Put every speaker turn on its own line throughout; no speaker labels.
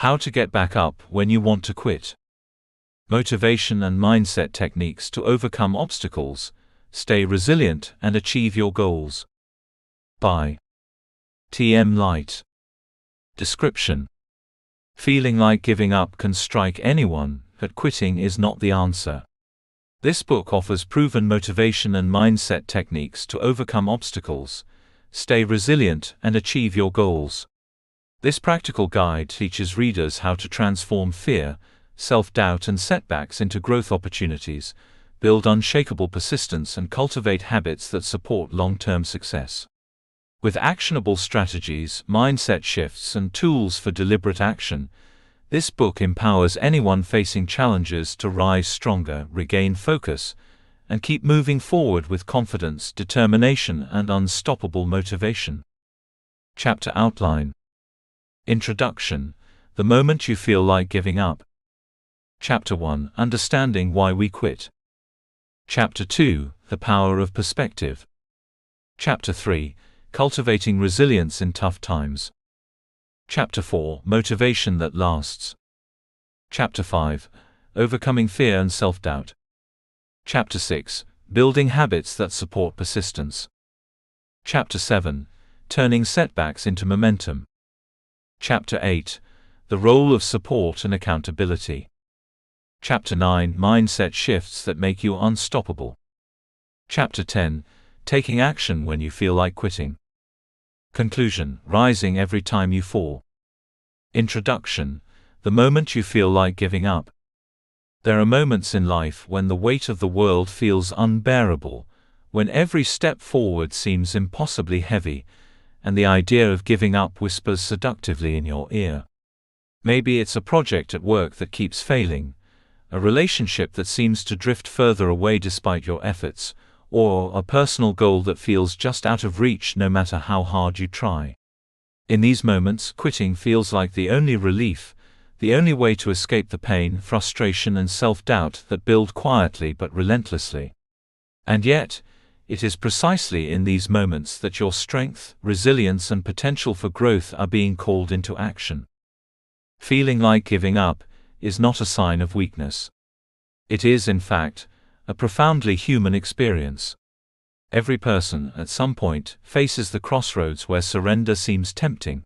How to get back up when you want to quit. Motivation and mindset techniques to overcome obstacles, stay resilient, and achieve your goals. By T.M. Light. Description: feeling like giving up can strike anyone, but quitting is not the answer. This book offers proven motivation and mindset techniques to overcome obstacles, stay resilient, and achieve your goals. This practical guide teaches readers how to transform fear, self-doubt, and setbacks into growth opportunities, build unshakable persistence, and cultivate habits that support long-term success. With actionable strategies, mindset shifts, and tools for deliberate action, this book empowers anyone facing challenges to rise stronger, regain focus, and keep moving forward with confidence, determination, and unstoppable motivation. Chapter Outline. Introduction: the moment you feel like giving up. Chapter 1: Understanding why we quit. Chapter 2: The power of perspective. Chapter 3: Cultivating resilience in tough times. Chapter 4: Motivation that lasts. Chapter 5: Overcoming fear and self-doubt. Chapter 6: Building habits that support persistence. Chapter 7: Turning setbacks into momentum. Chapter 8: The role of support and accountability. Chapter 9: Mindset shifts that make you unstoppable. Chapter 10: Taking action when you feel like quitting. Conclusion: rising every time you fall. Introduction: the moment you feel like giving up. There are moments in life when the weight of the world feels unbearable, when every step forward seems impossibly heavy, and the idea of giving up whispers seductively in your ear. Maybe it's a project at work that keeps failing, a relationship that seems to drift further away despite your efforts, or a personal goal that feels just out of reach no matter how hard you try. In these moments, quitting feels like the only relief, the only way to escape the pain, frustration, and self-doubt that build quietly but relentlessly. And yet, it is precisely in these moments that your strength, resilience, and potential for growth are being called into action. Feeling like giving up is not a sign of weakness. It is, in fact, a profoundly human experience. Every person, at some point, faces the crossroads where surrender seems tempting.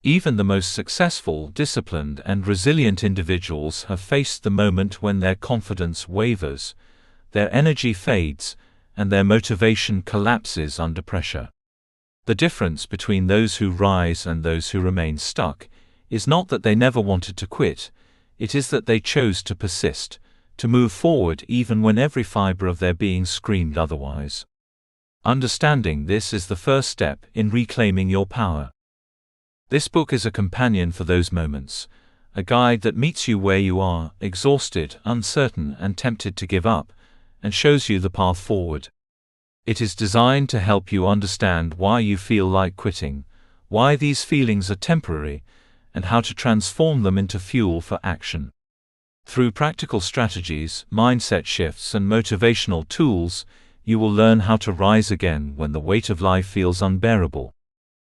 Even the most successful, disciplined, and resilient individuals have faced the moment when their confidence wavers, their energy fades, and their motivation collapses under pressure. The difference between those who rise and those who remain stuck is not that they never wanted to quit, it is that they chose to persist, to move forward even when every fiber of their being screamed otherwise. Understanding this is the first step in reclaiming your power. This book is a companion for those moments, a guide that meets you where you are, exhausted, uncertain, and tempted to give up, and shows you the path forward. It is designed to help you understand why you feel like quitting, why these feelings are temporary, and how to transform them into fuel for action. Through practical strategies, mindset shifts, and motivational tools, you will learn how to rise again when the weight of life feels unbearable.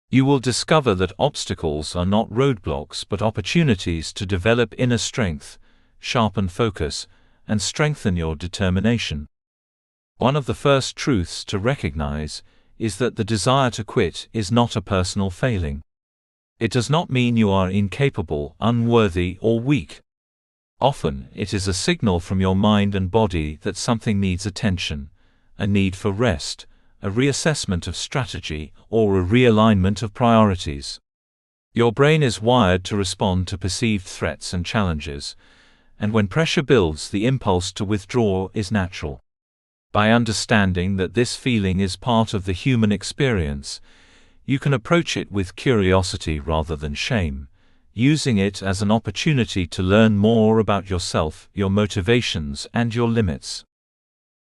You will discover that obstacles are not roadblocks but opportunities to develop inner strength, sharpen focus, and strengthen your determination. One of the first truths to recognize is that the desire to quit is not a personal failing. It does not mean you are incapable, unworthy, or weak. Often, it is a signal from your mind and body that something needs attention, a need for rest, a reassessment of strategy, or a realignment of priorities. Your brain is wired to respond to perceived threats and challenges, and when pressure builds, the impulse to withdraw is natural. By understanding that this feeling is part of the human experience, you can approach it with curiosity rather than shame, using it as an opportunity to learn more about yourself, your motivations, and your limits.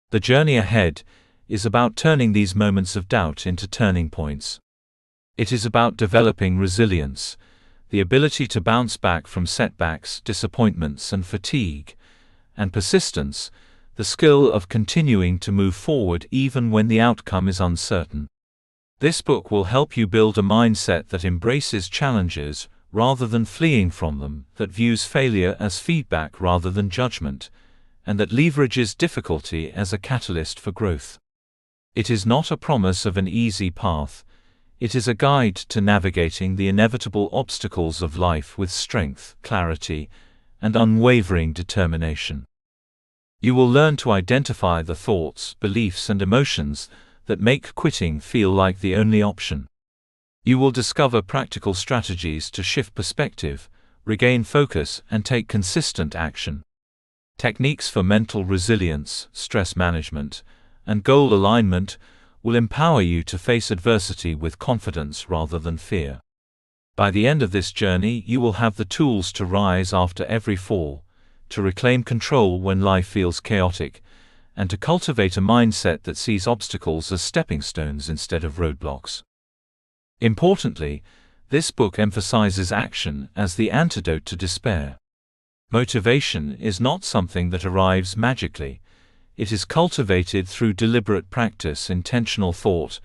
The journey ahead is about turning these moments of doubt into turning points. It is about developing resilience, the ability to bounce back from setbacks, disappointments, and fatigue, and persistence, the skill of continuing to move forward even when the outcome is uncertain. This book will help you build a mindset that embraces challenges, rather than fleeing from them, that views failure as feedback rather than judgment, and that leverages difficulty as a catalyst for growth. It is not a promise of an easy path. It is a guide to navigating the inevitable obstacles of life with strength, clarity, and unwavering determination. You will learn to identify the thoughts, beliefs, and emotions that make quitting feel like the only option. You will discover practical strategies to shift perspective, regain focus, and take consistent action. Techniques for mental resilience, stress management, and goal alignment will empower you to face adversity with confidence rather than fear. By the end of this journey, you will have the tools to rise after every fall, to reclaim control when life feels chaotic, and to cultivate a mindset that sees obstacles as stepping stones instead of roadblocks. Importantly, this book emphasizes action as the antidote to despair. Motivation is not something that arrives magically. It is cultivated through deliberate practice, intentional thought,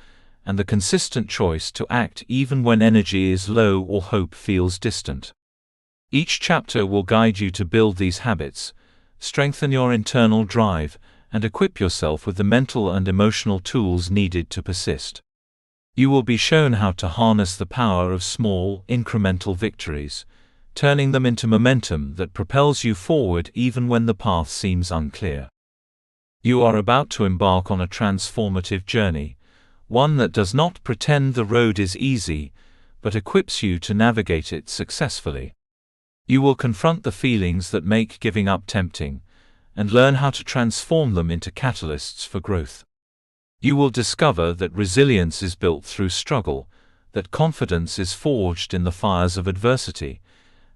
and the consistent choice to act even when energy is low or hope feels distant. Each chapter will guide you to build these habits, strengthen your internal drive, and equip yourself with the mental and emotional tools needed to persist. You will be shown how to harness the power of small, incremental victories, turning them into momentum that propels you forward even when the path seems unclear. You are about to embark on a transformative journey, one that does not pretend the road is easy, but equips you to navigate it successfully. You will confront the feelings that make giving up tempting, and learn how to transform them into catalysts for growth. You will discover that resilience is built through struggle, that confidence is forged in the fires of adversity,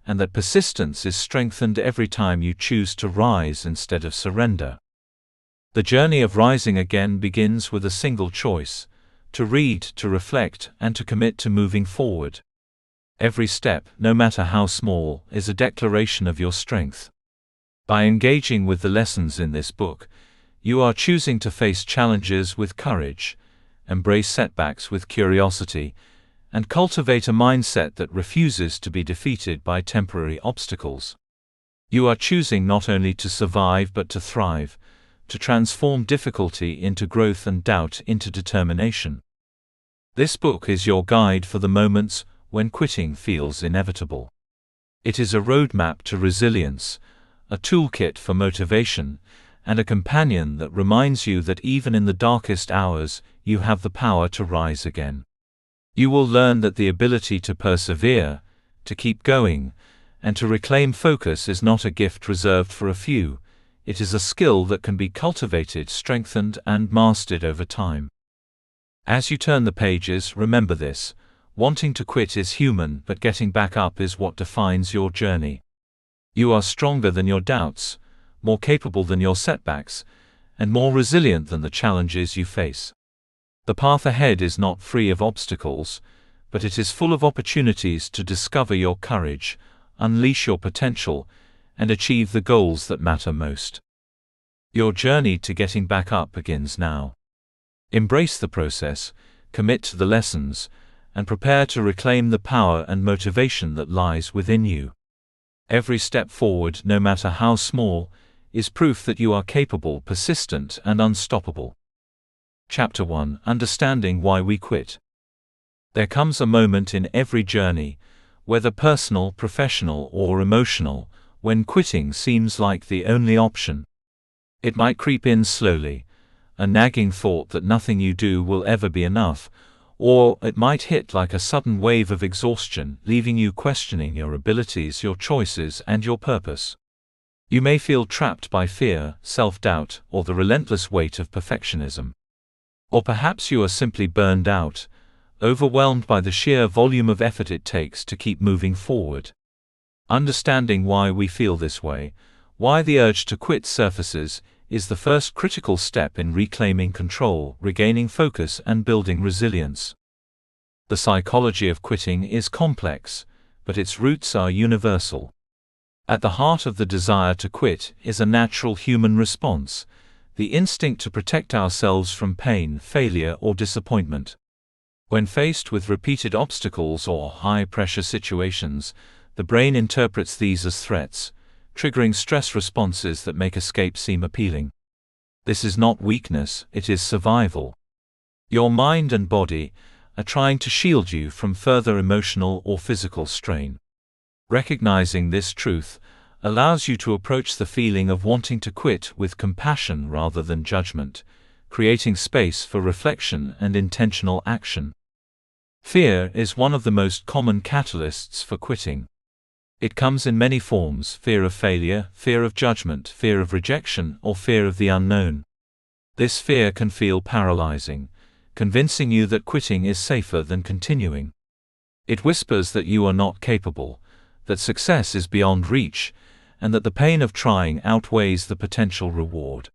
and that persistence is strengthened every time you choose to rise instead of surrender. The journey of rising again begins with a single choice: to read, to reflect, and to commit to moving forward. Every step, no matter how small, is a declaration of your strength. By engaging with the lessons in this book, you are choosing to face challenges with courage, embrace setbacks with curiosity, and cultivate a mindset that refuses to be defeated by temporary obstacles. You are choosing not only to survive but to thrive, to transform difficulty into growth and doubt into determination. This book is your guide for the moments when quitting feels inevitable. It is a roadmap to resilience, a toolkit for motivation, and a companion that reminds you that even in the darkest hours, you have the power to rise again. You will learn that the ability to persevere, to keep going, and to reclaim focus is not a gift reserved for a few. It is a skill that can be cultivated, strengthened, and mastered over time. As you turn the pages, remember this: wanting to quit is human, but getting back up is what defines your journey. You are stronger than your doubts, more capable than your setbacks, and more resilient than the challenges you face. The path ahead is not free of obstacles, but it is full of opportunities to discover your courage, unleash your potential, and achieve the goals that matter most. Your journey to getting back up begins now. Embrace the process, commit to the lessons, and prepare to reclaim the power and motivation that lies within you. Every step forward, no matter how small, is proof that you are capable, persistent, and unstoppable. Chapter 1: Understanding Why We Quit. There comes a moment in every journey, whether personal, professional, or emotional, when quitting seems like the only option. It might creep in slowly, a nagging thought that nothing you do will ever be enough, or it might hit like a sudden wave of exhaustion, leaving you questioning your abilities, your choices, and your purpose. You may feel trapped by fear, self-doubt, or the relentless weight of perfectionism. Or perhaps you are simply burned out, overwhelmed by the sheer volume of effort it takes to keep moving forward. Understanding why we feel this way, why the urge to quit surfaces, is the first critical step in reclaiming control, regaining focus, and building resilience. The psychology of quitting is complex, but its roots are universal. At the heart of the desire to quit is a natural human response, the instinct to protect ourselves from pain, failure, or disappointment. When faced with repeated obstacles or high-pressure situations, the brain interprets these as threats, triggering stress responses that make escape seem appealing. This is not weakness, it is survival. Your mind and body are trying to shield you from further emotional or physical strain. Recognizing this truth allows you to approach the feeling of wanting to quit with compassion rather than judgment, creating space for reflection and intentional action. Fear is one of the most common catalysts for quitting. It comes in many forms: fear of failure, fear of judgment, fear of rejection, or fear of the unknown. This fear can feel paralyzing, convincing you that quitting is safer than continuing. It whispers that you are not capable, that success is beyond reach, and that the pain of trying outweighs the potential reward.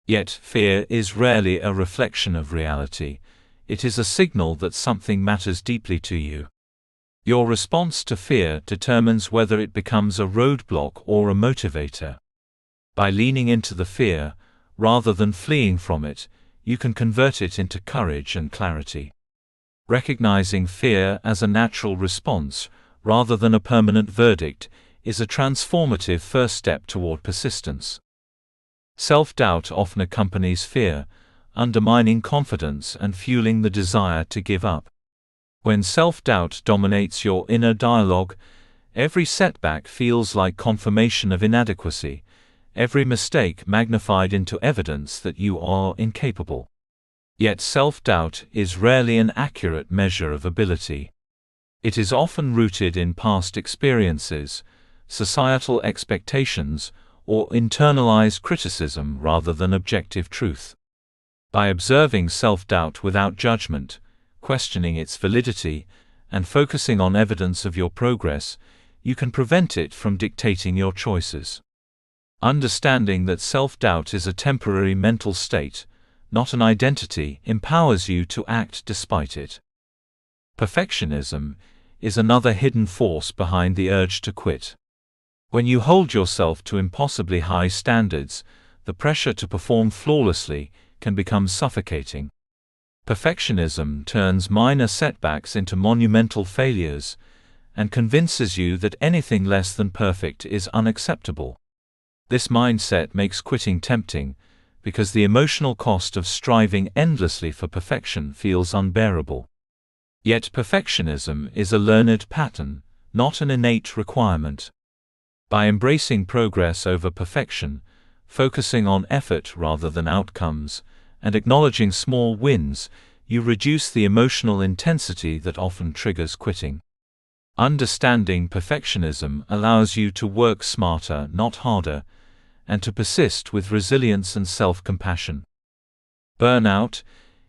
Yet, fear is rarely a reflection of reality. It is a signal that something matters deeply to you. Your response to fear determines whether it becomes a roadblock or a motivator. By leaning into the fear, rather than fleeing from it, you can convert it into courage and clarity. Recognizing fear as a natural response, rather than a permanent verdict, is a transformative first step toward persistence. Self-doubt often accompanies fear, undermining confidence and fueling the desire to give up. When self-doubt dominates your inner dialogue, every setback feels like confirmation of inadequacy, every mistake magnified into evidence that you are incapable. Yet self-doubt is rarely an accurate measure of ability. It is often rooted in past experiences, societal expectations, or internalized criticism rather than objective truth. By observing self-doubt without judgment, questioning its validity, and focusing on evidence of your progress, you can prevent it from dictating your choices. Understanding that self-doubt is a temporary mental state, not an identity, empowers you to act despite it. Perfectionism is another hidden force behind the urge to quit. When you hold yourself to impossibly high standards, the pressure to perform flawlessly can become suffocating. Perfectionism turns minor setbacks into monumental failures, and convinces you that anything less than perfect is unacceptable. This mindset makes quitting tempting, because the emotional cost of striving endlessly for perfection feels unbearable. Yet perfectionism is a learned pattern, not an innate requirement. By embracing progress over perfection, focusing on effort rather than outcomes, and acknowledging small wins, you reduce the emotional intensity that often triggers quitting. Understanding perfectionism allows you to work smarter, not harder, and to persist with resilience and self-compassion. Burnout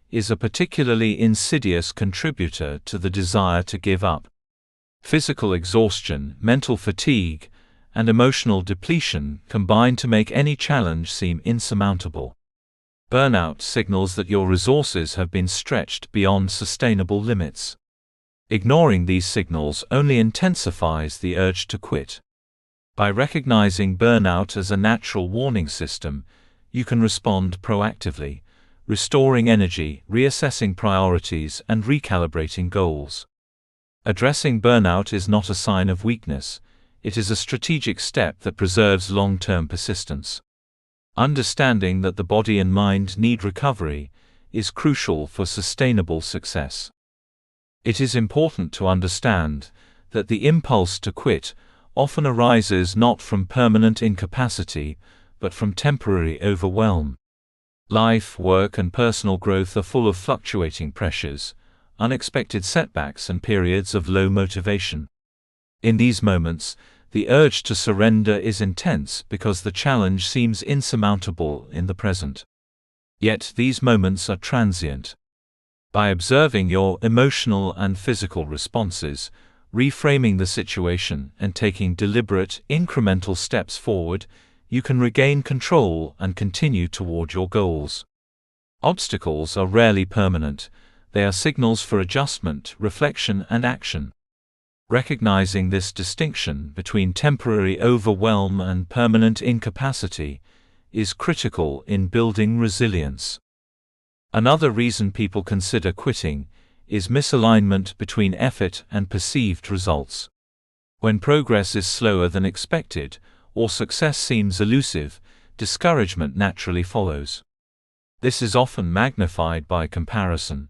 is a particularly insidious contributor to the desire to give up. Physical exhaustion, mental fatigue, and emotional depletion combine to make any challenge seem insurmountable. Burnout signals that your resources have been stretched beyond sustainable limits. Ignoring these signals only intensifies the urge to quit. By recognizing burnout as a natural warning system, you can respond proactively, restoring energy, reassessing priorities, and recalibrating goals. Addressing burnout is not a sign of weakness. It is a strategic step that preserves long-term persistence. Understanding that the body and mind need recovery is crucial for sustainable success. It is important to understand that the impulse to quit often arises not from permanent incapacity, but from temporary overwhelm. Life, work, and personal growth are full of fluctuating pressures, unexpected setbacks, and periods of low motivation. In these moments, the urge to surrender is intense because the challenge seems insurmountable in the present. Yet these moments are transient. By observing your emotional and physical responses, reframing the situation, and taking deliberate, incremental steps forward, you can regain control and continue toward your goals. Obstacles are rarely permanent. They are signals for adjustment, reflection, and action. Recognizing this distinction between temporary overwhelm and permanent incapacity is critical in building resilience. Another reason people consider quitting is misalignment between effort and perceived results. When progress is slower than expected, or success seems elusive, discouragement naturally follows. This is often magnified by comparison.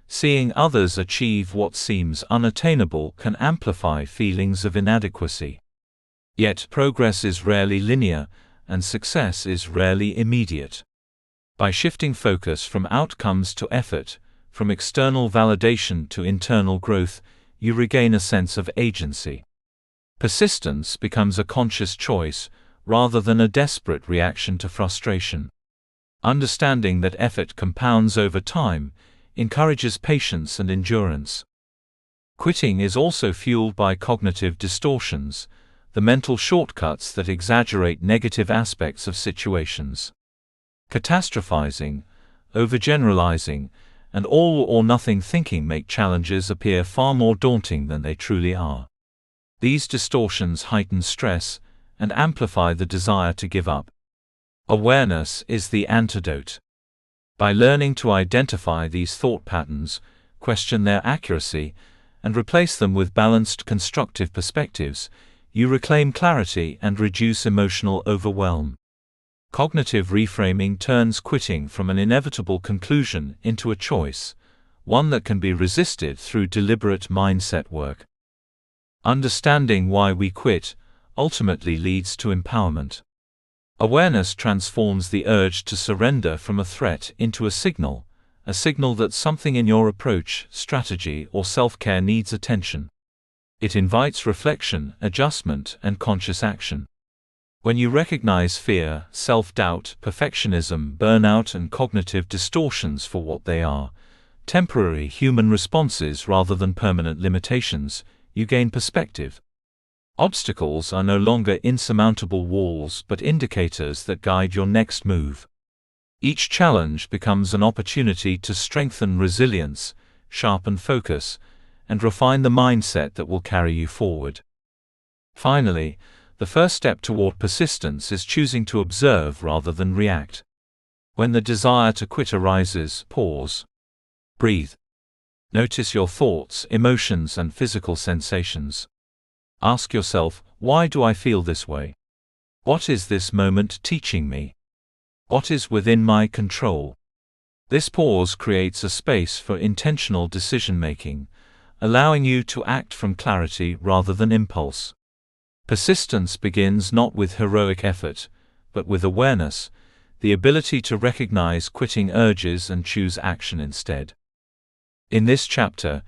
Seeing others achieve what seems unattainable can amplify feelings of inadequacy. Yet progress is rarely linear, and success is rarely immediate. By shifting focus from outcomes to effort, from external validation to internal growth, you regain a sense of agency. Persistence becomes a conscious choice, rather than a desperate reaction to frustration. Understanding that effort compounds over time encourages patience and endurance. Quitting is also fueled by cognitive distortions, the mental shortcuts that exaggerate negative aspects of situations. Catastrophizing, overgeneralizing, and all-or-nothing thinking make challenges appear far more daunting than they truly are. These distortions heighten stress and amplify the desire to give up. Awareness is the antidote. By learning to identify these thought patterns, question their accuracy, and replace them with balanced, constructive perspectives, you reclaim clarity and reduce emotional overwhelm. Cognitive reframing turns quitting from an inevitable conclusion into a choice, one that can be resisted through deliberate mindset work. Understanding why we quit ultimately leads to empowerment. Awareness transforms the urge to surrender from a threat into a signal that something in your approach, strategy, or self-care needs attention. It invites reflection, adjustment, and conscious action. When you recognize fear, self-doubt, perfectionism, burnout, and cognitive distortions for what they are, temporary human responses rather than permanent limitations, you gain perspective. Obstacles are no longer insurmountable walls but indicators that guide your next move. Each challenge becomes an opportunity to strengthen resilience, sharpen focus, and refine the mindset that will carry you forward. Finally, the first step toward persistence is choosing to observe rather than react. When the desire to quit arises, pause. Breathe. Notice your thoughts, emotions, and physical sensations. Ask yourself, why do I feel this way? What is this moment teaching me? What is within my control? This pause creates a space for intentional decision-making, allowing you to act from clarity rather than impulse. Persistence begins not with heroic effort, but with awareness, the ability to recognize quitting urges and choose action instead. In this chapter,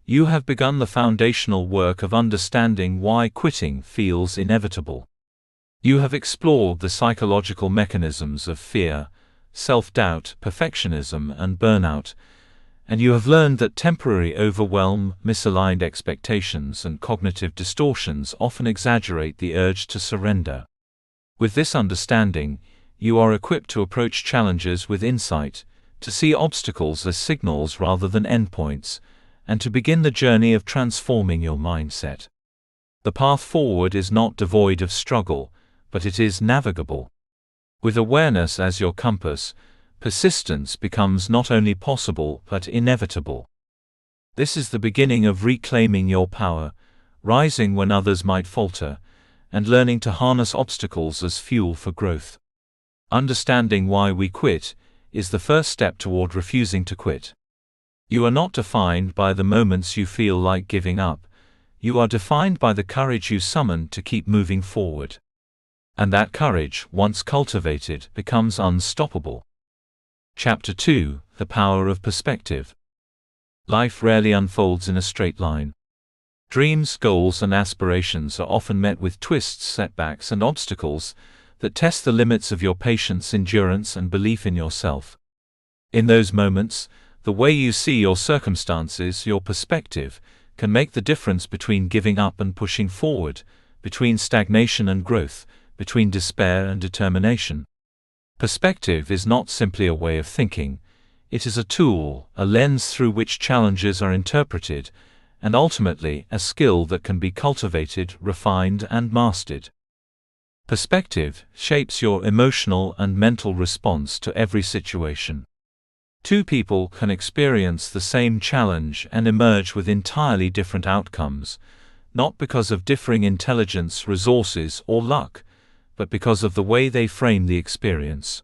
you have begun the foundational work of understanding why quitting feels inevitable. You have explored the psychological mechanisms of fear, self-doubt, perfectionism, and burnout, and you have learned that temporary overwhelm, misaligned expectations, and cognitive distortions often exaggerate the urge to surrender. With this understanding, you are equipped to approach challenges with insight, to see obstacles as signals rather than endpoints, and to begin the journey of transforming your mindset. The path forward is not devoid of struggle, but it is navigable. With awareness as your compass, persistence becomes not only possible but inevitable. This is the beginning of reclaiming your power, rising when others might falter, and learning to harness obstacles as fuel for growth. Understanding why we quit is the first step toward refusing to quit. You are not defined by the moments you feel like giving up. You are defined by the courage you summon to keep moving forward. And that courage, once cultivated, becomes unstoppable. Chapter 2: The Power of Perspective. Life rarely unfolds in a straight line. Dreams, goals, and aspirations are often met with twists, setbacks, and obstacles that test the limits of your patience, endurance, and belief in yourself. In those moments, the way you see your circumstances, your perspective, can make the difference between giving up and pushing forward, between stagnation and growth, between despair and determination. Perspective is not simply a way of thinking. It is a tool, a lens through which challenges are interpreted, and ultimately a skill that can be cultivated, refined, and mastered. Perspective shapes your emotional and mental response to every situation. Two people can experience the same challenge and emerge with entirely different outcomes, not because of differing intelligence, resources, or luck, but because of the way they frame the experience.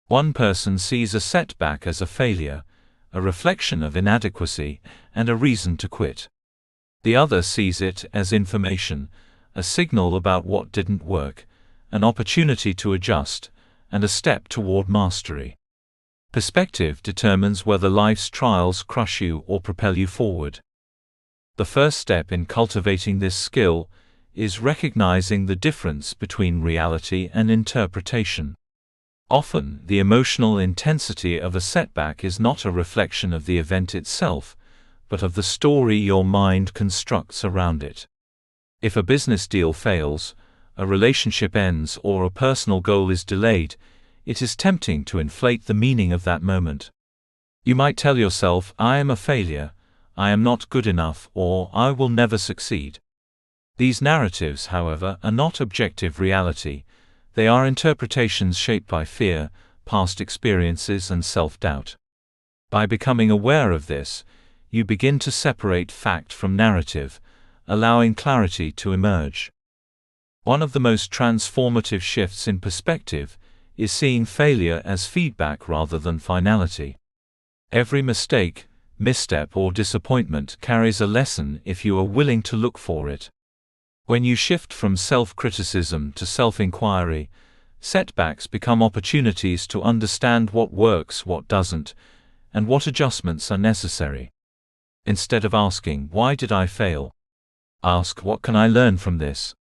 One person sees a setback as a failure, a reflection of inadequacy, and a reason to quit. The other sees it as information, a signal about what didn't work, an opportunity to adjust, and a step toward mastery. Perspective determines whether life's trials crush you or propel you forward. The first step in cultivating this skill is recognizing the difference between reality and interpretation. Often, the emotional intensity of a setback is not a reflection of the event itself, but of the story your mind constructs around it. If a business deal fails, a relationship ends, or a personal goal is delayed, it is tempting to inflate the meaning of that moment. You might tell yourself, "I am a failure, I am not good enough," or "I will never succeed." These narratives, however, are not objective reality. They are interpretations shaped by fear, past experiences, and self-doubt. By becoming aware of this, you begin to separate fact from narrative, allowing clarity to emerge. One of the most transformative shifts in perspective is seeing failure as feedback rather than finality. Every mistake, misstep, or disappointment carries a lesson if you are willing to look for it. When you shift from self-criticism to self-inquiry, setbacks become opportunities to understand what works, what doesn't, and what adjustments are necessary. Instead of asking, "Why did I fail?" ask, "What can I learn from this?"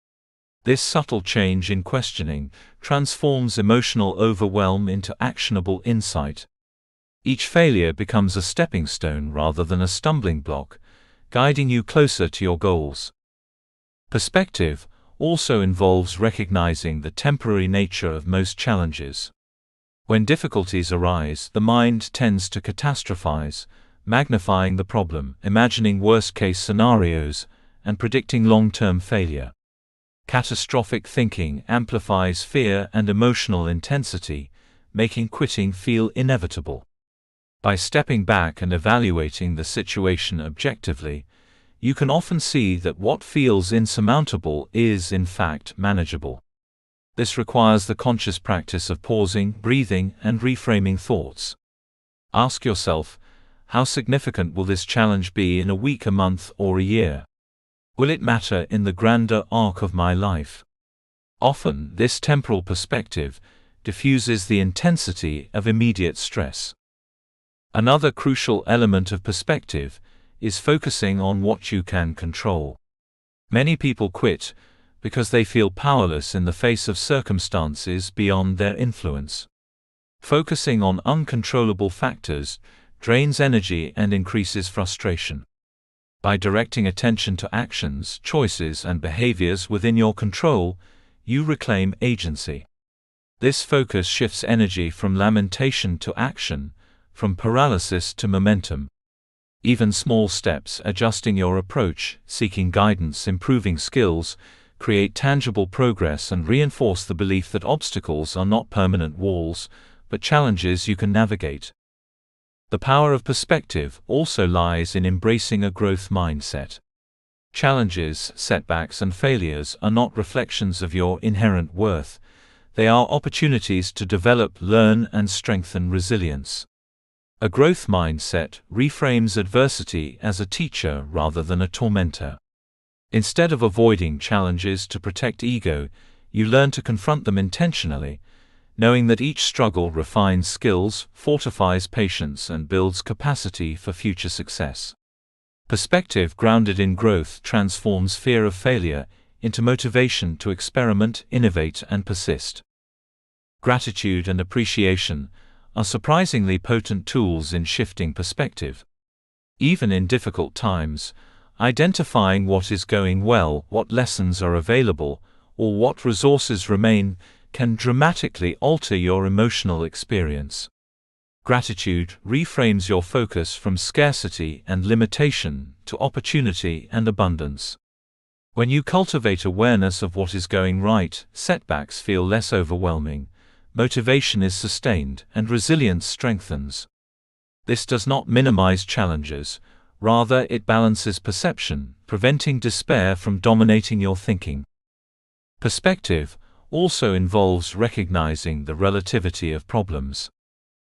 This subtle change in questioning transforms emotional overwhelm into actionable insight. Each failure becomes a stepping stone rather than a stumbling block, guiding you closer to your goals. Perspective also involves recognizing the temporary nature of most challenges. When difficulties arise, the mind tends to catastrophize, magnifying the problem, imagining worst-case scenarios, and predicting long-term failure. Catastrophic thinking amplifies fear and emotional intensity, making quitting feel inevitable. By stepping back and evaluating the situation objectively, you can often see that what feels insurmountable is, in fact, manageable. This requires the conscious practice of pausing, breathing, and reframing thoughts. Ask yourself, how significant will this challenge be in a week, a month, or a year? Will it matter in the grander arc of my life? Often, this temporal perspective diffuses the intensity of immediate stress. Another crucial element of perspective is focusing on what you can control. Many people quit because they feel powerless in the face of circumstances beyond their influence. Focusing on uncontrollable factors drains energy and increases frustration. By directing attention to actions, choices, and behaviors within your control, you reclaim agency. This focus shifts energy from lamentation to action, from paralysis to momentum. Even small steps, adjusting your approach, seeking guidance, improving skills, create tangible progress and reinforce the belief that obstacles are not permanent walls, but challenges you can navigate. The power of perspective also lies in embracing a growth mindset. Challenges, setbacks, and failures are not reflections of your inherent worth. They are opportunities to develop, learn, and strengthen resilience. A growth mindset reframes adversity as a teacher rather than a tormentor. Instead of avoiding challenges to protect ego, you learn to confront them intentionally, knowing that each struggle refines skills, fortifies patience, and builds capacity for future success. Perspective grounded in growth transforms fear of failure into motivation to experiment, innovate, and persist. Gratitude and appreciation are surprisingly potent tools in shifting perspective. Even in difficult times, identifying what is going well, what lessons are available, or what resources remain can dramatically alter your emotional experience. Gratitude reframes your focus from scarcity and limitation to opportunity and abundance. When you cultivate awareness of what is going right, setbacks feel less overwhelming, motivation is sustained, and resilience strengthens. This does not minimize challenges, rather it balances perception, preventing despair from dominating your thinking. Perspective also involves recognizing the relativity of problems.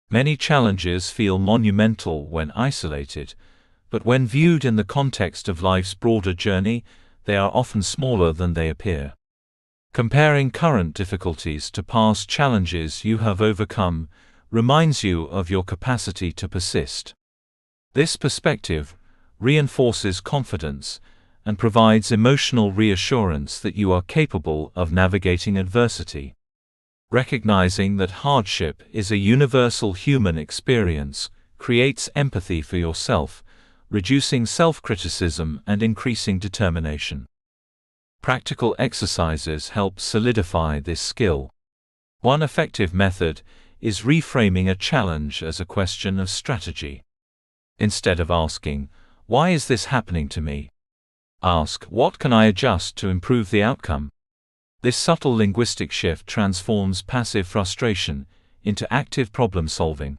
Many challenges feel monumental when isolated, but when viewed in the context of life's broader journey, they are often smaller than they appear. Comparing current difficulties to past challenges you have overcome reminds you of your capacity to persist. This perspective reinforces confidence and provides emotional reassurance that you are capable of navigating adversity. Recognizing that hardship is a universal human experience creates empathy for yourself, reducing self-criticism and increasing determination. Practical exercises help solidify this skill. One effective method is reframing a challenge as a question of strategy. Instead of asking, "Why is this happening to me?" ask, "What can I adjust to improve the outcome?" This subtle linguistic shift transforms passive frustration into active problem solving.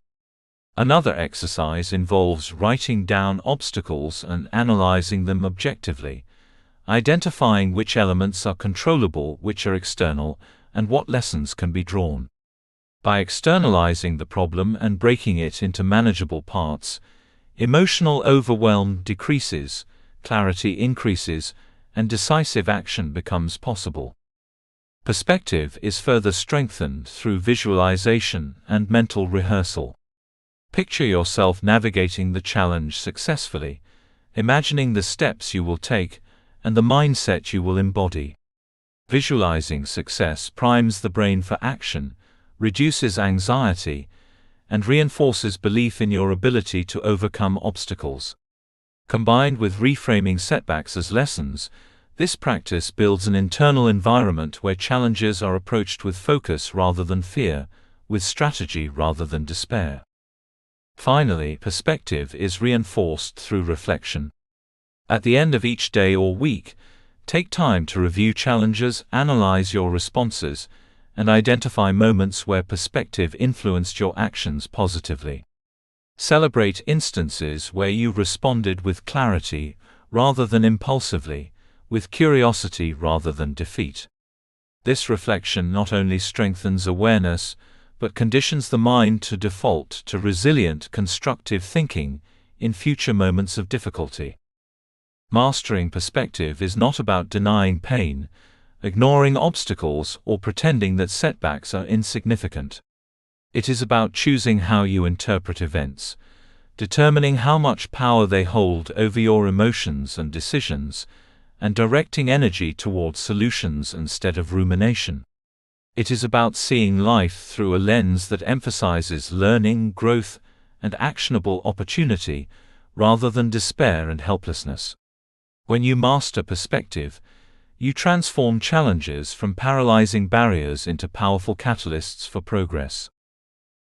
Another exercise involves writing down obstacles and analyzing them objectively, identifying which elements are controllable, which are external, and what lessons can be drawn. By externalizing the problem and breaking it into manageable parts, emotional overwhelm decreases, clarity increases, and decisive action becomes possible. Perspective is further strengthened through visualization and mental rehearsal. Picture yourself navigating the challenge successfully, imagining the steps you will take and the mindset you will embody. Visualizing success primes the brain for action, reduces anxiety, and reinforces belief in your ability to overcome obstacles. Combined with reframing setbacks as lessons, this practice builds an internal environment where challenges are approached with focus rather than fear, with strategy rather than despair. Finally, perspective is reinforced through reflection. At the end of each day or week, take time to review challenges, analyze your responses, and identify moments where perspective influenced your actions positively. Celebrate instances where you responded with clarity rather than impulsively, with curiosity rather than defeat. This reflection not only strengthens awareness, but conditions the mind to default to resilient, constructive thinking in future moments of difficulty. Mastering perspective is not about denying pain, ignoring obstacles, or pretending that setbacks are insignificant. It is about choosing how you interpret events, determining how much power they hold over your emotions and decisions, and directing energy towards solutions instead of rumination. It is about seeing life through a lens that emphasizes learning, growth, and actionable opportunity, rather than despair and helplessness. When you master perspective, you transform challenges from paralyzing barriers into powerful catalysts for progress.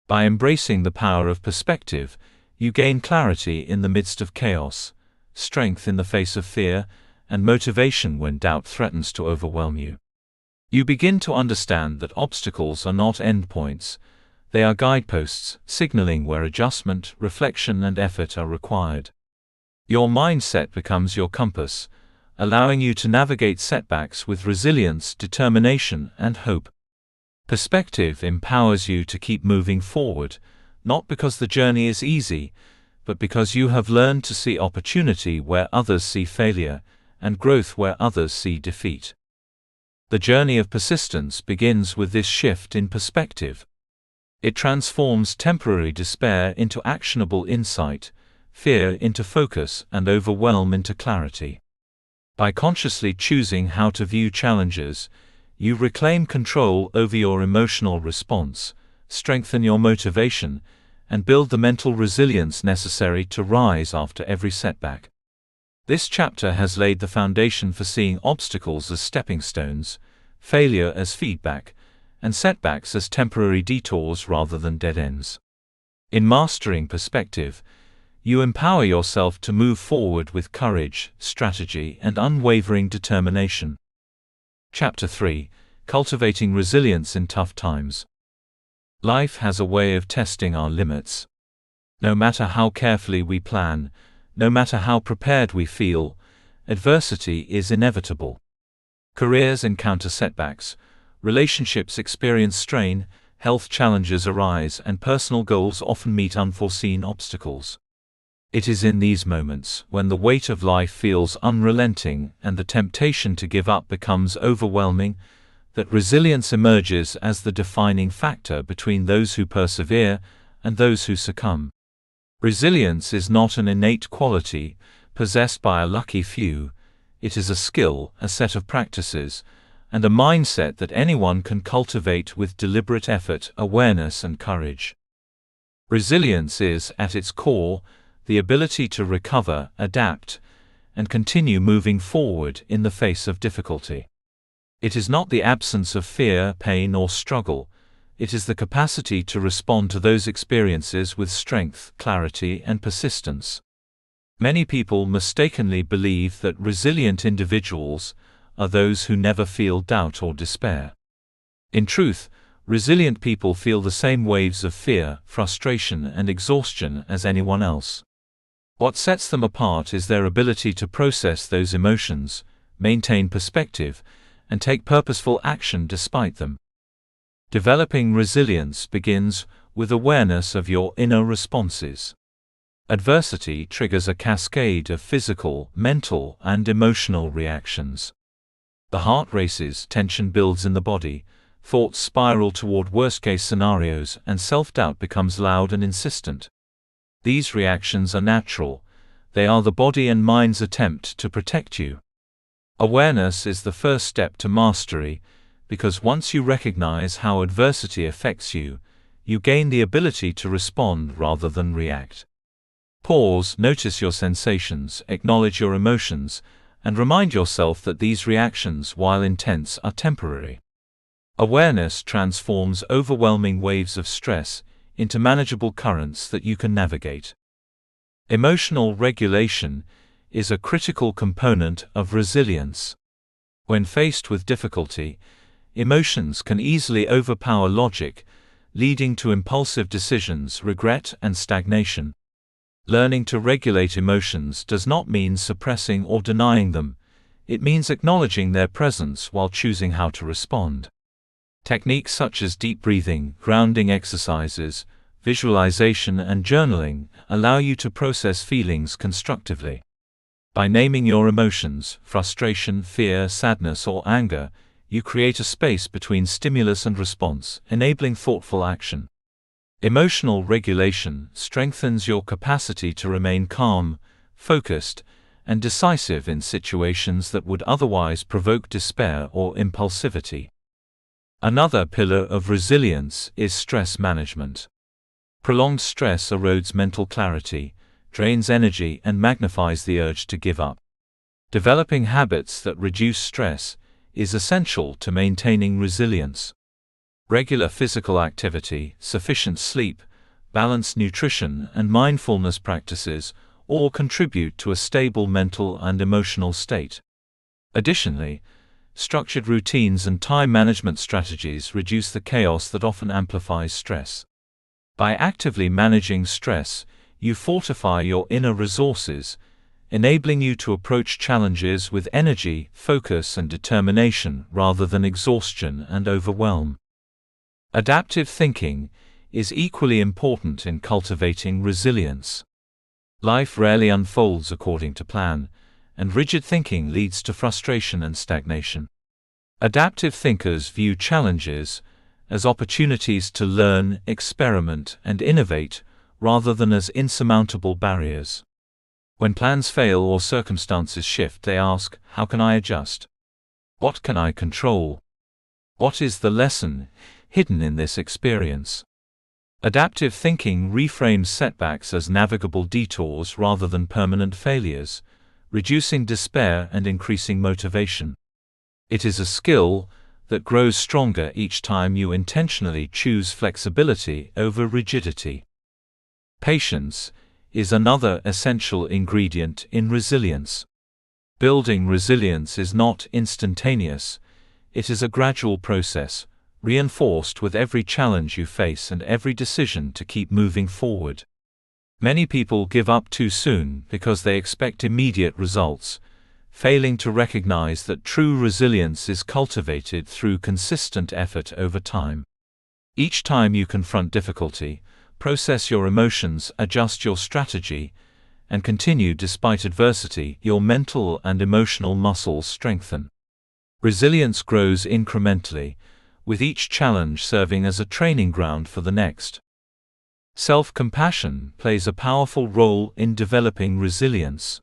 By embracing the power of perspective, you gain clarity in the midst of chaos, strength in the face of fear, and motivation when doubt threatens to overwhelm you. You begin to understand that obstacles are not endpoints, they are guideposts, signaling where adjustment, reflection, and effort are required. Your mindset becomes your compass, allowing you to navigate setbacks with resilience, determination, and hope. Perspective empowers you to keep moving forward, not because the journey is easy, but because you have learned to see opportunity where others see failure, and growth where others see defeat. The journey of persistence begins with this shift in perspective. It transforms temporary despair into actionable insight, fear into focus, and overwhelm into clarity. By consciously choosing how to view challenges, you reclaim control over your emotional response, strengthen your motivation, and build the mental resilience necessary to rise after every setback. This chapter has laid the foundation for seeing obstacles as stepping stones, failure as feedback, and setbacks as temporary detours rather than dead ends. In mastering perspective, you empower yourself to move forward with courage, strategy, and unwavering determination. Chapter 3: Cultivating Resilience in Tough Times. Life has a way of testing our limits. No matter how carefully we plan, no matter how prepared we feel, adversity is inevitable. Careers encounter setbacks, relationships experience strain, health challenges arise, and personal goals often meet unforeseen obstacles. It is in these moments, when the weight of life feels unrelenting and the temptation to give up becomes overwhelming, that resilience emerges as the defining factor between those who persevere and those who succumb. Resilience is not an innate quality, possessed by a lucky few. It is a skill, a set of practices, and a mindset that anyone can cultivate with deliberate effort, awareness, and courage. Resilience is, at its core, the ability to recover, adapt, and continue moving forward in the face of difficulty. It is not the absence of fear, pain, or struggle. It is the capacity to respond to those experiences with strength, clarity, and persistence. Many people mistakenly believe that resilient individuals are those who never feel doubt or despair. In truth, resilient people feel the same waves of fear, frustration, and exhaustion as anyone else. What sets them apart is their ability to process those emotions, maintain perspective, and take purposeful action despite them. Developing resilience begins with awareness of your inner responses. Adversity triggers a cascade of physical, mental, and emotional reactions. The heart races, tension builds in the body, thoughts spiral toward worst-case scenarios, and self-doubt becomes loud and insistent. These reactions are natural. They are the body and mind's attempt to protect you. Awareness is the first step to mastery, because once you recognize how adversity affects you, you gain the ability to respond rather than react. Pause, notice your sensations, acknowledge your emotions, and remind yourself that these reactions, while intense, are temporary. Awareness transforms overwhelming waves of stress into manageable currents that you can navigate. Emotional regulation is a critical component of resilience. When faced with difficulty, emotions can easily overpower logic, leading to impulsive decisions, regret, and stagnation. Learning to regulate emotions does not mean suppressing or denying them. It means acknowledging their presence while choosing how to respond. Techniques such as deep breathing, grounding exercises, visualization, and journaling allow you to process feelings constructively. By naming your emotions, frustration, fear, sadness, or anger, you create a space between stimulus and response, enabling thoughtful action. Emotional regulation strengthens your capacity to remain calm, focused, and decisive in situations that would otherwise provoke despair or impulsivity. Another pillar of resilience is stress management. Prolonged stress erodes mental clarity, drains energy, and magnifies the urge to give up. Developing habits that reduce stress is essential to maintaining resilience. Regular physical activity, sufficient sleep, balanced nutrition, and mindfulness practices all contribute to a stable mental and emotional state. Additionally, structured routines and time management strategies reduce the chaos that often amplifies stress. By actively managing stress, you fortify your inner resources, enabling you to approach challenges with energy, focus, and determination rather than exhaustion and overwhelm. Adaptive thinking is equally important in cultivating resilience. Life rarely unfolds according to plan, and rigid thinking leads to frustration and stagnation. Adaptive thinkers view challenges as opportunities to learn, experiment, and innovate, rather than as insurmountable barriers. When plans fail or circumstances shift, they ask, how can I adjust? What can I control? What is the lesson hidden in this experience? Adaptive thinking reframes setbacks as navigable detours rather than permanent failures, reducing despair and increasing motivation. It is a skill that grows stronger each time you intentionally choose flexibility over rigidity. Patience is another essential ingredient in resilience. Building resilience is not instantaneous. It is a gradual process, reinforced with every challenge you face and every decision to keep moving forward. Many people give up too soon because they expect immediate results, failing to recognize that true resilience is cultivated through consistent effort over time. Each time you confront difficulty, process your emotions, adjust your strategy, and continue despite adversity, your mental and emotional muscles strengthen. Resilience grows incrementally, with each challenge serving as a training ground for the next. Self-compassion plays a powerful role in developing resilience.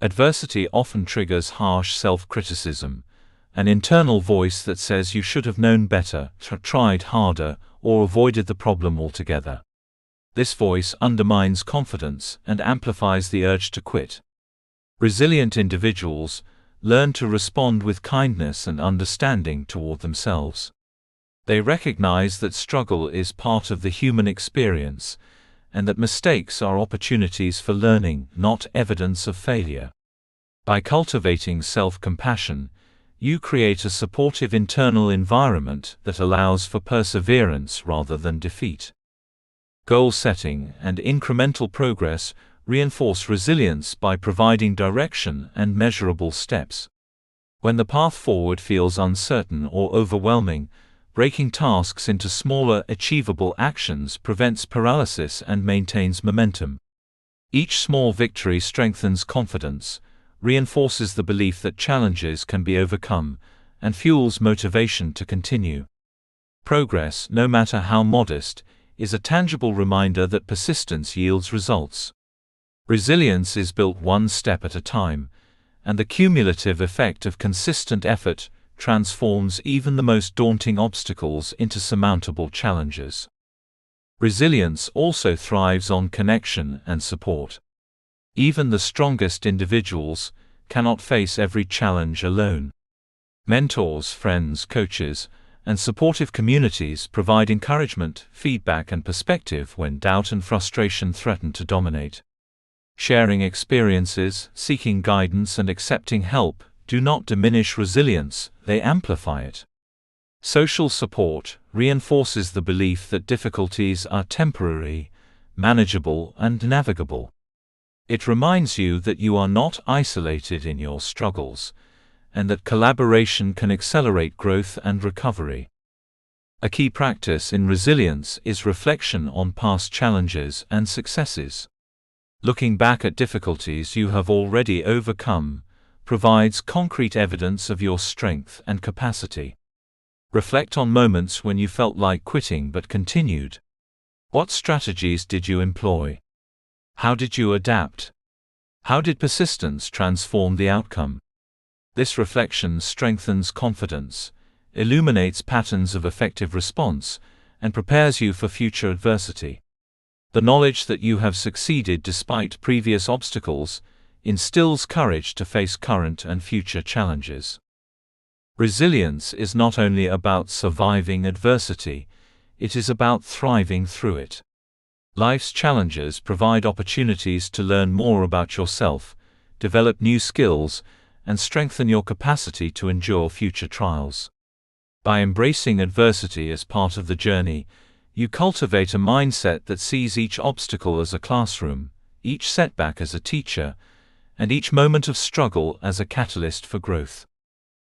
Adversity often triggers harsh self-criticism, an internal voice that says you should have known better, tried harder, or avoided the problem altogether. This voice undermines confidence and amplifies the urge to quit. Resilient individuals learn to respond with kindness and understanding toward themselves. They recognize that struggle is part of the human experience, and that mistakes are opportunities for learning, not evidence of failure. By cultivating self-compassion, you create a supportive internal environment that allows for perseverance rather than defeat. Goal setting and incremental progress reinforce resilience by providing direction and measurable steps. When the path forward feels uncertain or overwhelming, breaking tasks into smaller, achievable actions prevents paralysis and maintains momentum. Each small victory strengthens confidence, reinforces the belief that challenges can be overcome, and fuels motivation to continue. Progress, no matter how modest, is a tangible reminder that persistence yields results. Resilience is built one step at a time, and the cumulative effect of consistent effort transforms even the most daunting obstacles into surmountable challenges. Resilience also thrives on connection and support. Even the strongest individuals cannot face every challenge alone. Mentors, friends, coaches, and supportive communities provide encouragement, feedback, and perspective when doubt and frustration threaten to dominate. Sharing experiences, seeking guidance, and accepting help do not diminish resilience, they amplify it. Social support reinforces the belief that difficulties are temporary, manageable, and navigable. It reminds you that you are not isolated in your struggles, and that collaboration can accelerate growth and recovery. A key practice in resilience is reflection on past challenges and successes. Looking back at difficulties you have already overcome provides concrete evidence of your strength and capacity. Reflect on moments when you felt like quitting but continued. What strategies did you employ? How did you adapt? How did persistence transform the outcome? This reflection strengthens confidence, illuminates patterns of effective response, and prepares you for future adversity. The knowledge that you have succeeded despite previous obstacles instills courage to face current and future challenges. Resilience is not only about surviving adversity, it is about thriving through it. Life's challenges provide opportunities to learn more about yourself, develop new skills, and strengthen your capacity to endure future trials. By embracing adversity as part of the journey, you cultivate a mindset that sees each obstacle as a classroom, each setback as a teacher, and each moment of struggle as a catalyst for growth.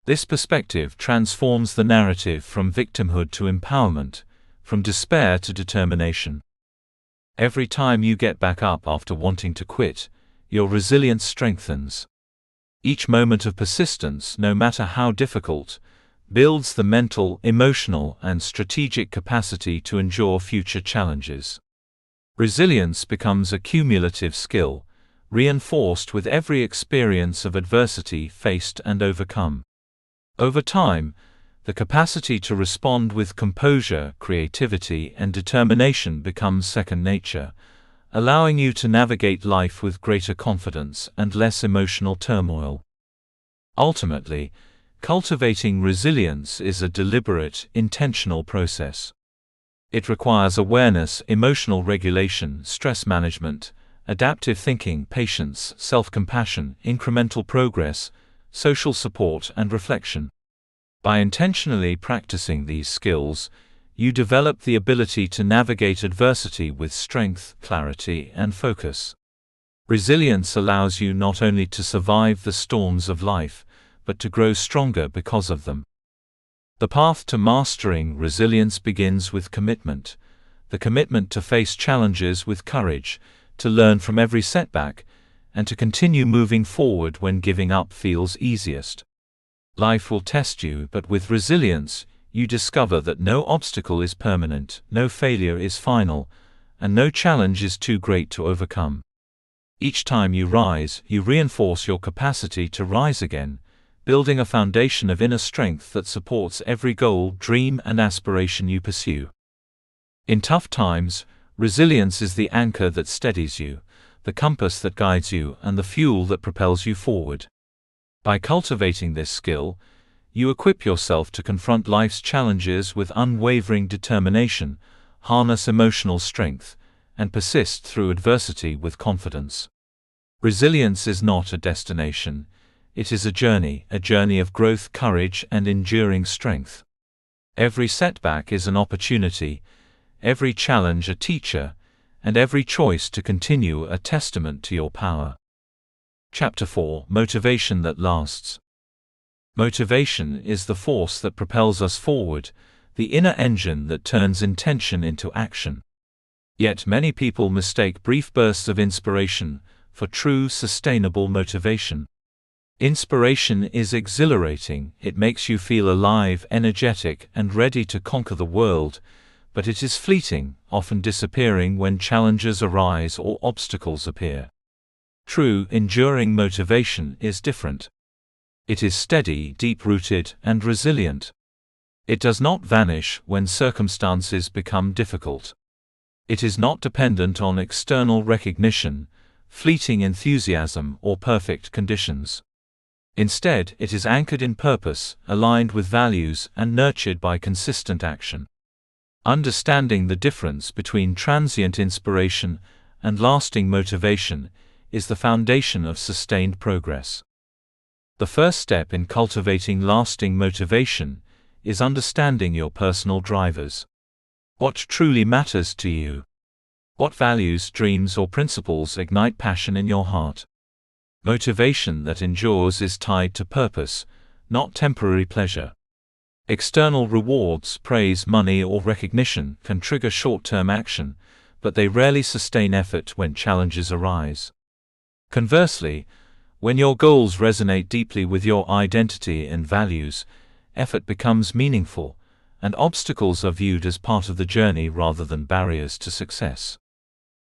This perspective transforms the narrative from victimhood to empowerment, from despair to determination. Every time you get back up after wanting to quit, your resilience strengthens. Each moment of persistence, no matter how difficult, builds the mental, emotional, and strategic capacity to endure future challenges. Resilience becomes a cumulative skill, reinforced with every experience of adversity faced and overcome. Over time, the capacity to respond with composure, creativity, and determination becomes second nature, allowing you to navigate life with greater confidence and less emotional turmoil. Ultimately, cultivating resilience is a deliberate, intentional process. It requires awareness, emotional regulation, stress management, adaptive thinking, patience, self-compassion, incremental progress, social support, and reflection. By intentionally practicing these skills, You develop the ability to navigate adversity with strength, clarity, and focus. Resilience allows you not only to survive the storms of life, but to grow stronger because of them. The path to mastering resilience begins with commitment. The commitment to face challenges with courage, to learn from every setback, and to continue moving forward when giving up feels easiest. Life will test you, but with resilience, you discover that no obstacle is permanent, no failure is final, and no challenge is too great to overcome. Each time you rise, you reinforce your capacity to rise again, building a foundation of inner strength that supports every goal, dream, and aspiration you pursue. In tough times, resilience is the anchor that steadies you, the compass that guides you, and the fuel that propels you forward. By cultivating this skill, you equip yourself to confront life's challenges with unwavering determination, harness emotional strength, and persist through adversity with confidence. Resilience is not a destination, it is a journey of growth, courage, and enduring strength. Every setback is an opportunity, every challenge a teacher, and every choice to continue a testament to your power. Chapter 4: Motivation that Lasts. Motivation is the force that propels us forward, the inner engine that turns intention into action. Yet many people mistake brief bursts of inspiration for true, sustainable motivation. Inspiration is exhilarating, it makes you feel alive, energetic, and ready to conquer the world, but it is fleeting, often disappearing when challenges arise or obstacles appear. True, enduring motivation is different. It is steady, deep-rooted, and resilient. It does not vanish when circumstances become difficult. It is not dependent on external recognition, fleeting enthusiasm, or perfect conditions. Instead, it is anchored in purpose, aligned with values, and nurtured by consistent action. Understanding the difference between transient inspiration and lasting motivation is the foundation of sustained progress. The first step in cultivating lasting motivation is understanding your personal drivers. What truly matters to you? What values, dreams, or principles ignite passion in your heart? Motivation that endures is tied to purpose, not temporary pleasure. External rewards, praise, money, or recognition can trigger short-term action, but they rarely sustain effort when challenges arise. Conversely, when your goals resonate deeply with your identity and values, effort becomes meaningful, and obstacles are viewed as part of the journey rather than barriers to success.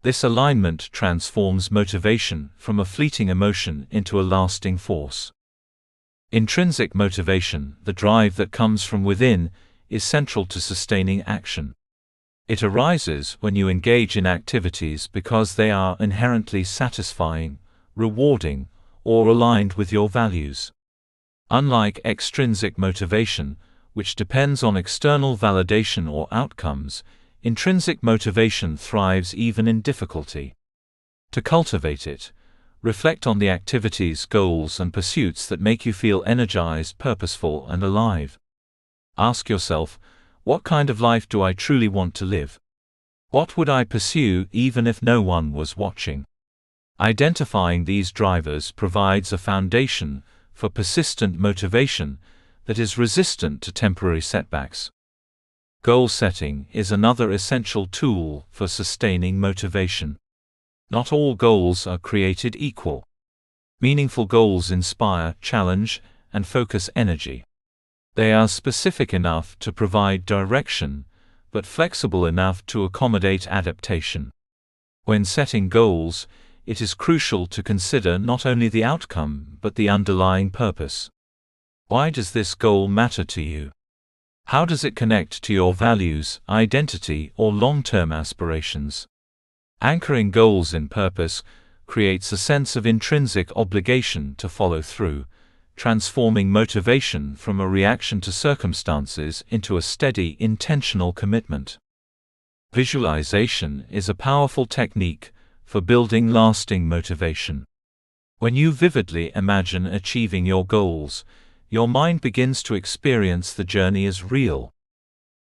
This alignment transforms motivation from a fleeting emotion into a lasting force. Intrinsic motivation, the drive that comes from within, is central to sustaining action. It arises when you engage in activities because they are inherently satisfying, rewarding, or aligned with your values. Unlike extrinsic motivation, which depends on external validation or outcomes, intrinsic motivation thrives even in difficulty. To cultivate it, reflect on the activities, goals, and pursuits that make you feel energized, purposeful, and alive. Ask yourself, what kind of life do I truly want to live? What would I pursue even if no one was watching? Identifying these drivers provides a foundation for persistent motivation that is resistant to temporary setbacks. Goal setting is another essential tool for sustaining motivation. Not all goals are created equal. Meaningful goals inspire, challenge, and focus energy. They are specific enough to provide direction, but flexible enough to accommodate adaptation. When setting goals, it is crucial to consider not only the outcome but the underlying purpose. Why does this goal matter to you? How does it connect to your values, identity, or long-term aspirations? Anchoring goals in purpose creates a sense of intrinsic obligation to follow through, transforming motivation from a reaction to circumstances into a steady, intentional commitment. Visualization is a powerful technique for building lasting motivation. When you vividly imagine achieving your goals, your mind begins to experience the journey as real.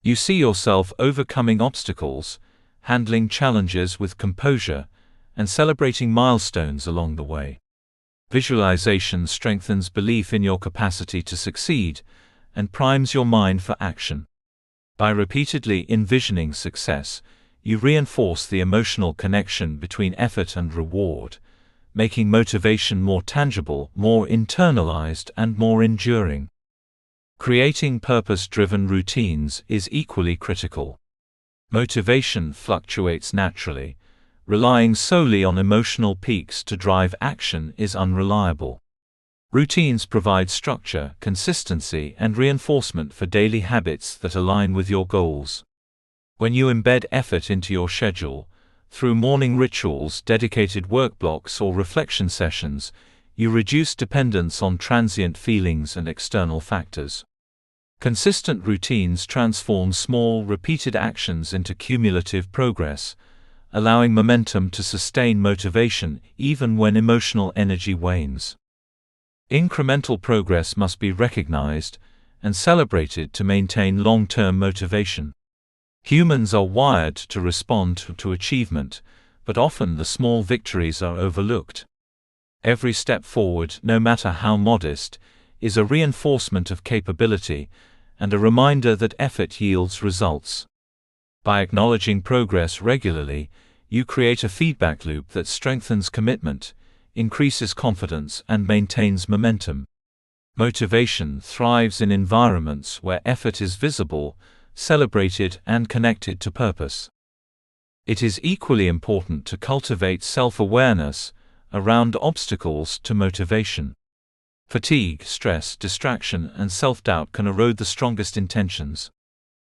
You see yourself overcoming obstacles, handling challenges with composure, and celebrating milestones along the way. Visualization strengthens belief in your capacity to succeed and primes your mind for action. By repeatedly envisioning success, you reinforce the emotional connection between effort and reward, making motivation more tangible, more internalized, and more enduring. Creating purpose-driven routines is equally critical. Motivation fluctuates naturally. Relying solely on emotional peaks to drive action is unreliable. Routines provide structure, consistency, and reinforcement for daily habits that align with your goals. When you embed effort into your schedule, through morning rituals, dedicated work blocks, or reflection sessions, you reduce dependence on transient feelings and external factors. Consistent routines transform small, repeated actions into cumulative progress, allowing momentum to sustain motivation even when emotional energy wanes. Incremental progress must be recognized and celebrated to maintain long-term motivation. Humans are wired to respond to achievement, but often the small victories are overlooked. Every step forward, no matter how modest, is a reinforcement of capability and a reminder that effort yields results. By acknowledging progress regularly, you create a feedback loop that strengthens commitment, increases confidence, and maintains momentum. Motivation thrives in environments where effort is visible, celebrated, and connected to purpose. It is equally important to cultivate self-awareness around obstacles to motivation. Fatigue, stress, distraction, and self-doubt can erode the strongest intentions.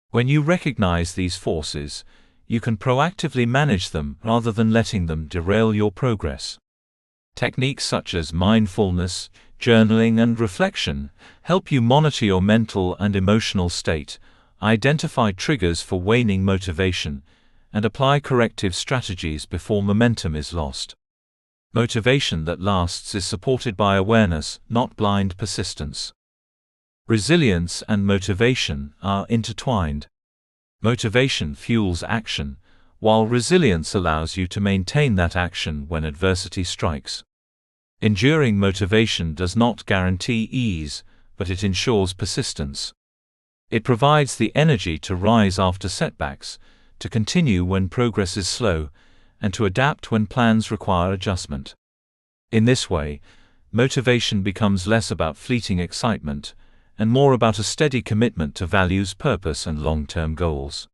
When you recognize these forces, you can proactively manage them rather than letting them derail your progress. Techniques such as mindfulness, journaling, and reflection help you monitor your mental and emotional state, identify triggers for waning motivation, and apply corrective strategies before momentum is lost. Motivation that lasts is supported by awareness, not blind persistence. Resilience and motivation are intertwined. Motivation fuels action, while resilience allows you to maintain that action when adversity strikes. Enduring motivation does not guarantee ease, but it ensures persistence. It provides the energy to rise after setbacks, to continue when progress is slow, and to adapt when plans require adjustment. In this way, motivation becomes less about fleeting excitement and more about a steady commitment to values, purpose, and long-term goals.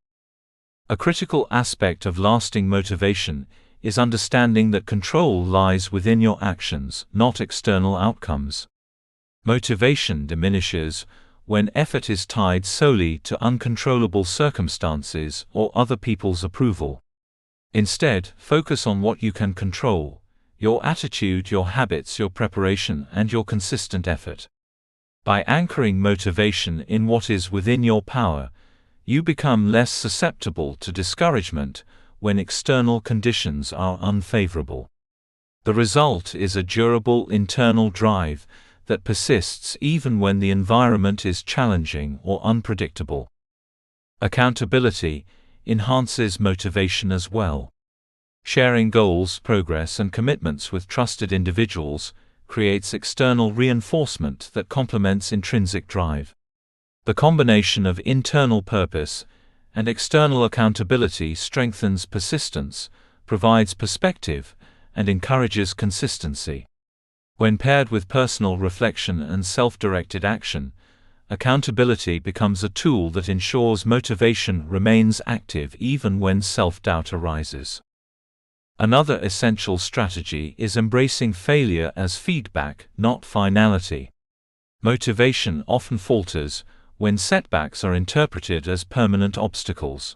A critical aspect of lasting motivation is understanding that control lies within your actions, not external outcomes. Motivation diminishes when effort is tied solely to uncontrollable circumstances or other people's approval. Instead, focus on what you can control: your attitude, your habits, your preparation, and your consistent effort. By anchoring motivation in what is within your power, you become less susceptible to discouragement when external conditions are unfavorable. The result is a durable internal drive that persists even when the environment is challenging or unpredictable. Accountability enhances motivation as well. Sharing goals, progress, and commitments with trusted individuals creates external reinforcement that complements intrinsic drive. The combination of internal purpose and external accountability strengthens persistence, provides perspective, and encourages consistency. When paired with personal reflection and self-directed action, accountability becomes a tool that ensures motivation remains active even when self-doubt arises. Another essential strategy is embracing failure as feedback, not finality. Motivation often falters when setbacks are interpreted as permanent obstacles.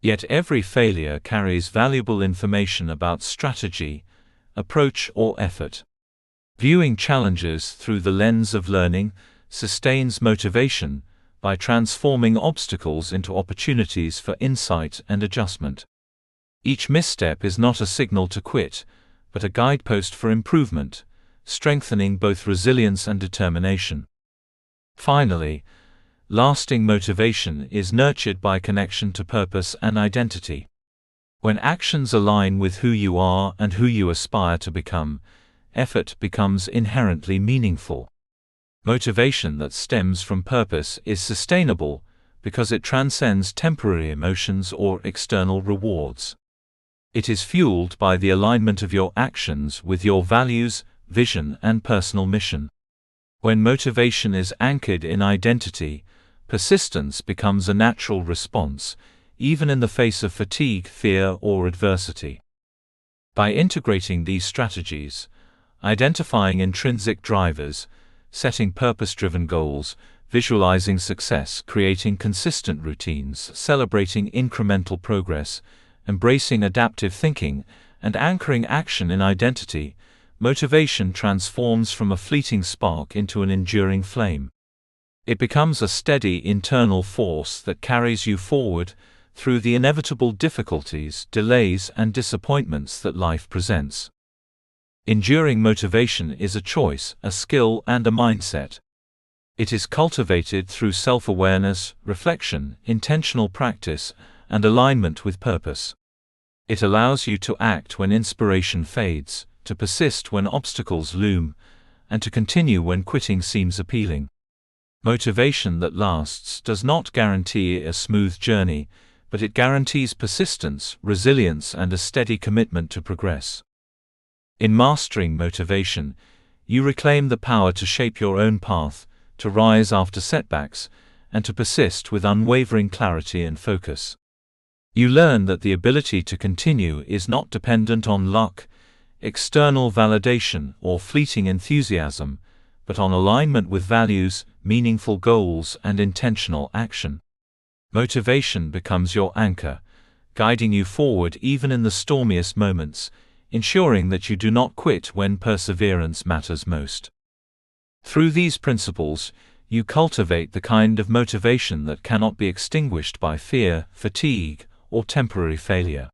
Yet every failure carries valuable information about strategy, approach, or effort. Viewing challenges through the lens of learning sustains motivation by transforming obstacles into opportunities for insight and adjustment. Each misstep is not a signal to quit, but a guidepost for improvement, strengthening both resilience and determination. Finally, Lasting motivation is nurtured by connection to purpose and identity. When actions align with who you are and who you aspire to become, effort becomes inherently meaningful. Motivation that stems from purpose is sustainable because it transcends temporary emotions or external rewards. It is fueled by the alignment of your actions with your values, vision, and personal mission. When motivation is anchored in identity, persistence becomes a natural response, even in the face of fatigue, fear, or adversity. By integrating these strategies, identifying intrinsic drivers, setting purpose-driven goals, visualizing success, creating consistent routines, celebrating incremental progress, embracing adaptive thinking, and anchoring action in identity, motivation transforms from a fleeting spark into an enduring flame. It becomes a steady internal force that carries you forward through the inevitable difficulties, delays, and disappointments that life presents. Enduring motivation is a choice, a skill, and a mindset. It is cultivated through self-awareness, reflection, intentional practice, and alignment with purpose. It allows you to act when inspiration fades, to persist when obstacles loom, and to continue when quitting seems appealing. Motivation that lasts does not guarantee a smooth journey, but it guarantees persistence, resilience, and a steady commitment to progress. In mastering motivation, you reclaim the power to shape your own path, to rise after setbacks, and to persist with unwavering clarity and focus. You learn that the ability to continue is not dependent on luck, external validation, or fleeting enthusiasm, but on alignment with values, meaningful goals, and intentional action. Motivation becomes your anchor, guiding you forward even in the stormiest moments, ensuring that you do not quit when perseverance matters most. Through these principles, you cultivate the kind of motivation that cannot be extinguished by fear, fatigue, or temporary failure.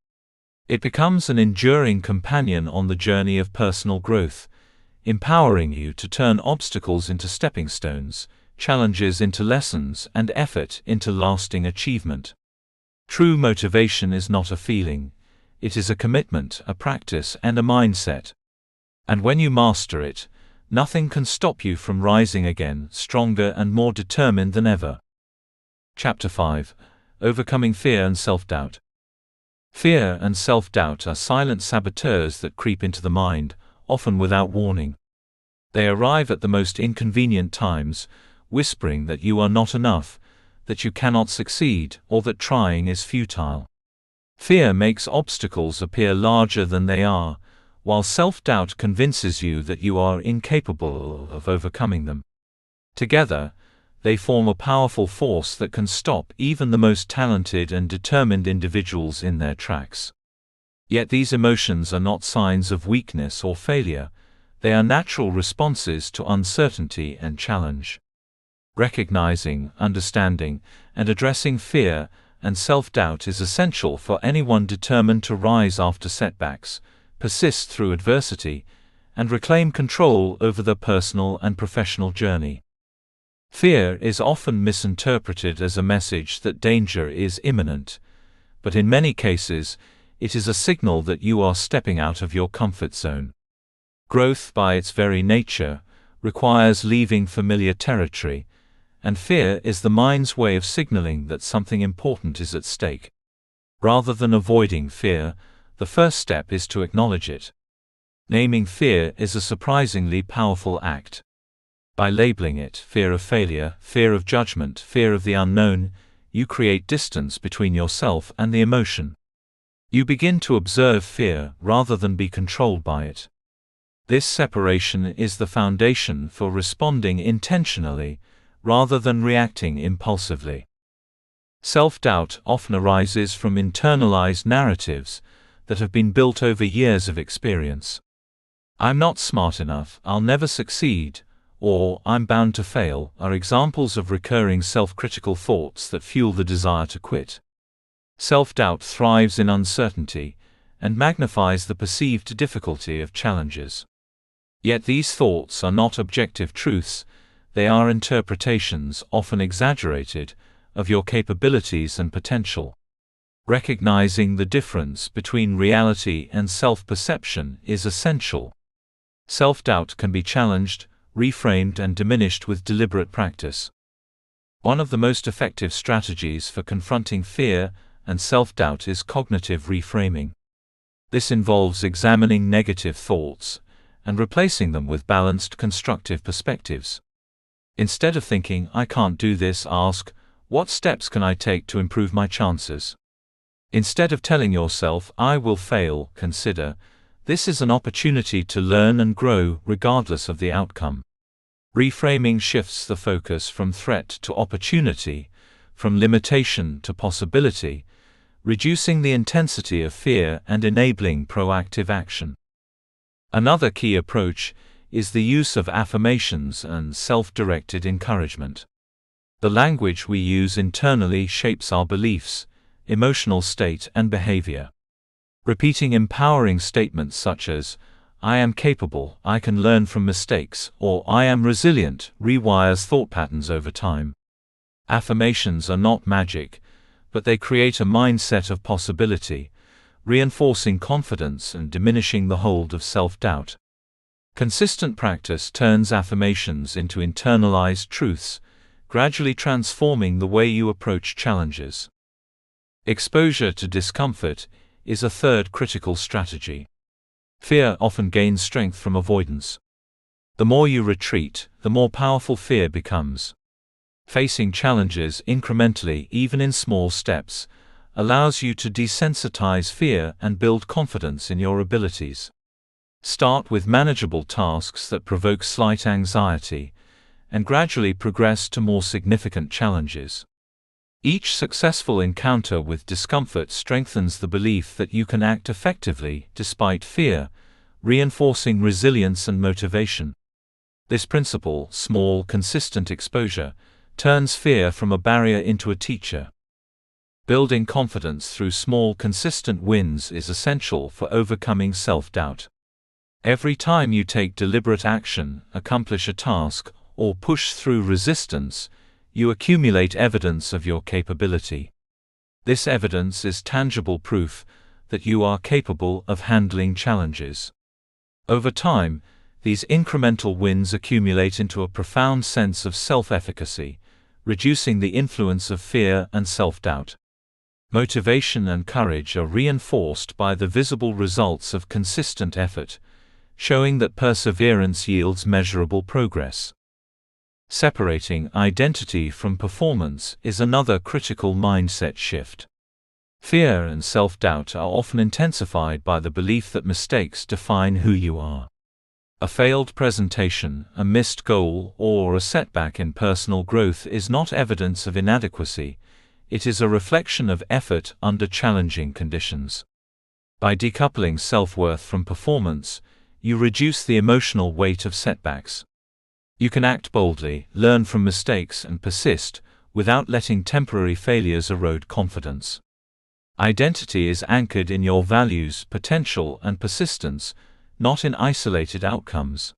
It becomes an enduring companion on the journey of personal growth, empowering you to turn obstacles into stepping stones, challenges into lessons, and effort into lasting achievement. True motivation is not a feeling, it is a commitment, a practice, and a mindset. And when you master it, nothing can stop you from rising again, stronger and more determined than ever. Chapter 5: Overcoming Fear and Self-Doubt. Fear and self-doubt are silent saboteurs that creep into the mind, often without warning. They arrive at the most inconvenient times, whispering that you are not enough, that you cannot succeed, or that trying is futile. Fear makes obstacles appear larger than they are, while self-doubt convinces you that you are incapable of overcoming them. Together, they form a powerful force that can stop even the most talented and determined individuals in their tracks. Yet these emotions are not signs of weakness or failure, they are natural responses to uncertainty and challenge. Recognizing, understanding, and addressing fear and self-doubt is essential for anyone determined to rise after setbacks, persist through adversity, and reclaim control over their personal and professional journey. Fear is often misinterpreted as a message that danger is imminent, but in many cases, it is a signal that you are stepping out of your comfort zone. Growth, by its very nature, requires leaving familiar territory, and fear is the mind's way of signaling that something important is at stake. Rather than avoiding fear, the first step is to acknowledge it. Naming fear is a surprisingly powerful act. By labeling it fear of failure, fear of judgment, fear of the unknown, you create distance between yourself and the emotion. You begin to observe fear rather than be controlled by it. This separation is the foundation for responding intentionally, rather than reacting impulsively. Self-doubt often arises from internalized narratives that have been built over years of experience. "I'm not smart enough, I'll never succeed," or "I'm bound to fail," are examples of recurring self-critical thoughts that fuel the desire to quit. Self-doubt thrives in uncertainty and magnifies the perceived difficulty of challenges. Yet these thoughts are not objective truths, They are interpretations, often exaggerated, of your capabilities and potential. Recognizing the difference between reality and self-perception is essential. Self-doubt can be challenged, reframed, and diminished with deliberate practice. One of the most effective strategies for confronting fear and self-doubt is cognitive reframing. This involves examining negative thoughts and replacing them with balanced, constructive perspectives. Instead of thinking, "I can't do this," ask, "What steps can I take to improve my chances?" Instead of telling yourself, "I will fail," consider, "This is an opportunity to learn and grow regardless of the outcome." Reframing shifts the focus from threat to opportunity, from limitation to possibility, reducing the intensity of fear and enabling proactive action. Another key approach is the use of affirmations and self-directed encouragement. The language we use internally shapes our beliefs, emotional state, and behavior. Repeating empowering statements such as, "I am capable, I can learn from mistakes," or "I am resilient," rewires thought patterns over time. Affirmations are not magic, but they create a mindset of possibility, reinforcing confidence and diminishing the hold of self-doubt. Consistent practice turns affirmations into internalized truths, gradually transforming the way you approach challenges. Exposure to discomfort is a third critical strategy. Fear often gains strength from avoidance. The more you retreat, the more powerful fear becomes. Facing challenges incrementally, even in small steps, allows you to desensitize fear and build confidence in your abilities. Start with manageable tasks that provoke slight anxiety, and gradually progress to more significant challenges. Each successful encounter with discomfort strengthens the belief that you can act effectively despite fear, reinforcing resilience and motivation. This principle, small, consistent exposure, turns fear from a barrier into a teacher. Building confidence through small, consistent wins is essential for overcoming self-doubt. Every time you take deliberate action, accomplish a task, or push through resistance, you accumulate evidence of your capability. This evidence is tangible proof that you are capable of handling challenges. Over time, these incremental wins accumulate into a profound sense of self-efficacy, reducing the influence of fear and self-doubt. Motivation and courage are reinforced by the visible results of consistent effort, showing that perseverance yields measurable progress. Separating identity from performance is another critical mindset shift. Fear and self-doubt are often intensified by the belief that mistakes define who you are. A failed presentation, a missed goal, or a setback in personal growth is not evidence of inadequacy, it is a reflection of effort under challenging conditions. By decoupling self-worth from performance, you reduce the emotional weight of setbacks. You can act boldly, learn from mistakes, and persist, without letting temporary failures erode confidence. Identity is anchored in your values, potential, and persistence, not in isolated outcomes.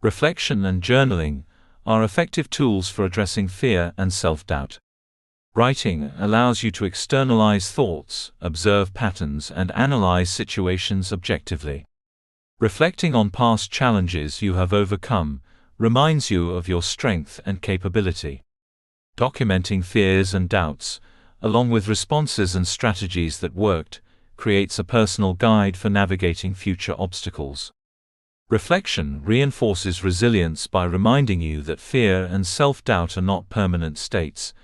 Reflection and journaling are effective tools for addressing fear and self-doubt. Writing allows you to externalize thoughts, observe patterns, and analyze situations objectively. Reflecting on past challenges you have overcome reminds you of your strength and capability. Documenting fears and doubts, along with responses and strategies that worked, creates a personal guide for navigating future obstacles. Reflection reinforces resilience by reminding you that fear and self-doubt are not permanent states.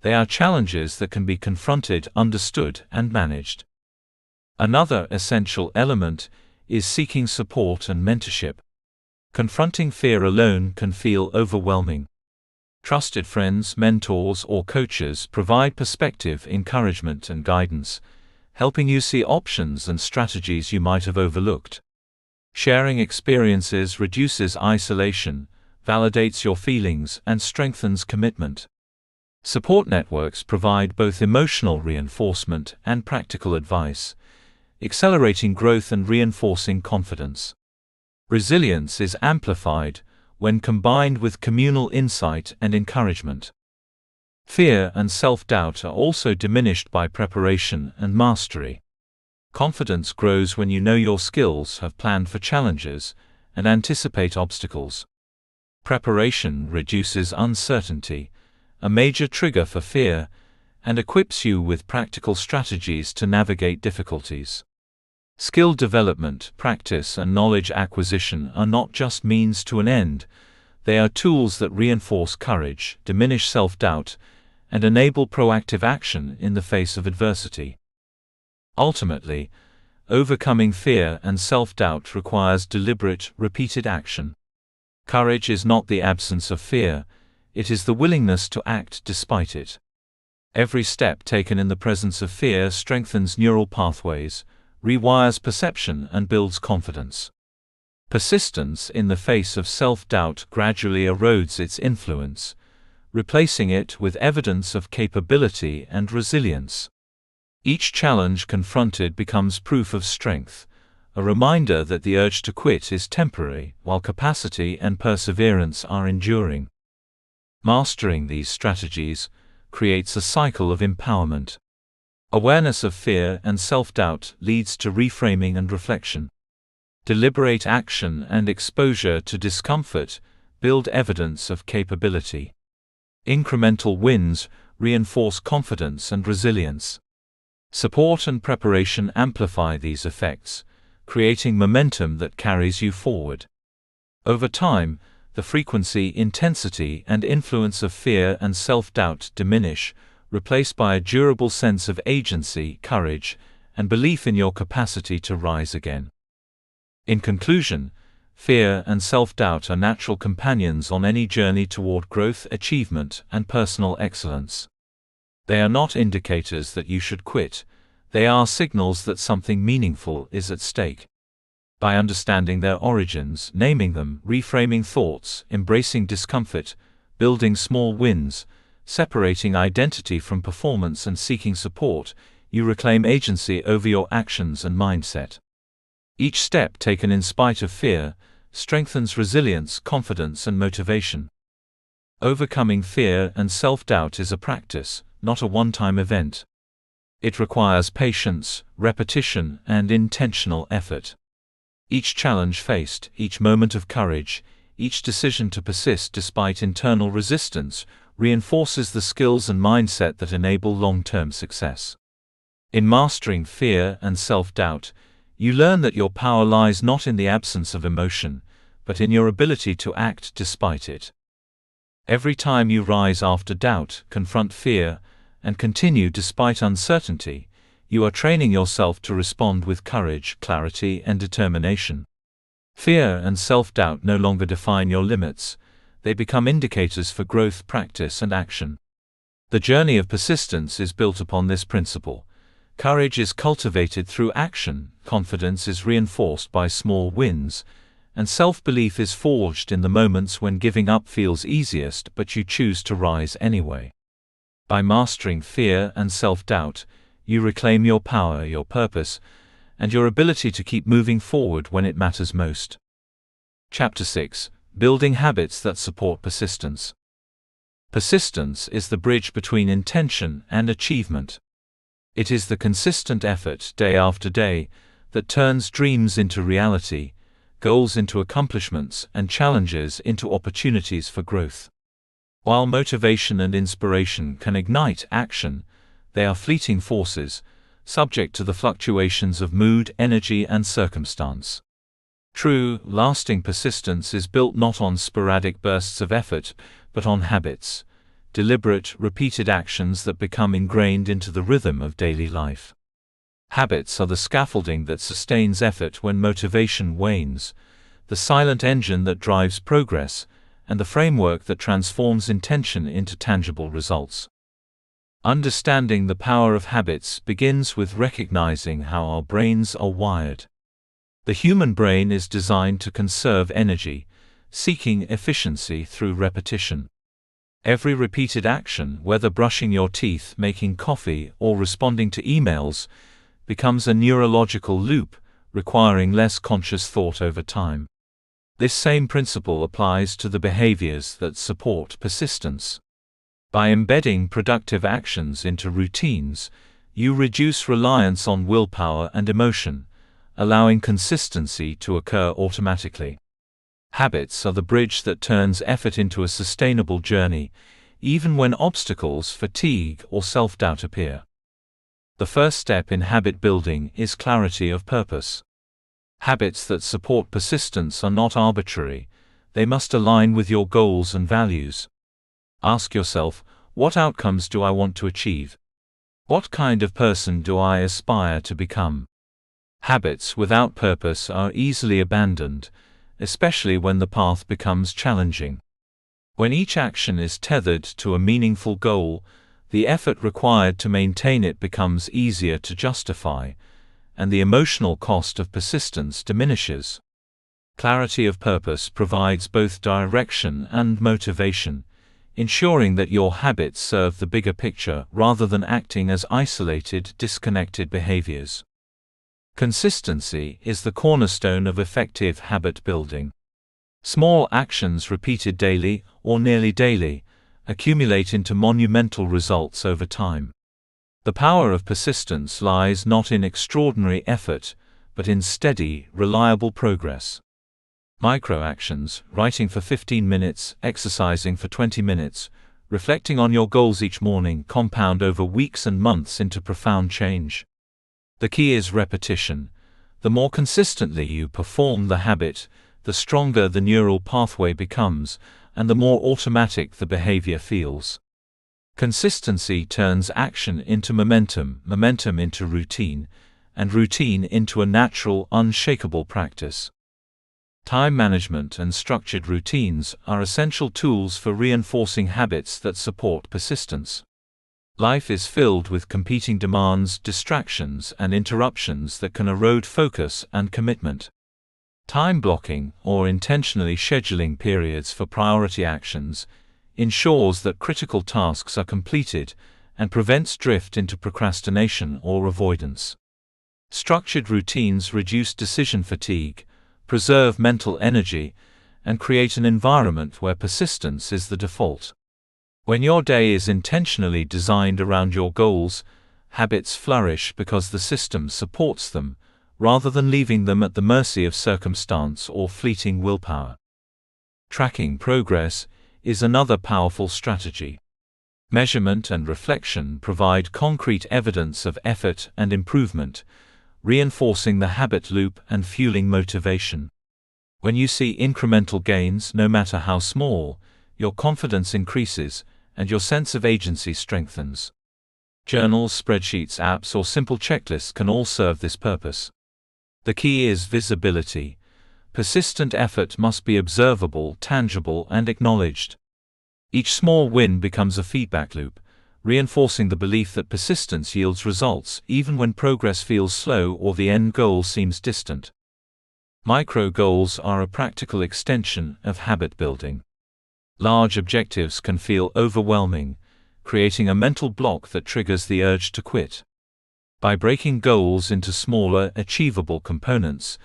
They are challenges that can be confronted, understood, and managed. Another essential element is seeking support and mentorship. Confronting fear alone can feel overwhelming. Trusted friends, mentors, or coaches provide perspective, encouragement, and guidance, helping you see options and strategies you might have overlooked. Sharing experiences reduces isolation, validates your feelings, and strengthens commitment. Support networks provide both emotional reinforcement and practical advice, accelerating growth and reinforcing confidence. Resilience is amplified when combined with communal insight and encouragement. Fear and self-doubt are also diminished by preparation and mastery. Confidence grows when you know your skills, have planned for challenges, and anticipate obstacles. Preparation reduces uncertainty, a major trigger for fear, and equips you with practical strategies to navigate difficulties. Skill development, practice, and knowledge acquisition are not just means to an end, they are tools that reinforce courage, diminish self-doubt, and enable proactive action in the face of adversity. Ultimately, overcoming fear and self-doubt requires deliberate, repeated action. Courage is not the absence of fear, it is the willingness to act despite it. Every step taken in the presence of fear strengthens neural pathways, rewires perception, and builds confidence. Persistence in the face of self-doubt gradually erodes its influence, replacing it with evidence of capability and resilience. Each challenge confronted becomes proof of strength, a reminder that the urge to quit is temporary, while capacity and perseverance are enduring. Mastering these strategies creates a cycle of empowerment. Awareness of fear and self-doubt leads to reframing and reflection. Deliberate action and exposure to discomfort build evidence of capability. Incremental wins reinforce confidence and resilience. Support and preparation amplify these effects, creating momentum that carries you forward. Over time, the frequency, intensity, and influence of fear and self-doubt diminish, replaced by a durable sense of agency, courage, and belief in your capacity to rise again. In conclusion, fear and self-doubt are natural companions on any journey toward growth, achievement, and personal excellence. They are not indicators that you should quit, they are signals that something meaningful is at stake. By understanding their origins, naming them, reframing thoughts, embracing discomfort, building small wins, separating identity from performance, and seeking support, you reclaim agency over your actions and mindset. Each step taken in spite of fear strengthens resilience, confidence, and motivation. Overcoming fear and self-doubt is a practice, not a one-time event. It requires patience, repetition, and intentional effort. Each challenge faced, each moment of courage, each decision to persist despite internal resistance reinforces the skills and mindset that enable long-term success. In mastering fear and self-doubt, you learn that your power lies not in the absence of emotion, but in your ability to act despite it. Every time you rise after doubt, confront fear, and continue despite uncertainty, you are training yourself to respond with courage, clarity, and determination. Fear and self-doubt no longer define your limits, they become indicators for growth, practice, and action. The journey of persistence is built upon this principle. Courage is cultivated through action, confidence is reinforced by small wins, and self-belief is forged in the moments when giving up feels easiest but you choose to rise anyway. By mastering fear and self-doubt, you reclaim your power, your purpose, and your ability to keep moving forward when it matters most. Chapter 6: Building Habits that Support Persistence. Persistence is the bridge between intention and achievement. It is the consistent effort, day after day, that turns dreams into reality, goals into accomplishments, and challenges into opportunities for growth. While motivation and inspiration can ignite action, they are fleeting forces, subject to the fluctuations of mood, energy, and circumstance. True, lasting persistence is built not on sporadic bursts of effort, but on habits, deliberate, repeated actions that become ingrained into the rhythm of daily life. Habits are the scaffolding that sustains effort when motivation wanes, the silent engine that drives progress, and the framework that transforms intention into tangible results. Understanding the power of habits begins with recognizing how our brains are wired. The human brain is designed to conserve energy, seeking efficiency through repetition. Every repeated action, whether brushing your teeth, making coffee, or responding to emails, becomes a neurological loop, requiring less conscious thought over time. This same principle applies to the behaviors that support persistence. By embedding productive actions into routines, you reduce reliance on willpower and emotion, allowing consistency to occur automatically. Habits are the bridge that turns effort into a sustainable journey, even when obstacles, fatigue, or self-doubt appear. The first step in habit building is clarity of purpose. Habits that support persistence are not arbitrary, they must align with your goals and values. Ask yourself, what outcomes do I want to achieve? What kind of person do I aspire to become? Habits without purpose are easily abandoned, especially when the path becomes challenging. When each action is tethered to a meaningful goal, the effort required to maintain it becomes easier to justify, and the emotional cost of persistence diminishes. Clarity of purpose provides both direction and motivation, ensuring that your habits serve the bigger picture rather than acting as isolated, disconnected behaviors. Consistency is the cornerstone of effective habit building. Small actions repeated daily, or nearly daily, accumulate into monumental results over time. The power of persistence lies not in extraordinary effort, but in steady, reliable progress. Micro-actions, writing for 15 minutes, exercising for 20 minutes, reflecting on your goals each morning compound over weeks and months into profound change. The key is repetition. The more consistently you perform the habit, the stronger the neural pathway becomes, and the more automatic the behavior feels. Consistency turns action into momentum, momentum into routine, and routine into a natural, unshakable practice. Time management and structured routines are essential tools for reinforcing habits that support persistence. Life is filled with competing demands, distractions, and interruptions that can erode focus and commitment. Time blocking, or intentionally scheduling periods for priority actions, ensures that critical tasks are completed and prevents drift into procrastination or avoidance. Structured routines reduce decision fatigue, preserve mental energy, and create an environment where persistence is the default. When your day is intentionally designed around your goals, habits flourish because the system supports them, rather than leaving them at the mercy of circumstance or fleeting willpower. Tracking progress is another powerful strategy. Measurement and reflection provide concrete evidence of effort and improvement, reinforcing the habit loop and fueling motivation. When you see incremental gains, no matter how small, your confidence increases, and your sense of agency strengthens. Journals, spreadsheets, apps, or simple checklists can all serve this purpose. The key is visibility. Persistent effort must be observable, tangible, and acknowledged. Each small win becomes a feedback loop, reinforcing the belief that persistence yields results even when progress feels slow or the end goal seems distant. Micro goals are a practical extension of habit building. Large objectives can feel overwhelming, creating a mental block that triggers the urge to quit. By breaking goals into smaller, achievable components,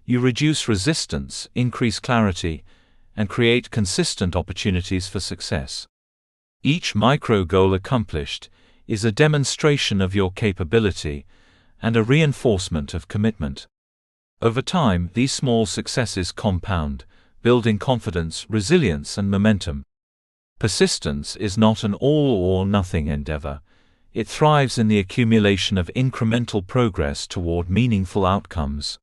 you reduce resistance, increase clarity, and create consistent opportunities for success. Each micro goal accomplished is a demonstration of your capability and a reinforcement of commitment. Over time, these small successes compound, building confidence, resilience, and momentum. Persistence is not an all-or-nothing endeavor. It thrives in the accumulation of incremental progress toward meaningful outcomes.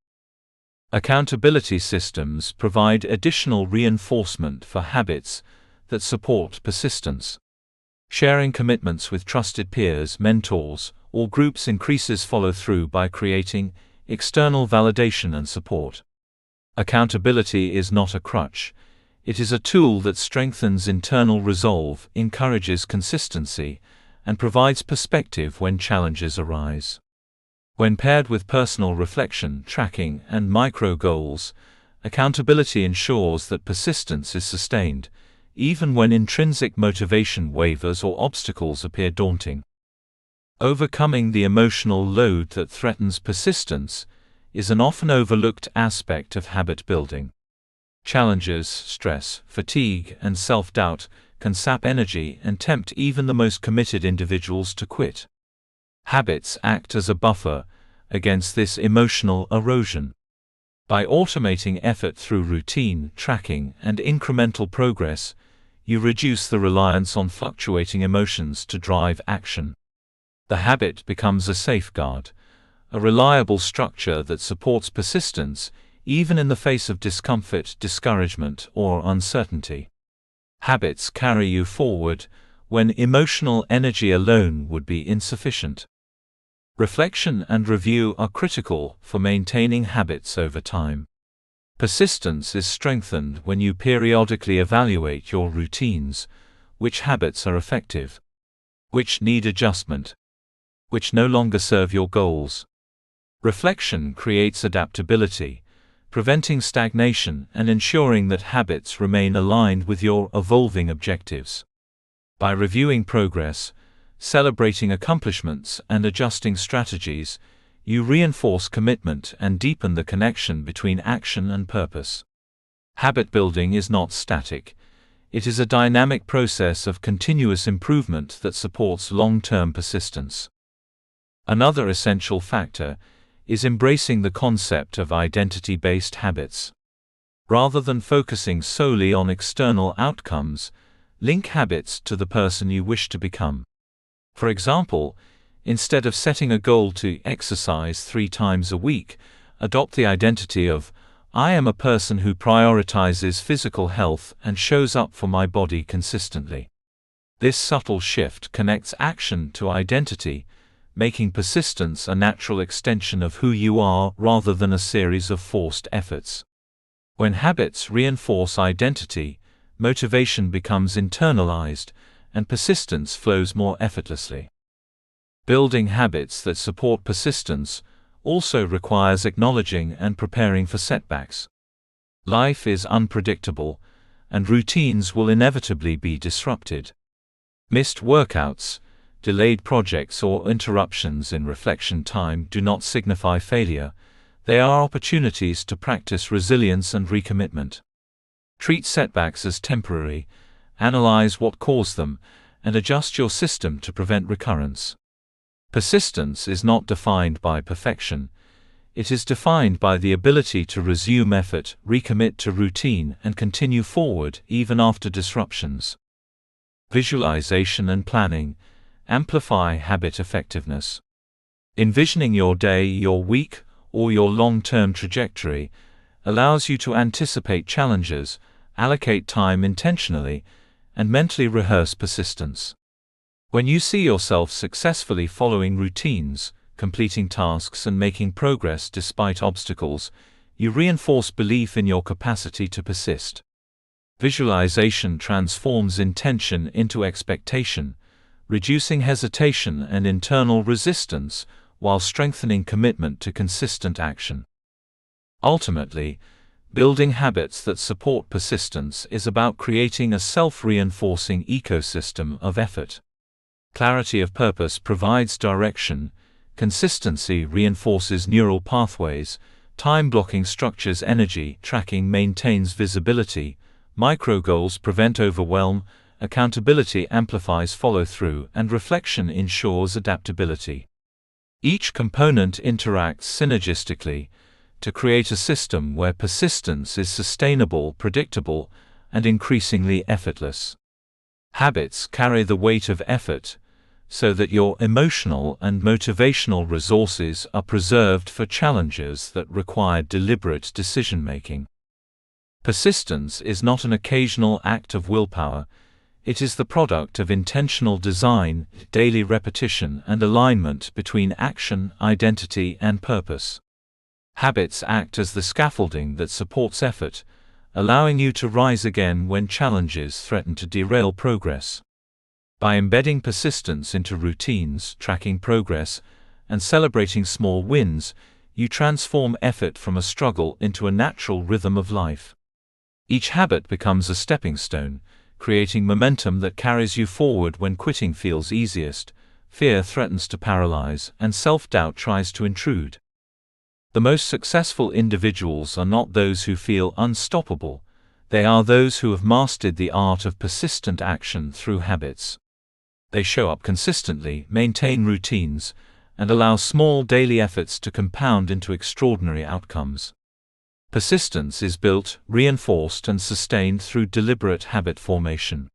Accountability systems provide additional reinforcement for habits that support persistence. Sharing commitments with trusted peers, mentors, or groups increases follow-through by creating external validation and support. Accountability is not a crutch. It is a tool that strengthens internal resolve, encourages consistency, and provides perspective when challenges arise. When paired with personal reflection, tracking, and micro goals, accountability ensures that persistence is sustained, even when intrinsic motivation wavers or obstacles appear daunting. Overcoming the emotional load that threatens persistence is an often overlooked aspect of habit building. Challenges, stress, fatigue, and self-doubt can sap energy and tempt even the most committed individuals to quit. Habits act as a buffer against this emotional erosion. By automating effort through routine, tracking, and incremental progress, you reduce the reliance on fluctuating emotions to drive action. The habit becomes a safeguard, a reliable structure that supports persistence even in the face of discomfort, discouragement, or uncertainty. Habits carry you forward when emotional energy alone would be insufficient. Reflection and review are critical for maintaining habits over time. Persistence is strengthened when you periodically evaluate your routines, which habits are effective, which need adjustment, which no longer serve your goals. Reflection creates adaptability, preventing stagnation and ensuring that habits remain aligned with your evolving objectives. By reviewing progress, celebrating accomplishments, and adjusting strategies, you reinforce commitment and deepen the connection between action and purpose. Habit building is not static. It is a dynamic process of continuous improvement that supports long-term persistence. Another essential factor is embracing the concept of identity-based habits. Rather than focusing solely on external outcomes, link habits to the person you wish to become. For example, instead of setting a goal to exercise 3 times a week, adopt the identity of, "I am a person who prioritizes physical health and shows up for my body consistently." This subtle shift connects action to identity, making persistence a natural extension of who you are rather than a series of forced efforts. When habits reinforce identity, motivation becomes internalized, and persistence flows more effortlessly. Building habits that support persistence also requires acknowledging and preparing for setbacks. Life is unpredictable, and routines will inevitably be disrupted. Missed workouts, delayed projects, or interruptions in reflection time do not signify failure. They are opportunities to practice resilience and recommitment. Treat setbacks as temporary, analyze what caused them, and adjust your system to prevent recurrence. Persistence is not defined by perfection. It is defined by the ability to resume effort, recommit to routine, and continue forward even after disruptions. Visualization and planning amplify habit effectiveness. Envisioning your day, your week, or your long-term trajectory allows you to anticipate challenges, allocate time intentionally, and mentally rehearse persistence. When you see yourself successfully following routines, completing tasks, and making progress despite obstacles, you reinforce belief in your capacity to persist. Visualization transforms intention into expectation, reducing hesitation and internal resistance, while strengthening commitment to consistent action. Ultimately, building habits that support persistence is about creating a self-reinforcing ecosystem of effort. Clarity of purpose provides direction, consistency reinforces neural pathways, time blocking structures energy, tracking maintains visibility, micro-goals prevent overwhelm, accountability amplifies follow-through, and reflection ensures adaptability. Each component interacts synergistically to create a system where persistence is sustainable, predictable, and increasingly effortless. Habits carry the weight of effort, so that your emotional and motivational resources are preserved for challenges that require deliberate decision-making. Persistence is not an occasional act of willpower. It is the product of intentional design, daily repetition, and alignment between action, identity, and purpose. Habits act as the scaffolding that supports effort, allowing you to rise again when challenges threaten to derail progress. By embedding persistence into routines, tracking progress, and celebrating small wins, you transform effort from a struggle into a natural rhythm of life. Each habit becomes a stepping stone, creating momentum that carries you forward when quitting feels easiest, fear threatens to paralyze, and self-doubt tries to intrude. The most successful individuals are not those who feel unstoppable, They are those who have mastered the art of persistent action through habits. They show up consistently, maintain routines, and allow small daily efforts to compound into extraordinary outcomes. Persistence is built, reinforced, and sustained through deliberate habit formation.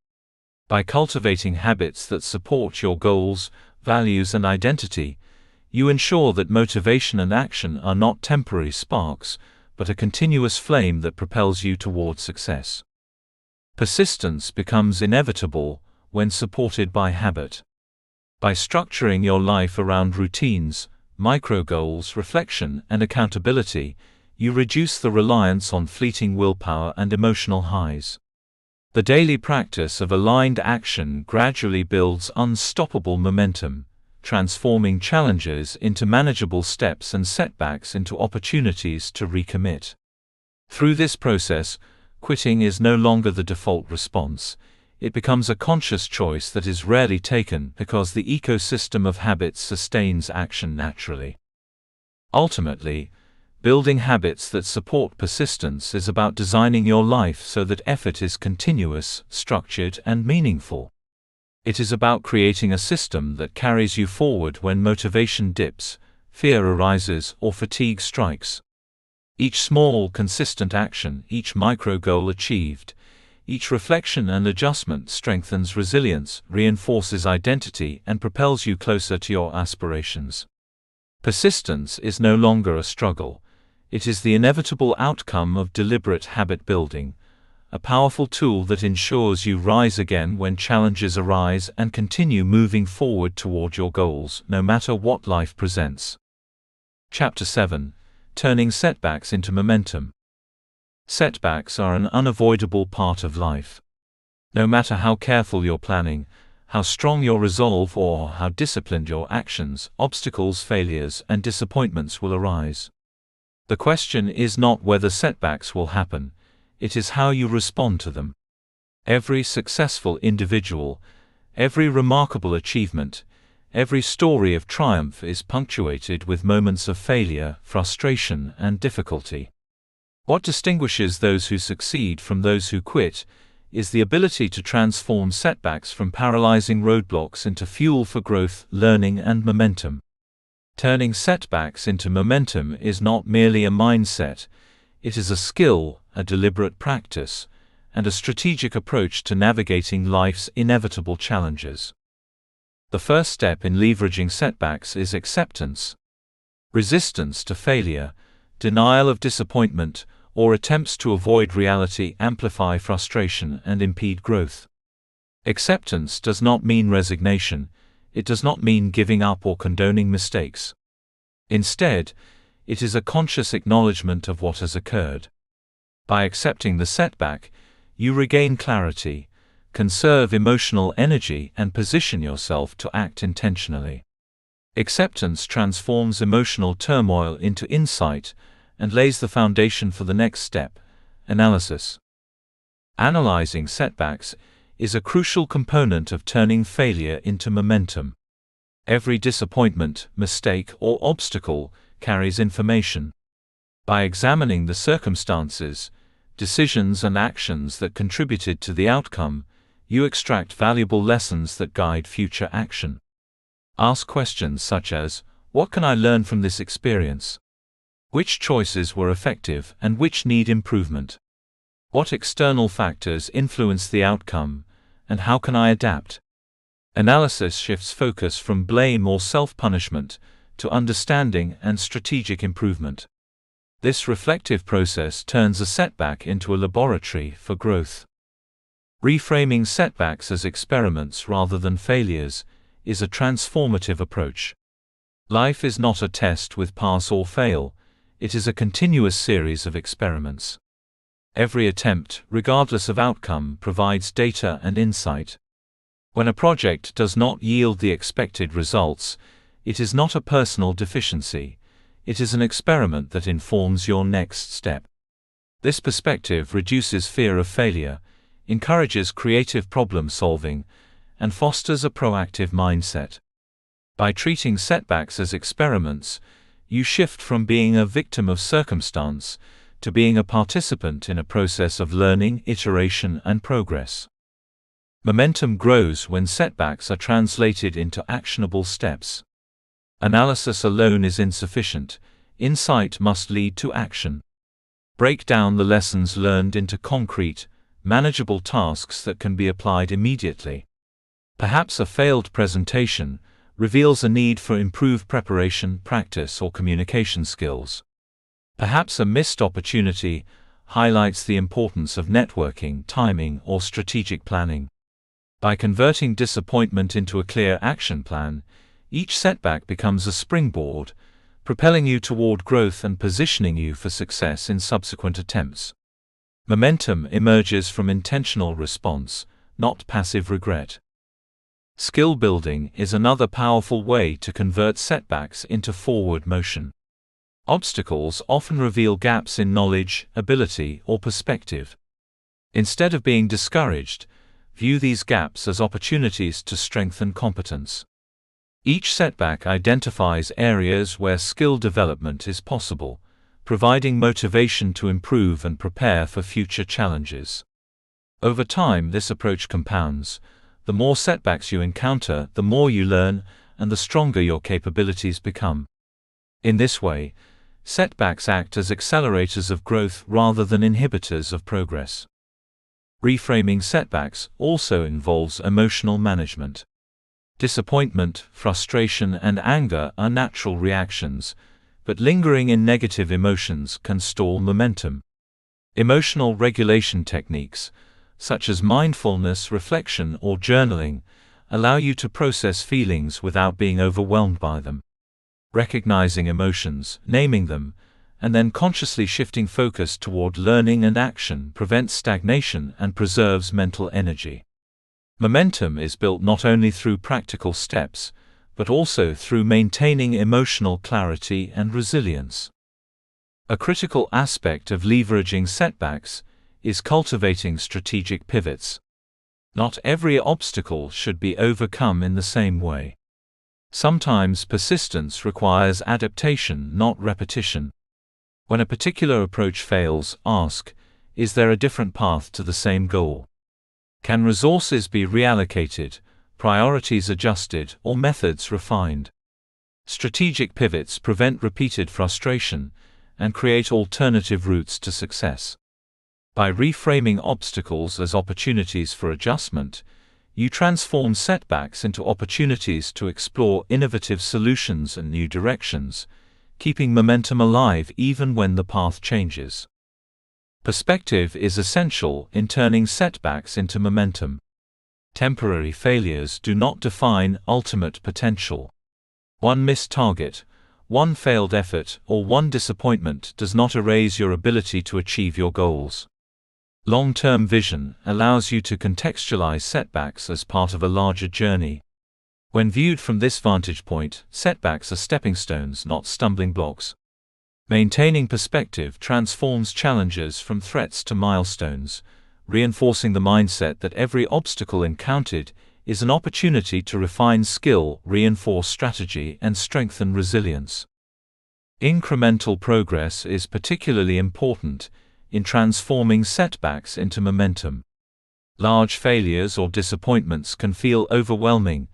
By cultivating habits that support your goals, values, and identity, you ensure that motivation and action are not temporary sparks, but a continuous flame that propels you toward success. Persistence becomes inevitable when supported by habit. By structuring your life around routines, micro-goals, reflection, and accountability, you reduce the reliance on fleeting willpower and emotional highs. The daily practice of aligned action gradually builds unstoppable momentum, transforming challenges into manageable steps and setbacks into opportunities to recommit. Through this process, quitting is no longer the default response. It becomes a conscious choice that is rarely taken because the ecosystem of habits sustains action naturally. Ultimately, building habits that support persistence is about designing your life so that effort is continuous, structured, and meaningful. It is about creating a system that carries you forward when motivation dips, fear arises, or fatigue strikes. Each small, consistent action, each micro-goal achieved, each reflection and adjustment strengthens resilience, reinforces identity, and propels you closer to your aspirations. Persistence is no longer a struggle. It is the inevitable outcome of deliberate habit building, a powerful tool that ensures you rise again when challenges arise and continue moving forward toward your goals, no matter what life presents. Chapter 7: Turning Setbacks into Momentum. Setbacks are an unavoidable part of life. No matter how careful your planning, how strong your resolve, or how disciplined your actions, obstacles, failures, and disappointments will arise. The question is not whether setbacks will happen, it is how you respond to them. Every successful individual, every remarkable achievement, every story of triumph is punctuated with moments of failure, frustration, and difficulty. What distinguishes those who succeed from those who quit is the ability to transform setbacks from paralyzing roadblocks into fuel for growth, learning, and momentum. Turning setbacks into momentum is not merely a mindset, it is a skill, a deliberate practice, and a strategic approach to navigating life's inevitable challenges. The first step in leveraging setbacks is acceptance. Resistance to failure, denial of disappointment, or attempts to avoid reality amplify frustration and impede growth. Acceptance does not mean resignation, it does not mean giving up or condoning mistakes. Instead, it is a conscious acknowledgement of what has occurred. By accepting the setback, you regain clarity, conserve emotional energy, and position yourself to act intentionally. Acceptance transforms emotional turmoil into insight and lays the foundation for the next step: analysis. Analyzing setbacks is a crucial component of turning failure into momentum. Every disappointment, mistake, or obstacle carries information. By examining the circumstances, decisions, and actions that contributed to the outcome, you extract valuable lessons that guide future action. Ask questions such as, what can I learn from this experience? Which choices were effective and which need improvement? What external factors influence the outcome, and how can I adapt? Analysis shifts focus from blame or self-punishment to understanding and strategic improvement. This reflective process turns a setback into a laboratory for growth. Reframing setbacks as experiments rather than failures is a transformative approach. Life is not a test with pass or fail, it is a continuous series of experiments. Every attempt, regardless of outcome, provides data and insight. When a project does not yield the expected results, it is not a personal deficiency, it is an experiment that informs your next step. This perspective reduces fear of failure, encourages creative problem-solving, and fosters a proactive mindset. By treating setbacks as experiments, you shift from being a victim of circumstance to being a participant in a process of learning, iteration, and progress. Momentum grows when setbacks are translated into actionable steps. Analysis alone is insufficient. Insight must lead to action. Break down the lessons learned into concrete, manageable tasks that can be applied immediately. Perhaps a failed presentation reveals a need for improved preparation, practice, or communication skills. Perhaps a missed opportunity highlights the importance of networking, timing, or strategic planning. By converting disappointment into a clear action plan, each setback becomes a springboard, propelling you toward growth and positioning you for success in subsequent attempts. Momentum emerges from intentional response, not passive regret. Skill building is another powerful way to convert setbacks into forward motion. Obstacles often reveal gaps in knowledge, ability, or perspective. Instead of being discouraged, view these gaps as opportunities to strengthen competence. Each setback identifies areas where skill development is possible, providing motivation to improve and prepare for future challenges. Over time, this approach compounds. The more setbacks you encounter, the more you learn, and the stronger your capabilities become. In this way, setbacks act as accelerators of growth rather than inhibitors of progress. Reframing setbacks also involves emotional management. Disappointment, frustration, and anger are natural reactions, but lingering in negative emotions can stall momentum. Emotional regulation techniques, such as mindfulness, reflection, or journaling, allow you to process feelings without being overwhelmed by them. Recognizing emotions, naming them, and then consciously shifting focus toward learning and action prevents stagnation and preserves mental energy. Momentum is built not only through practical steps, but also through maintaining emotional clarity and resilience. A critical aspect of leveraging setbacks is cultivating strategic pivots. Not every obstacle should be overcome in the same way. Sometimes persistence requires adaptation, not repetition. When a particular approach fails, ask, is there a different path to the same goal? Can resources be reallocated, priorities adjusted, or methods refined? Strategic pivots prevent repeated frustration and create alternative routes to success. By reframing obstacles as opportunities for adjustment, you transform setbacks into opportunities to explore innovative solutions and new directions, keeping momentum alive even when the path changes. Perspective is essential in turning setbacks into momentum. Temporary failures do not define ultimate potential. One missed target, one failed effort, or one disappointment does not erase your ability to achieve your goals. Long-term vision allows you to contextualize setbacks as part of a larger journey. When viewed from this vantage point, setbacks are stepping stones, not stumbling blocks. Maintaining perspective transforms challenges from threats to milestones, reinforcing the mindset that every obstacle encountered is an opportunity to refine skill, reinforce strategy, and strengthen resilience. Incremental progress is particularly important in transforming setbacks into momentum. Large failures or disappointments can feel overwhelming,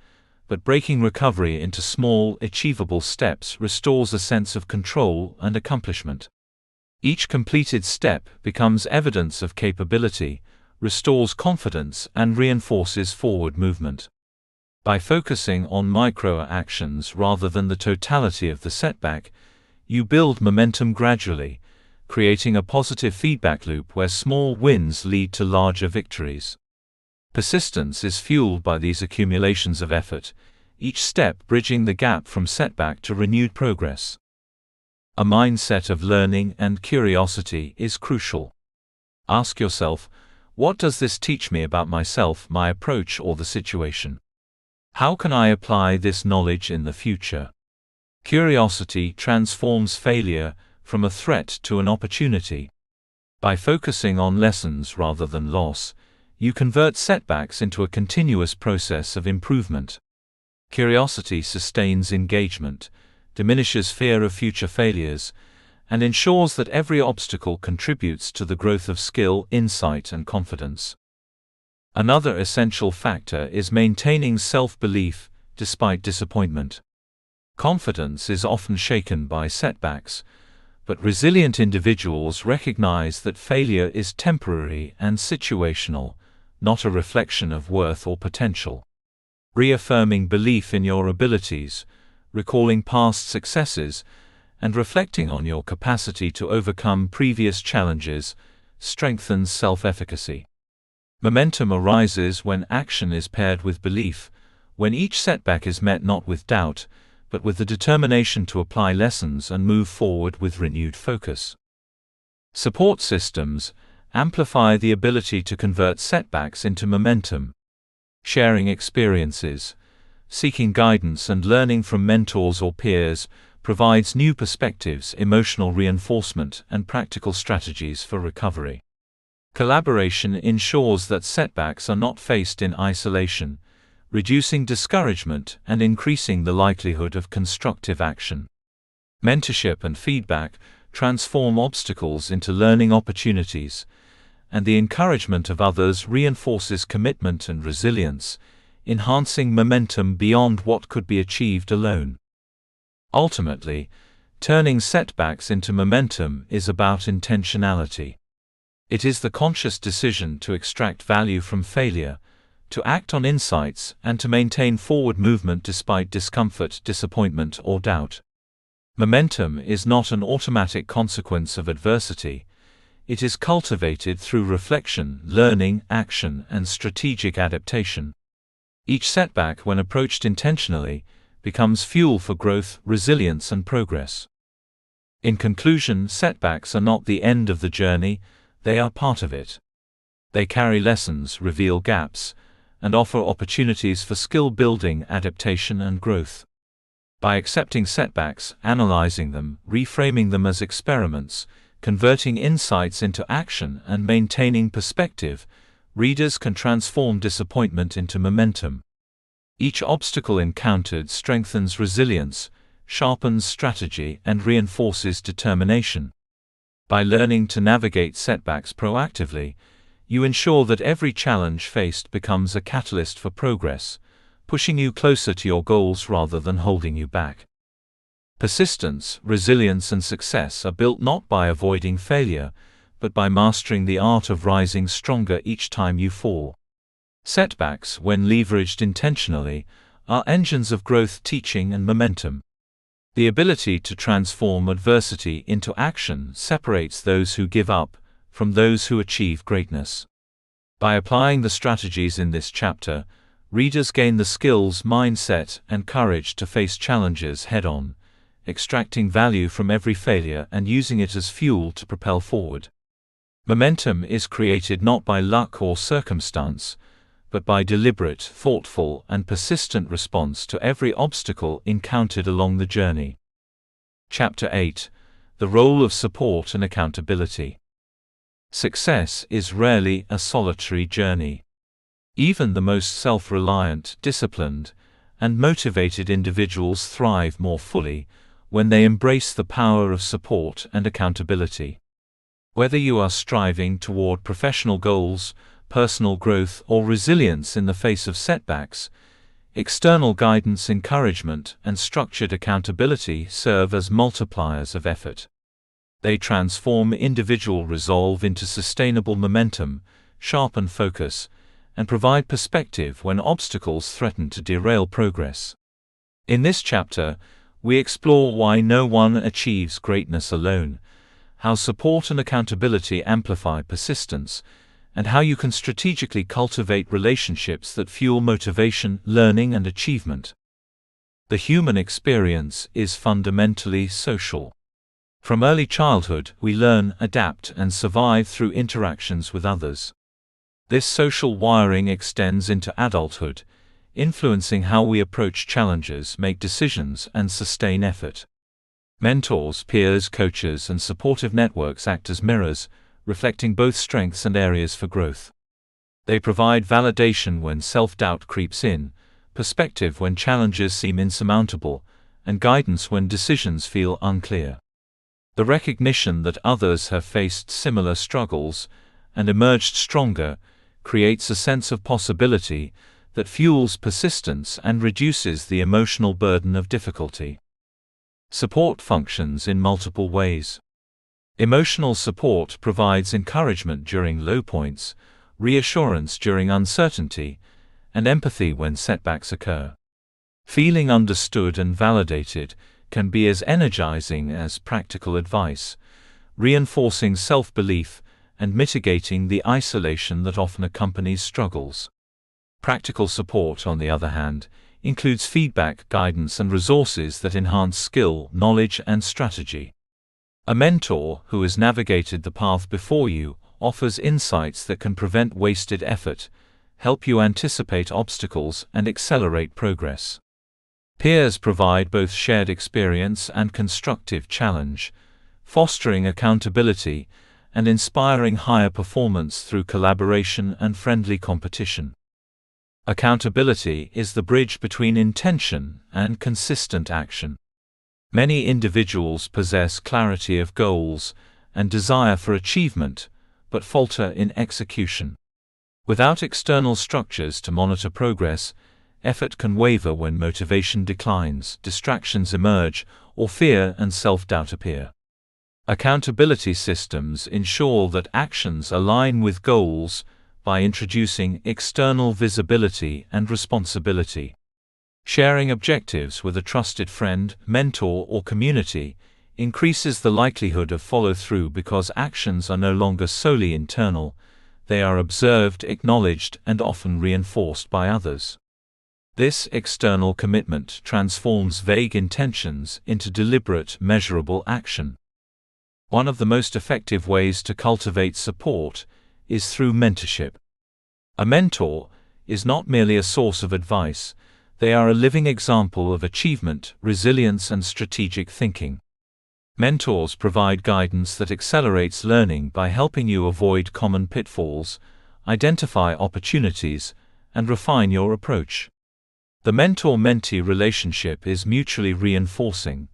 but breaking recovery into small, achievable steps restores a sense of control and accomplishment. Each completed step becomes evidence of capability, restores confidence, and reinforces forward movement. By focusing on micro-actions rather than the totality of the setback, you build momentum gradually, creating a positive feedback loop where small wins lead to larger victories. Persistence is fueled by these accumulations of effort, each step bridging the gap from setback to renewed progress. A mindset of learning and curiosity is crucial. Ask yourself, what does this teach me about myself, my approach, or the situation? How can I apply this knowledge in the future? Curiosity transforms failure from a threat to an opportunity. By focusing on lessons rather than loss, you convert setbacks into a continuous process of improvement. Curiosity sustains engagement, diminishes fear of future failures, and ensures that every obstacle contributes to the growth of skill, insight, and confidence. Another essential factor is maintaining self-belief despite disappointment. Confidence is often shaken by setbacks, but resilient individuals recognize that failure is temporary and situational, not a reflection of worth or potential. Reaffirming belief in your abilities, recalling past successes, and reflecting on your capacity to overcome previous challenges strengthens self-efficacy. Momentum arises when action is paired with belief, when each setback is met not with doubt, but with the determination to apply lessons and move forward with renewed focus. Support systems amplify the ability to convert setbacks into momentum. Sharing experiences, seeking guidance and learning from mentors or peers provides new perspectives, emotional reinforcement, and practical strategies for recovery. Collaboration ensures that setbacks are not faced in isolation, reducing discouragement and increasing the likelihood of constructive action. Mentorship and feedback transform obstacles into learning opportunities, and the encouragement of others reinforces commitment and resilience, enhancing momentum beyond what could be achieved alone. Ultimately, turning setbacks into momentum is about intentionality. It is the conscious decision to extract value from failure, to act on insights, and to maintain forward movement despite discomfort, disappointment, or doubt. Momentum is not an automatic consequence of adversity. It is cultivated through reflection, learning, action, and strategic adaptation. Each setback, when approached intentionally, becomes fuel for growth, resilience, and progress. In conclusion, setbacks are not the end of the journey, they are part of it. They carry lessons, reveal gaps, and offer opportunities for skill building, adaptation, and growth. By accepting setbacks, analyzing them, reframing them as experiments, converting insights into action, and maintaining perspective, readers can transform disappointment into momentum. Each obstacle encountered strengthens resilience, sharpens strategy, and reinforces determination. By learning to navigate setbacks proactively, you ensure that every challenge faced becomes a catalyst for progress, pushing you closer to your goals rather than holding you back. Persistence, resilience, and success are built not by avoiding failure, but by mastering the art of rising stronger each time you fall. Setbacks, when leveraged intentionally, are engines of growth, teaching, and momentum. The ability to transform adversity into action separates those who give up from those who achieve greatness. By applying the strategies in this chapter, readers gain the skills, mindset, and courage to face challenges head-on, extracting value from every failure and using it as fuel to propel forward. Momentum is created not by luck or circumstance, but by deliberate, thoughtful, and persistent response to every obstacle encountered along the journey. Chapter 8: The Role of Support and Accountability. Success is rarely a solitary journey. Even the most self-reliant, disciplined, and motivated individuals thrive more fully when they embrace the power of support and accountability. Whether you are striving toward professional goals, personal growth, or resilience in the face of setbacks, external guidance, encouragement, and structured accountability serve as multipliers of effort. They transform individual resolve into sustainable momentum, sharpen focus, and provide perspective when obstacles threaten to derail progress. In this chapter, we explore why no one achieves greatness alone, how support and accountability amplify persistence, and how you can strategically cultivate relationships that fuel motivation, learning, and achievement. The human experience is fundamentally social. From early childhood, we learn, adapt, and survive through interactions with others. This social wiring extends into adulthood, influencing how we approach challenges, make decisions, and sustain effort. Mentors, peers, coaches, and supportive networks act as mirrors, reflecting both strengths and areas for growth. They provide validation when self-doubt creeps in, perspective when challenges seem insurmountable, and guidance when decisions feel unclear. The recognition that others have faced similar struggles and emerged stronger creates a sense of possibility that fuels persistence and reduces the emotional burden of difficulty. Support functions in multiple ways. Emotional support provides encouragement during low points, reassurance during uncertainty, and empathy when setbacks occur. Feeling understood and validated can be as energizing as practical advice, reinforcing self-belief and mitigating the isolation that often accompanies struggles. Practical support, on the other hand, includes feedback, guidance, and resources that enhance skill, knowledge, and strategy. A mentor who has navigated the path before you offers insights that can prevent wasted effort, help you anticipate obstacles, and accelerate progress. Peers provide both shared experience and constructive challenge, fostering accountability and inspiring higher performance through collaboration and friendly competition. Accountability is the bridge between intention and consistent action. Many individuals possess clarity of goals and desire for achievement, but falter in execution. Without external structures to monitor progress, effort can waver when motivation declines, distractions emerge, or fear and self-doubt appear. Accountability systems ensure that actions align with goals by introducing external visibility and responsibility. Sharing objectives with a trusted friend, mentor, or community increases the likelihood of follow-through because actions are no longer solely internal, they are observed, acknowledged, and often reinforced by others. This external commitment transforms vague intentions into deliberate, measurable action. One of the most effective ways to cultivate support is through mentorship. A mentor is not merely a source of advice, they are a living example of achievement, resilience, and strategic thinking. Mentors provide guidance that accelerates learning by helping you avoid common pitfalls, identify opportunities, and refine your approach. The mentor-mentee relationship is mutually reinforcing.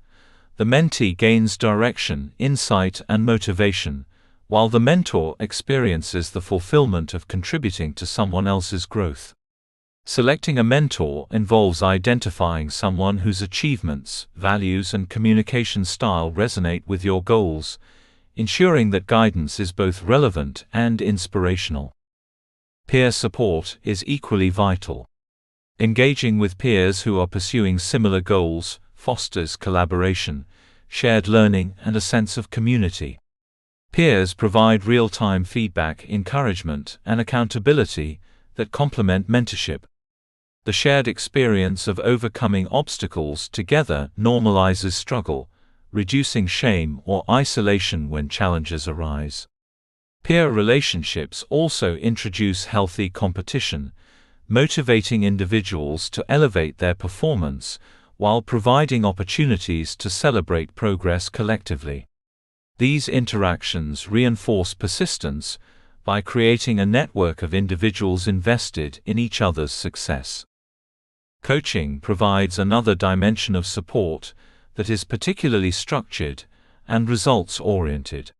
The mentee gains direction, insight, and motivation, while the mentor experiences the fulfillment of contributing to someone else's growth. Selecting a mentor involves identifying someone whose achievements, values, and communication style resonate with your goals, ensuring that guidance is both relevant and inspirational. Peer support is equally vital. Engaging with peers who are pursuing similar goals fosters collaboration, shared learning, and a sense of community. Peers provide real-time feedback, encouragement, and accountability that complement mentorship. The shared experience of overcoming obstacles together normalizes struggle, reducing shame or isolation when challenges arise. Peer relationships also introduce healthy competition, motivating individuals to elevate their performance while providing opportunities to celebrate progress collectively. These interactions reinforce persistence by creating a network of individuals invested in each other's success. Coaching provides another dimension of support that is particularly structured and results-oriented.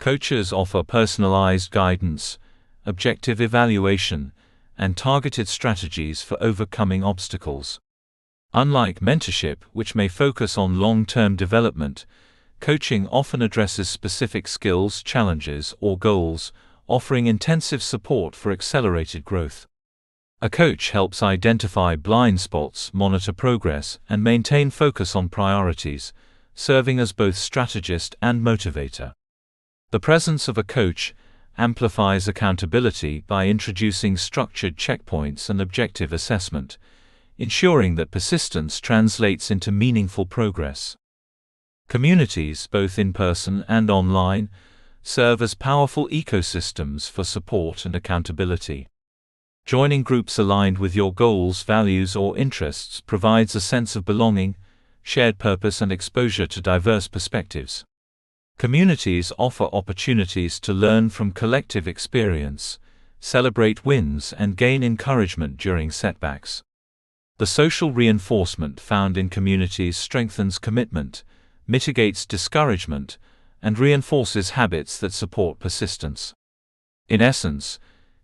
Coaches offer personalized guidance, objective evaluation, and targeted strategies for overcoming obstacles. Unlike mentorship, which may focus on long-term development, coaching often addresses specific skills, challenges, or goals, offering intensive support for accelerated growth. A coach helps identify blind spots, monitor progress, and maintain focus on priorities, serving as both strategist and motivator. The presence of a coach amplifies accountability by introducing structured checkpoints and objective assessment, ensuring that persistence translates into meaningful progress. Communities, both in person and online, serve as powerful ecosystems for support and accountability. Joining groups aligned with your goals, values, or interests provides a sense of belonging, shared purpose, and exposure to diverse perspectives. Communities offer opportunities to learn from collective experience, celebrate wins, and gain encouragement during setbacks. The social reinforcement found in communities strengthens commitment, mitigates discouragement, and reinforces habits that support persistence. In essence,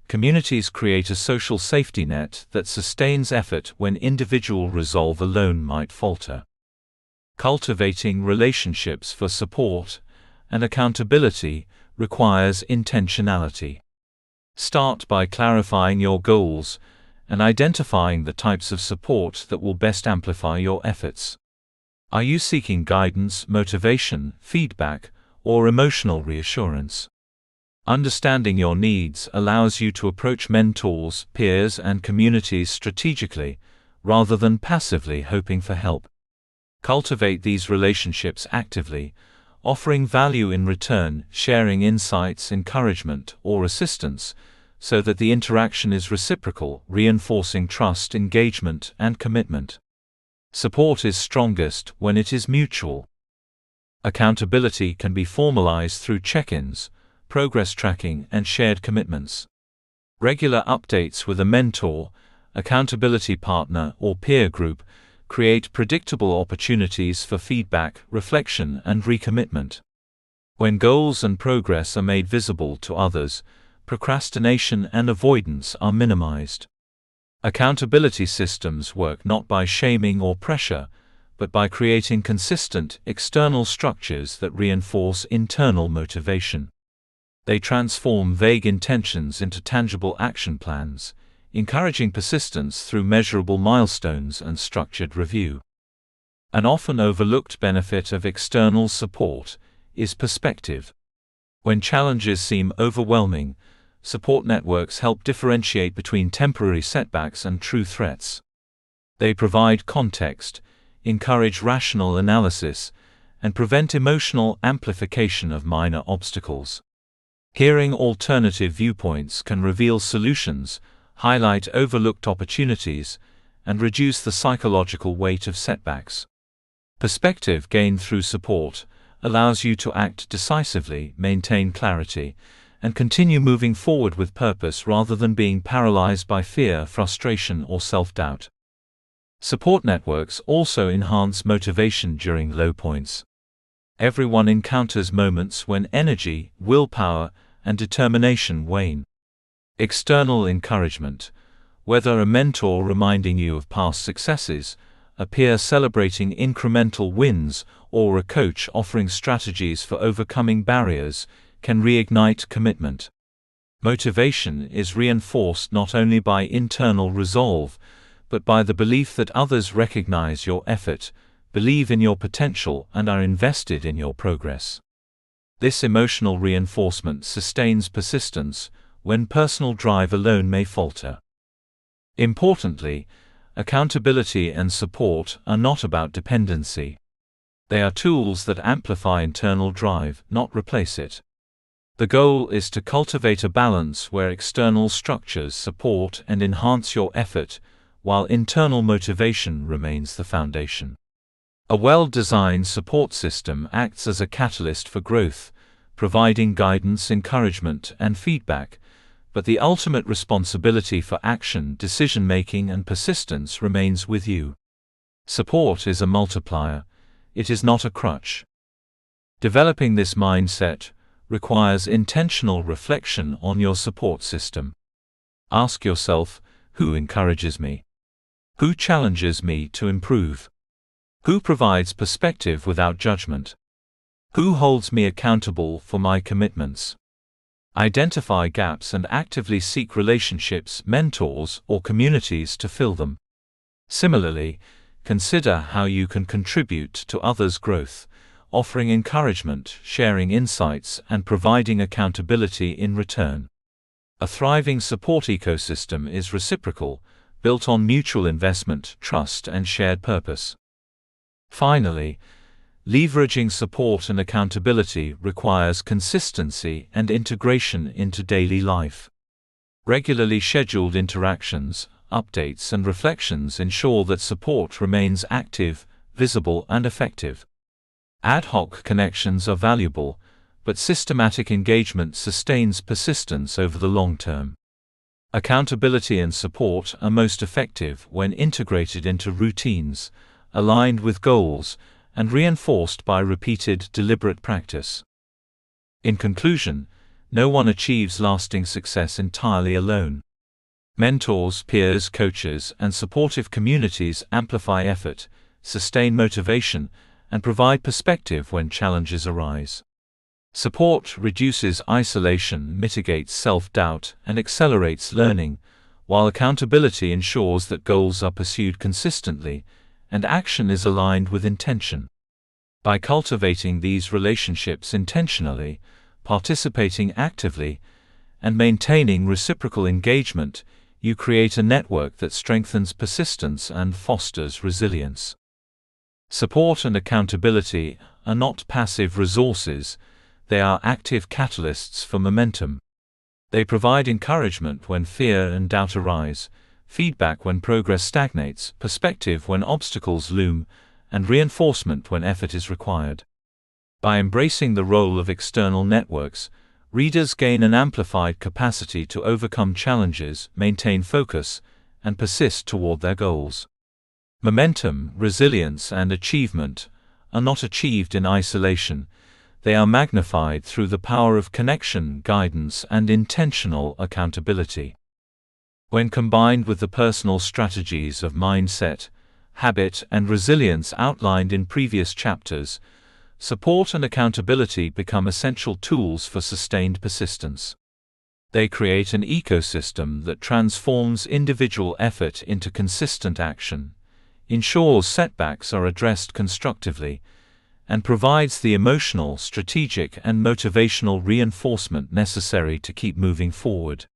communities create a social safety net that sustains effort when individual resolve alone might falter. Cultivating relationships for support and accountability requires intentionality. Start by clarifying your goals and identifying the types of support that will best amplify your efforts. Are you seeking guidance, motivation, feedback, or emotional reassurance? Understanding your needs allows you to approach mentors, peers, and communities strategically, rather than passively hoping for help. Cultivate these relationships actively, offering value in return, sharing insights, encouragement, or assistance, so that the interaction is reciprocal, reinforcing trust, engagement, and commitment. Support is strongest when it is mutual. Accountability can be formalized through check-ins, progress tracking, and shared commitments. Regular updates with a mentor, accountability partner, or peer group create predictable opportunities for feedback, reflection, and recommitment. When goals and progress are made visible to others, procrastination and avoidance are minimized. Accountability systems work not by shaming or pressure, but by creating consistent, external structures that reinforce internal motivation. They transform vague intentions into tangible action plans, encouraging persistence through measurable milestones and structured review. An often overlooked benefit of external support is perspective. When challenges seem overwhelming, support networks help differentiate between temporary setbacks and true threats. They provide context, encourage rational analysis, and prevent emotional amplification of minor obstacles. Hearing alternative viewpoints can reveal solutions, highlight overlooked opportunities, and reduce the psychological weight of setbacks. Perspective gained through support allows you to act decisively, maintain clarity, and continue moving forward with purpose rather than being paralyzed by fear, frustration, or self-doubt. Support networks also enhance motivation during low points. Everyone encounters moments when energy, willpower, and determination wane. External encouragement, whether a mentor reminding you of past successes, a peer celebrating incremental wins, or a coach offering strategies for overcoming barriers, can reignite commitment. Motivation is reinforced not only by internal resolve, but by the belief that others recognize your effort, believe in your potential, and are invested in your progress. This emotional reinforcement sustains persistence when personal drive alone may falter. Importantly, accountability and support are not about dependency. They are tools that amplify internal drive, not replace it. The goal is to cultivate a balance where external structures support and enhance your effort, while internal motivation remains the foundation. A well-designed support system acts as a catalyst for growth, providing guidance, encouragement, and feedback, but the ultimate responsibility for action, decision-making, and persistence remains with you. Support is a multiplier, it is not a crutch. Developing this mindset requires intentional reflection on your support system. Ask yourself, who encourages me? Who challenges me to improve? Who provides perspective without judgment? Who holds me accountable for my commitments? Identify gaps and actively seek relationships, mentors, or communities to fill them. Similarly, consider how you can contribute to others' growth, offering encouragement, sharing insights, and providing accountability in return. A thriving support ecosystem is reciprocal, built on mutual investment, trust, and shared purpose. Finally, leveraging support and accountability requires consistency and integration into daily life. Regularly scheduled interactions, updates, and reflections ensure that support remains active, visible, and effective. Ad hoc connections are valuable, but systematic engagement sustains persistence over the long term. Accountability and support are most effective when integrated into routines, aligned with goals, and reinforced by repeated, deliberate practice. In conclusion, no one achieves lasting success entirely alone. Mentors, peers, coaches, and supportive communities amplify effort, sustain motivation, and provide perspective when challenges arise. Support reduces isolation, mitigates self-doubt, and accelerates learning, while accountability ensures that goals are pursued consistently and action is aligned with intention. By cultivating these relationships intentionally, participating actively, and maintaining reciprocal engagement, you create a network that strengthens persistence and fosters resilience. Support and accountability are not passive resources, they are active catalysts for momentum. They provide encouragement when fear and doubt arise, feedback when progress stagnates, perspective when obstacles loom, and reinforcement when effort is required. By embracing the role of external networks, readers gain an amplified capacity to overcome challenges, maintain focus, and persist toward their goals. Momentum, resilience, and achievement are not achieved in isolation. They are magnified through the power of connection, guidance, and intentional accountability. When combined with the personal strategies of mindset, habit, and resilience outlined in previous chapters, support and accountability become essential tools for sustained persistence. They create an ecosystem that transforms individual effort into consistent action, ensures setbacks are addressed constructively, and provides the emotional, strategic, and motivational reinforcement necessary to keep moving forward.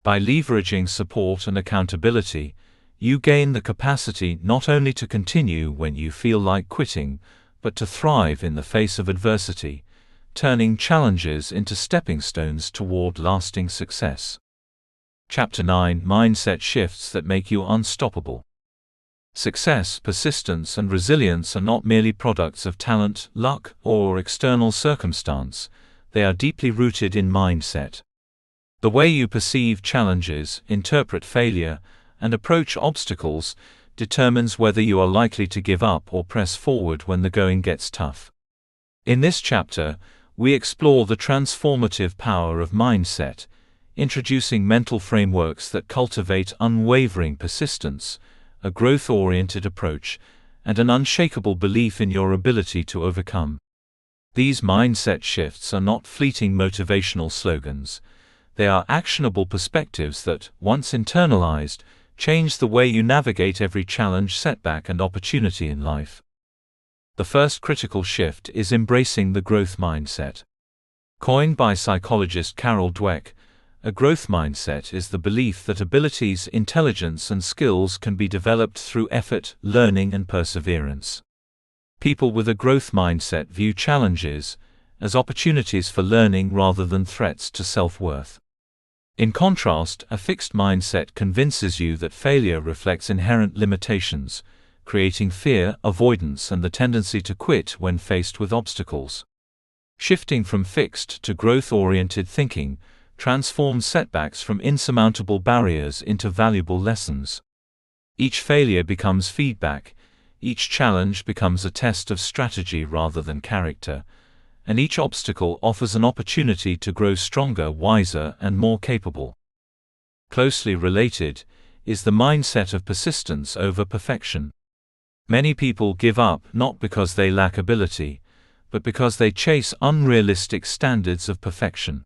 By leveraging support and accountability, you gain the capacity not only to continue when you feel like quitting, but to thrive in the face of adversity, turning challenges into stepping stones toward lasting success. Chapter 9: Mindset Shifts That Make You Unstoppable. Success, persistence, and resilience are not merely products of talent, luck, or external circumstance. They are deeply rooted in mindset. The way you perceive challenges, interpret failure, and approach obstacles determines whether you are likely to give up or press forward when the going gets tough. In this chapter, we explore the transformative power of mindset, introducing mental frameworks that cultivate unwavering persistence, a growth-oriented approach, and an unshakable belief in your ability to overcome. These mindset shifts are not fleeting motivational slogans. They are actionable perspectives that, once internalized, change the way you navigate every challenge, setback, and opportunity in life. The first critical shift is embracing the growth mindset. Coined by psychologist Carol Dweck, a growth mindset is the belief that abilities, intelligence, and skills can be developed through effort, learning, and perseverance. People with a growth mindset view challenges as opportunities for learning rather than threats to self-worth. In contrast, a fixed mindset convinces you that failure reflects inherent limitations, creating fear, avoidance, and the tendency to quit when faced with obstacles. Shifting from fixed to growth-oriented thinking transforms setbacks from insurmountable barriers into valuable lessons. Each failure becomes feedback, each challenge becomes a test of strategy rather than character, and each obstacle offers an opportunity to grow stronger, wiser, and more capable. Closely related is the mindset of persistence over perfection. Many people give up not because they lack ability, but because they chase unrealistic standards of perfection.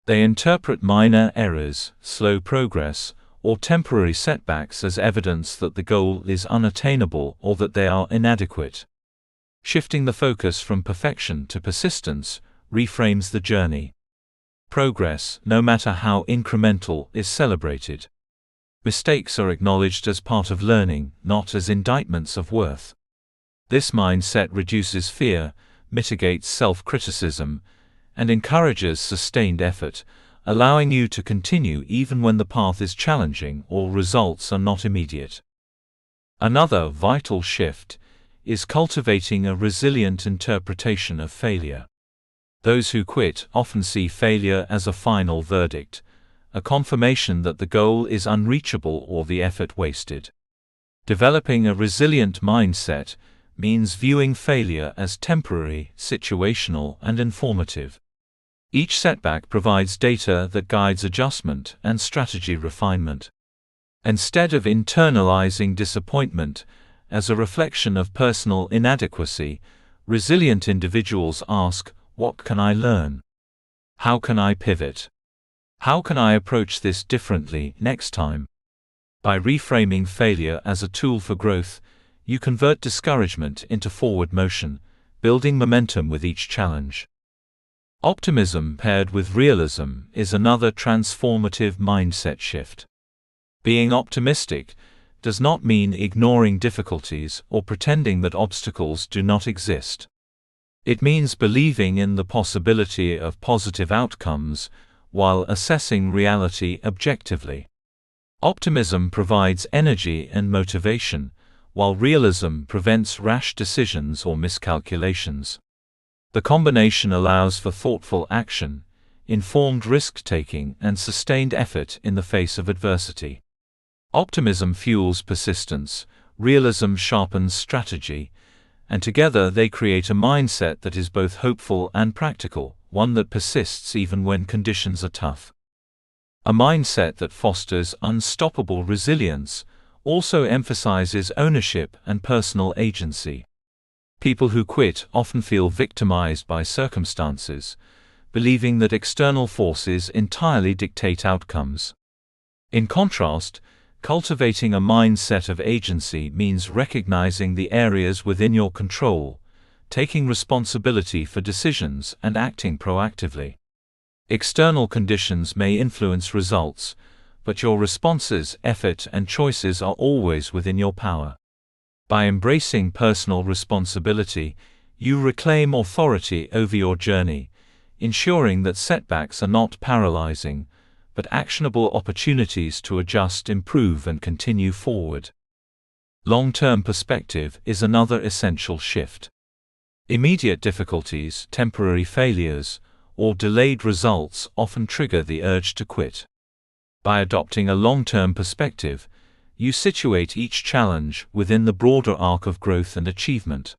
They interpret minor errors, slow progress, or temporary setbacks as evidence that the goal is unattainable or that they are inadequate. Shifting the focus from perfection to persistence reframes the journey. Progress, no matter how incremental, is celebrated. Mistakes are acknowledged as part of learning, not as indictments of worth. This mindset reduces fear, mitigates self-criticism, and encourages sustained effort, allowing you to continue even when the path is challenging or results are not immediate. Another vital shift is cultivating a resilient interpretation of failure. Those who quit often see failure as a final verdict, a confirmation that the goal is unreachable or the effort wasted. Developing a resilient mindset means viewing failure as temporary, situational, and informative. Each setback provides data that guides adjustment and strategy refinement. Instead of internalizing disappointment as a reflection of personal inadequacy, resilient individuals ask, "What can I learn? How can I pivot? How can I approach this differently next time?" By reframing failure as a tool for growth, you convert discouragement into forward motion, building momentum with each challenge. Optimism paired with realism is another transformative mindset shift. Being optimistic does not mean ignoring difficulties or pretending that obstacles do not exist. It means believing in the possibility of positive outcomes while assessing reality objectively. Optimism provides energy and motivation, while realism prevents rash decisions or miscalculations. The combination allows for thoughtful action, informed risk-taking, and sustained effort in the face of adversity. Optimism fuels persistence, realism sharpens strategy, and together they create a mindset that is both hopeful and practical, one that persists even when conditions are tough. A mindset that fosters unstoppable resilience also emphasizes ownership and personal agency. People who quit often feel victimized by circumstances, believing that external forces entirely dictate outcomes. In contrast, cultivating a mindset of agency means recognizing the areas within your control, taking responsibility for decisions, and acting proactively. External conditions may influence results, but your responses, effort, and choices are always within your power. By embracing personal responsibility, you reclaim authority over your journey, ensuring that setbacks are not paralyzing, but actionable opportunities to adjust, improve, and continue forward. Long-term perspective is another essential shift. Immediate difficulties, temporary failures, or delayed results often trigger the urge to quit. By adopting a long-term perspective, you situate each challenge within the broader arc of growth and achievement.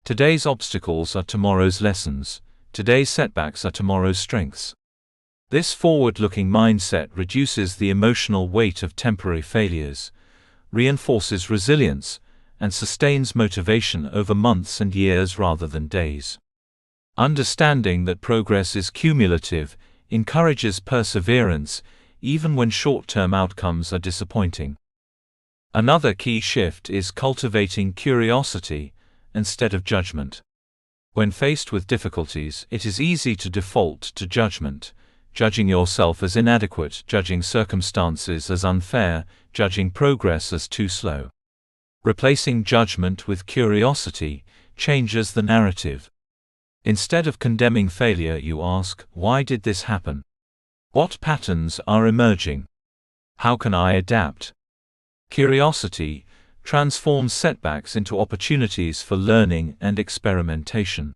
Today's obstacles are tomorrow's lessons. Today's setbacks are tomorrow's strengths. This forward-looking mindset reduces the emotional weight of temporary failures, reinforces resilience, and sustains motivation over months and years rather than days. Understanding that progress is cumulative encourages perseverance even when short-term outcomes are disappointing. Another key shift is cultivating curiosity instead of judgment. When faced with difficulties, it is easy to default to judgment, judging yourself as inadequate, judging circumstances as unfair, judging progress as too slow. Replacing judgment with curiosity changes the narrative. Instead of condemning failure, you ask, "Why did this happen? What patterns are emerging? How can I adapt?" Curiosity transforms setbacks into opportunities for learning and experimentation.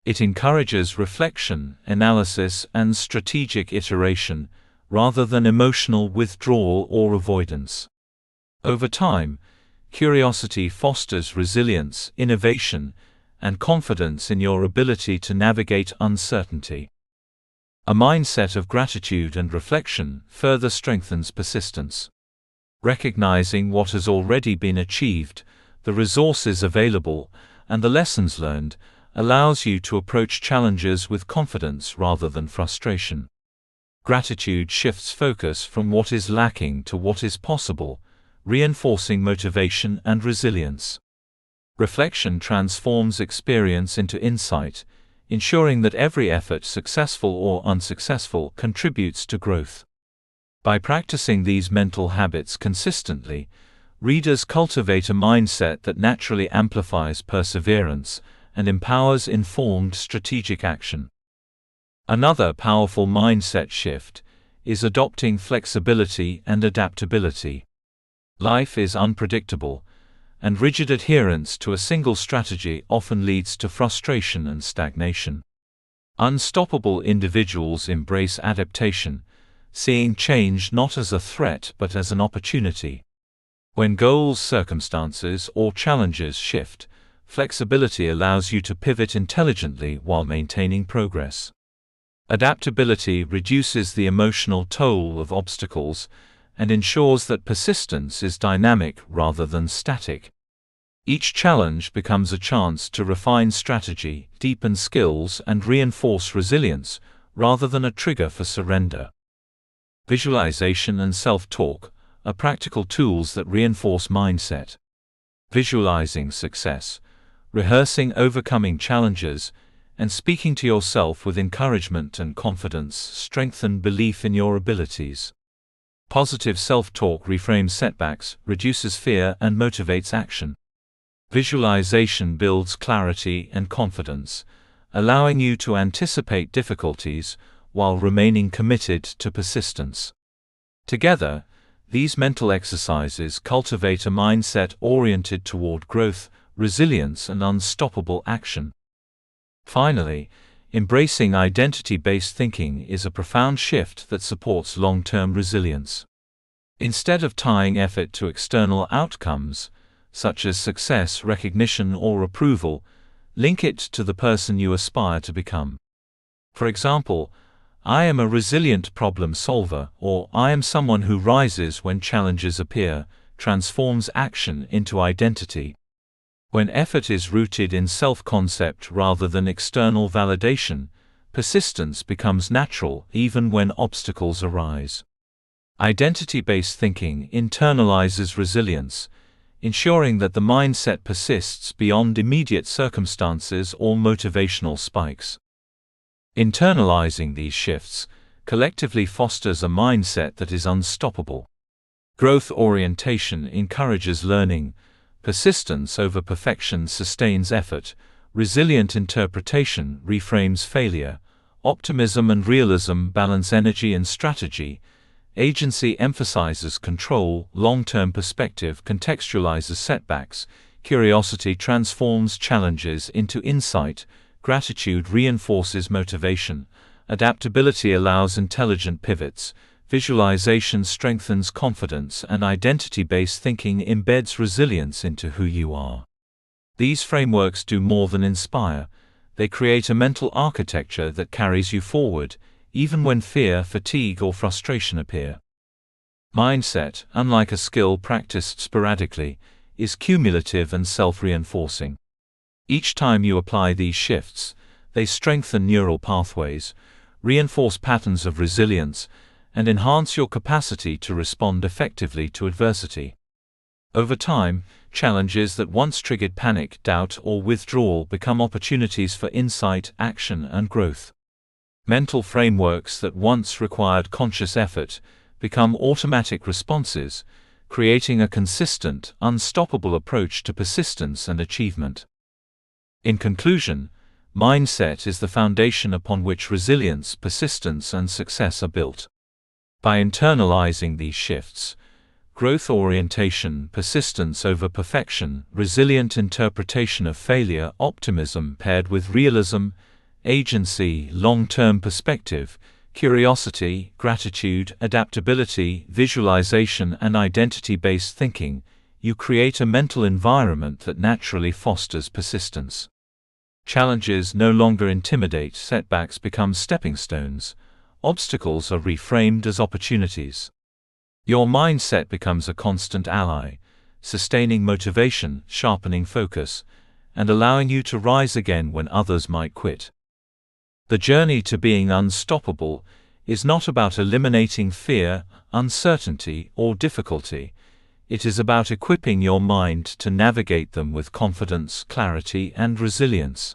It encourages reflection, analysis, and strategic iteration, rather than emotional withdrawal or avoidance. Over time, curiosity fosters resilience, innovation, and confidence in your ability to navigate uncertainty. A mindset of gratitude and reflection further strengthens persistence. Recognizing what has already been achieved, the resources available, and the lessons learned allows you to approach challenges with confidence rather than frustration. Gratitude shifts focus from what is lacking to what is possible, reinforcing motivation and resilience. Reflection transforms experience into insight, ensuring that every effort, successful or unsuccessful, contributes to growth. By practicing these mental habits consistently, readers cultivate a mindset that naturally amplifies perseverance and empowers informed strategic action. Another powerful mindset shift is adopting flexibility and adaptability. Life is unpredictable, and rigid adherence to a single strategy often leads to frustration and stagnation. Unstoppable individuals embrace adaptation, seeing change not as a threat but as an opportunity. When goals, circumstances, or challenges shift, flexibility allows you to pivot intelligently while maintaining progress. Adaptability reduces the emotional toll of obstacles and ensures that persistence is dynamic rather than static. Each challenge becomes a chance to refine strategy, deepen skills, and reinforce resilience, rather than a trigger for surrender. Visualization and self-talk are practical tools that reinforce mindset. Visualizing success, rehearsing overcoming challenges, and speaking to yourself with encouragement and confidence strengthen belief in your abilities. Positive self-talk reframes setbacks, reduces fear, and motivates action. Visualization builds clarity and confidence, allowing you to anticipate difficulties while remaining committed to persistence. Together, these mental exercises cultivate a mindset oriented toward growth, resilience, and unstoppable action. Finally, embracing identity-based thinking is a profound shift that supports long-term resilience. Instead of tying effort to external outcomes, such as success, recognition, or approval, link it to the person you aspire to become. For example, I am a resilient problem solver, or I am someone who rises when challenges appear, transforms action into identity. When effort is rooted in self-concept rather than external validation, persistence becomes natural even when obstacles arise. Identity-based thinking internalizes resilience, ensuring that the mindset persists beyond immediate circumstances or motivational spikes. Internalizing these shifts collectively fosters a mindset that is unstoppable. Growth orientation encourages learning, persistence over perfection sustains effort, resilient interpretation reframes failure, optimism and realism balance energy and strategy, agency emphasizes control, long-term perspective contextualizes setbacks, curiosity transforms challenges into insight, gratitude reinforces motivation, adaptability allows intelligent pivots, visualization strengthens confidence, and identity-based thinking embeds resilience into who you are. These frameworks do more than inspire, they create a mental architecture that carries you forward, even when fear, fatigue, or frustration appear. Mindset, unlike a skill practiced sporadically, is cumulative and self-reinforcing. Each time you apply these shifts, they strengthen neural pathways, reinforce patterns of resilience, and enhance your capacity to respond effectively to adversity. Over time, challenges that once triggered panic, doubt, or withdrawal become opportunities for insight, action, and growth. Mental frameworks that once required conscious effort become automatic responses, creating a consistent, unstoppable approach to persistence and achievement. In conclusion, mindset is the foundation upon which resilience, persistence, and success are built. By internalizing these shifts, growth orientation, persistence over perfection, resilient interpretation of failure, optimism paired with realism, agency, long-term perspective, curiosity, gratitude, adaptability, visualization, and identity-based thinking, you create a mental environment that naturally fosters persistence. Challenges no longer intimidate, setbacks become stepping stones, obstacles are reframed as opportunities. Your mindset becomes a constant ally, sustaining motivation, sharpening focus, and allowing you to rise again when others might quit. The journey to being unstoppable is not about eliminating fear, uncertainty, or difficulty. It is about equipping your mind to navigate them with confidence, clarity, and resilience.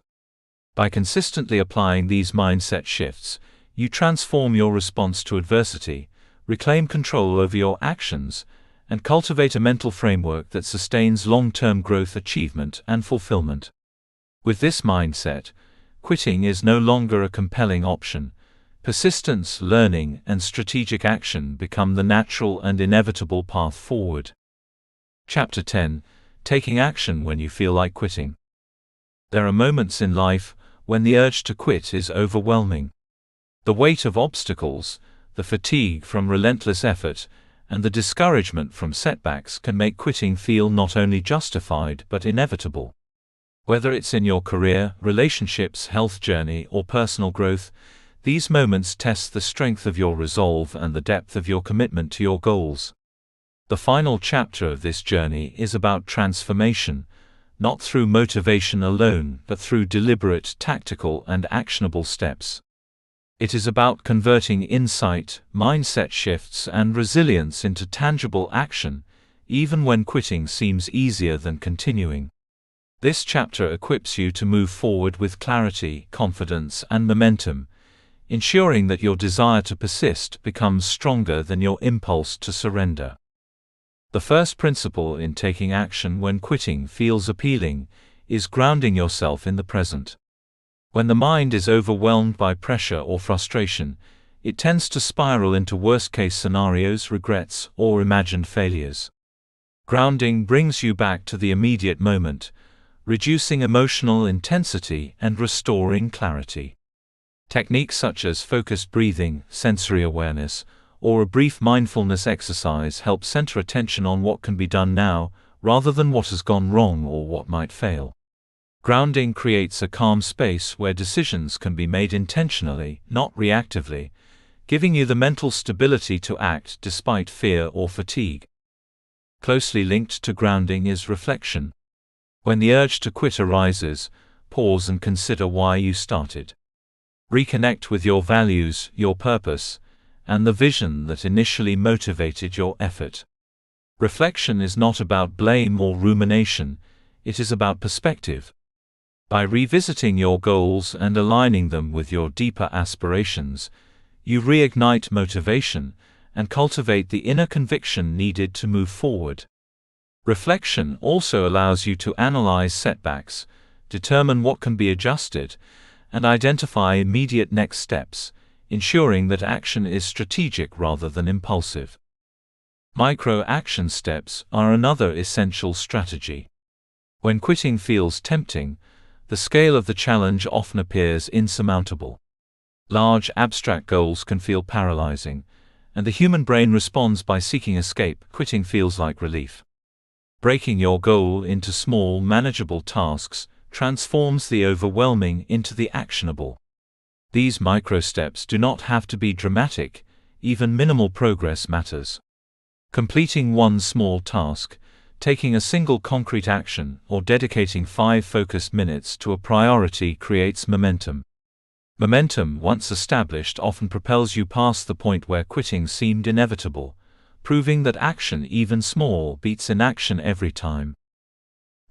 By consistently applying these mindset shifts, you transform your response to adversity, reclaim control over your actions, and cultivate a mental framework that sustains long-term growth, achievement, and fulfillment. With this mindset, quitting is no longer a compelling option. Persistence, learning, and strategic action become the natural and inevitable path forward. Chapter 10: Taking Action When You Feel Like Quitting. There are moments in life when the urge to quit is overwhelming. The weight of obstacles, the fatigue from relentless effort, and the discouragement from setbacks can make quitting feel not only justified but inevitable. Whether it's in your career, relationships, health journey, or personal growth, these moments test the strength of your resolve and the depth of your commitment to your goals. The final chapter of this journey is about transformation, not through motivation alone, but through deliberate, tactical, and actionable steps. It is about converting insight, mindset shifts, and resilience into tangible action, even when quitting seems easier than continuing. This chapter equips you to move forward with clarity, confidence, and momentum, ensuring that your desire to persist becomes stronger than your impulse to surrender. The first principle in taking action when quitting feels appealing is grounding yourself in the present. When the mind is overwhelmed by pressure or frustration, it tends to spiral into worst-case scenarios, regrets, or imagined failures. Grounding brings you back to the immediate moment, reducing emotional intensity and restoring clarity. Techniques such as focused breathing, sensory awareness, or a brief mindfulness exercise help center attention on what can be done now, rather than what has gone wrong or what might fail. Grounding creates a calm space where decisions can be made intentionally, not reactively, giving you the mental stability to act despite fear or fatigue. Closely linked to grounding is reflection. When the urge to quit arises, pause and consider why you started. Reconnect with your values, your purpose, and the vision that initially motivated your effort. Reflection is not about blame or rumination, it is about perspective. By revisiting your goals and aligning them with your deeper aspirations, you reignite motivation and cultivate the inner conviction needed to move forward. Reflection also allows you to analyze setbacks, determine what can be adjusted, and identify immediate next steps, ensuring that action is strategic rather than impulsive. Micro-action steps are another essential strategy. When quitting feels tempting, the scale of the challenge often appears insurmountable. Large abstract goals can feel paralyzing, and the human brain responds by seeking escape. Quitting feels like relief. Breaking your goal into small, manageable tasks transforms the overwhelming into the actionable. These micro-steps do not have to be dramatic, even minimal progress matters. Completing one small task, taking a single concrete action, or dedicating 5 focused minutes to a priority creates momentum. Momentum, once established, often propels you past the point where quitting seemed inevitable, proving that action, even small, beats inaction every time.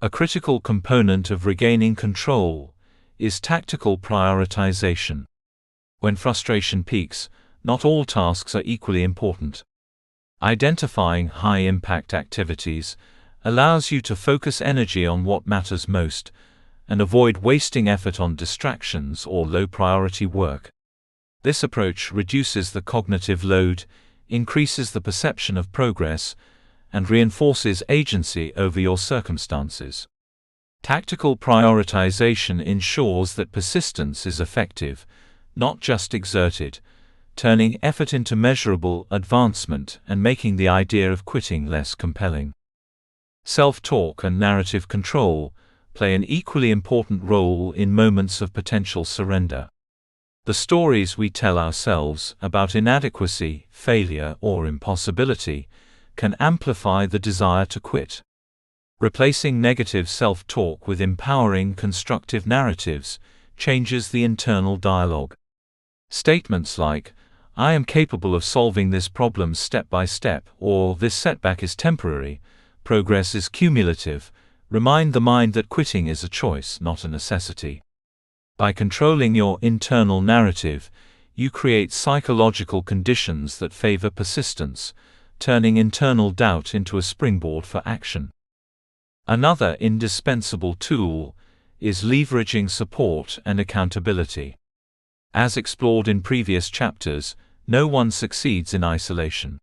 A critical component of regaining control is tactical prioritization. When frustration peaks, not all tasks are equally important. Identifying high-impact activities allows you to focus energy on what matters most and avoid wasting effort on distractions or low-priority work. This approach reduces the cognitive load, increases the perception of progress, and reinforces agency over your circumstances. Tactical prioritization ensures that persistence is effective, not just exerted, turning effort into measurable advancement and making the idea of quitting less compelling. Self-talk and narrative control play an equally important role in moments of potential surrender. The stories we tell ourselves about inadequacy, failure, or impossibility can amplify the desire to quit. Replacing negative self-talk with empowering, constructive narratives changes the internal dialogue. Statements like, "I am capable of solving this problem step by step," or "this setback is temporary, progress is cumulative," remind the mind that quitting is a choice, not a necessity. By controlling your internal narrative, you create psychological conditions that favor persistence, turning internal doubt into a springboard for action. Another indispensable tool is leveraging support and accountability. As explored in previous chapters, no one succeeds in isolation.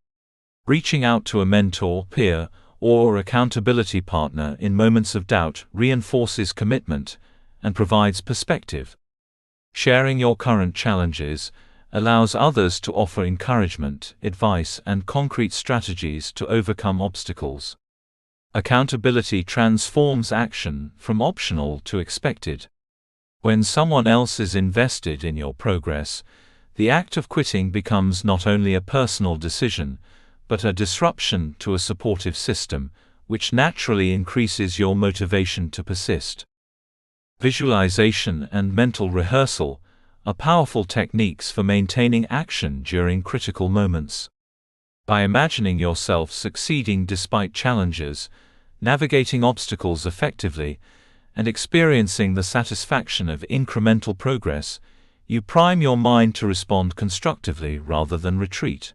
Reaching out to a mentor, peer, or accountability partner in moments of doubt reinforces commitment and provides perspective. Sharing your current challenges allows others to offer encouragement, advice, and concrete strategies to overcome obstacles. Accountability transforms action from optional to expected. When someone else is invested in your progress, the act of quitting becomes not only a personal decision, but a disruption to a supportive system, which naturally increases your motivation to persist. Visualization and mental rehearsal are powerful techniques for maintaining action during critical moments. By imagining yourself succeeding despite challenges, navigating obstacles effectively, and experiencing the satisfaction of incremental progress, you prime your mind to respond constructively rather than retreat.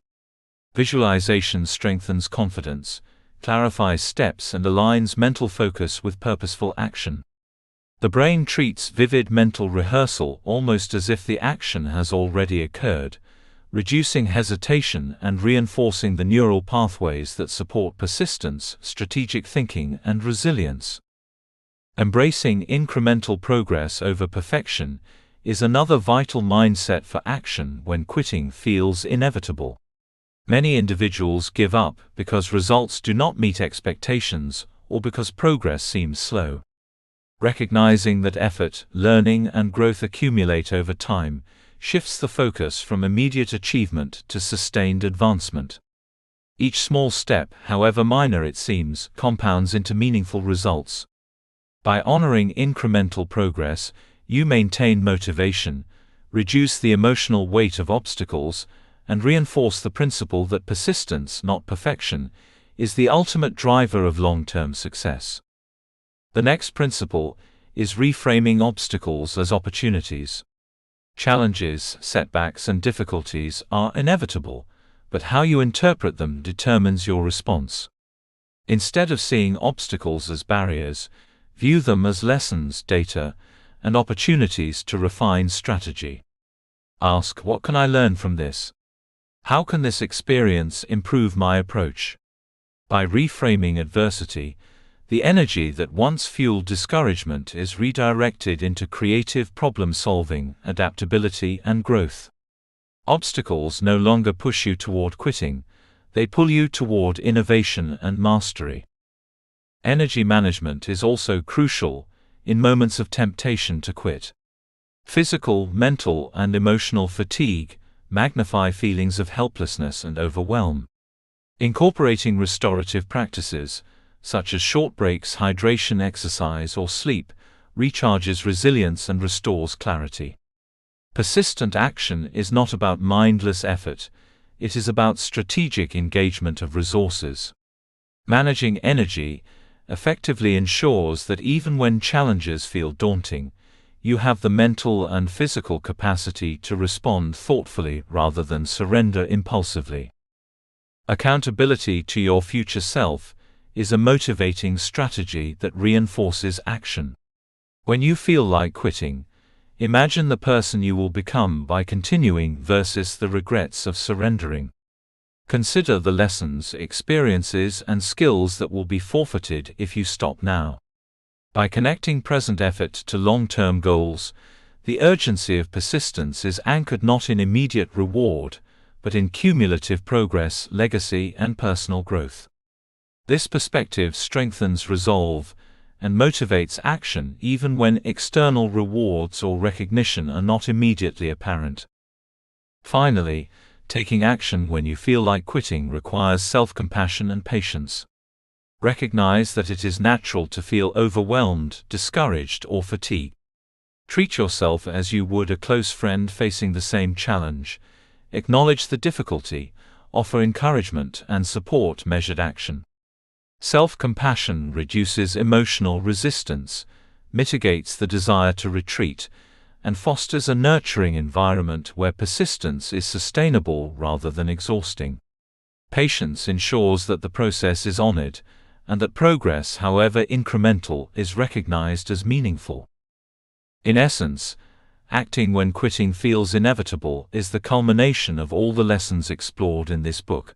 Visualization strengthens confidence, clarifies steps, and aligns mental focus with purposeful action. The brain treats vivid mental rehearsal almost as if the action has already occurred, reducing hesitation and reinforcing the neural pathways that support persistence, strategic thinking, and resilience. Embracing incremental progress over perfection is another vital mindset for action when quitting feels inevitable. Many individuals give up because results do not meet expectations or because progress seems slow. Recognizing that effort, learning, and growth accumulate over time shifts the focus from immediate achievement to sustained advancement. Each small step, however minor it seems, compounds into meaningful results. By honoring incremental progress, you maintain motivation, reduce the emotional weight of obstacles, and reinforce the principle that persistence, not perfection, is the ultimate driver of long-term success. The next principle is reframing obstacles as opportunities. Challenges, setbacks, and difficulties are inevitable, but how you interpret them determines your response. Instead of seeing obstacles as barriers, view them as lessons, data, and opportunities to refine strategy. Ask, what can I learn from this? How can this experience improve my approach? By reframing adversity, the energy that once fueled discouragement is redirected into creative problem-solving, adaptability, and growth. Obstacles no longer push you toward quitting, they pull you toward innovation and mastery. Energy management is also crucial in moments of temptation to quit. Physical, mental, and emotional fatigue magnify feelings of helplessness and overwhelm. Incorporating restorative practices, such as short breaks, hydration, exercise, or sleep, recharges resilience and restores clarity. Persistent action is not about mindless effort, it is about strategic engagement of resources. Managing energy effectively ensures that even when challenges feel daunting, you have the mental and physical capacity to respond thoughtfully rather than surrender impulsively. Accountability to your future self is a motivating strategy that reinforces action. When you feel like quitting, imagine the person you will become by continuing versus the regrets of surrendering. Consider the lessons, experiences, and skills that will be forfeited if you stop now. By connecting present effort to long-term goals, the urgency of persistence is anchored not in immediate reward, but in cumulative progress, legacy, and personal growth. This perspective strengthens resolve and motivates action even when external rewards or recognition are not immediately apparent. Finally, taking action when you feel like quitting requires self-compassion and patience. Recognize that it is natural to feel overwhelmed, discouraged, or fatigued. Treat yourself as you would a close friend facing the same challenge. Acknowledge the difficulty, offer encouragement, and support measured action. Self-compassion reduces emotional resistance, mitigates the desire to retreat, and fosters a nurturing environment where persistence is sustainable rather than exhausting. Patience ensures that the process is honored, and that progress, however incremental, is recognized as meaningful. In essence, acting when quitting feels inevitable is the culmination of all the lessons explored in this book.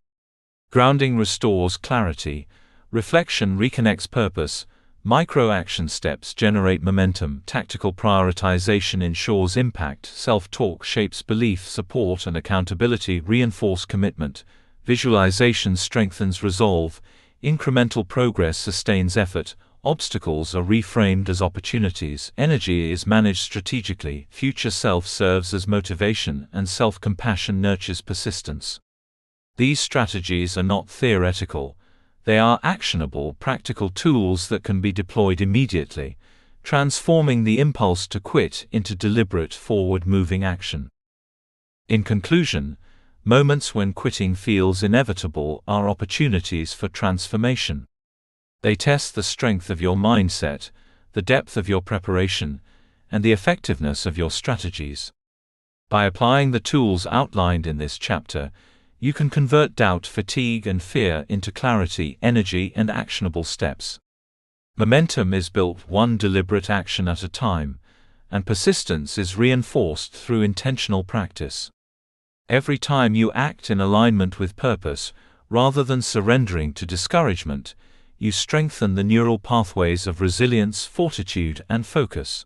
Grounding restores clarity, reflection reconnects purpose, micro-action steps generate momentum, tactical prioritization ensures impact, self-talk shapes belief, support and accountability reinforce commitment, visualization strengthens resolve, Incremental progress sustains effort, obstacles are reframed as opportunities, energy is managed strategically, future self serves as motivation, and self-compassion nurtures persistence. These strategies are not theoretical, they are actionable, practical tools that can be deployed immediately, transforming the impulse to quit into deliberate, forward-moving action. In conclusion, moments when quitting feels inevitable are opportunities for transformation. They test the strength of your mindset, the depth of your preparation, and the effectiveness of your strategies. By applying the tools outlined in this chapter, you can convert doubt, fatigue, and fear into clarity, energy, and actionable steps. Momentum is built one deliberate action at a time, and persistence is reinforced through intentional practice. Every time you act in alignment with purpose, rather than surrendering to discouragement, you strengthen the neural pathways of resilience, fortitude, and focus.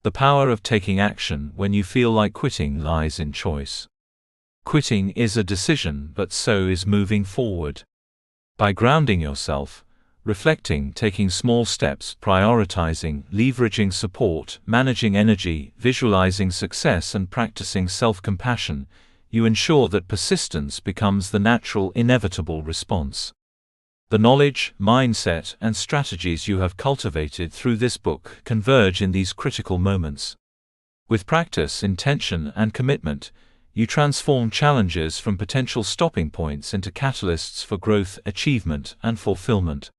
The power of taking action when you feel like quitting lies in choice. Quitting is a decision, but so is moving forward. By grounding yourself, reflecting, taking small steps, prioritizing, leveraging support, managing energy, visualizing success, and practicing self-compassion, you ensure that persistence becomes the natural, inevitable response. The knowledge, mindset, and strategies you have cultivated through this book converge in these critical moments. With practice, intention, and commitment, you transform challenges from potential stopping points into catalysts for growth, achievement, and fulfillment.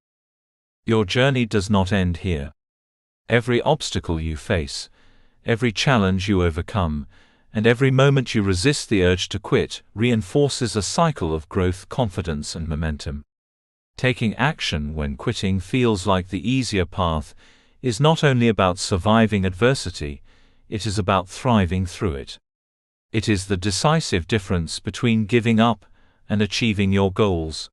Your journey does not end here. Every obstacle you face, every challenge you overcome, and every moment you resist the urge to quit reinforces a cycle of growth, confidence, and momentum. Taking action when quitting feels like the easier path is not only about surviving adversity, it is about thriving through it. It is the decisive difference between giving up and achieving your goals.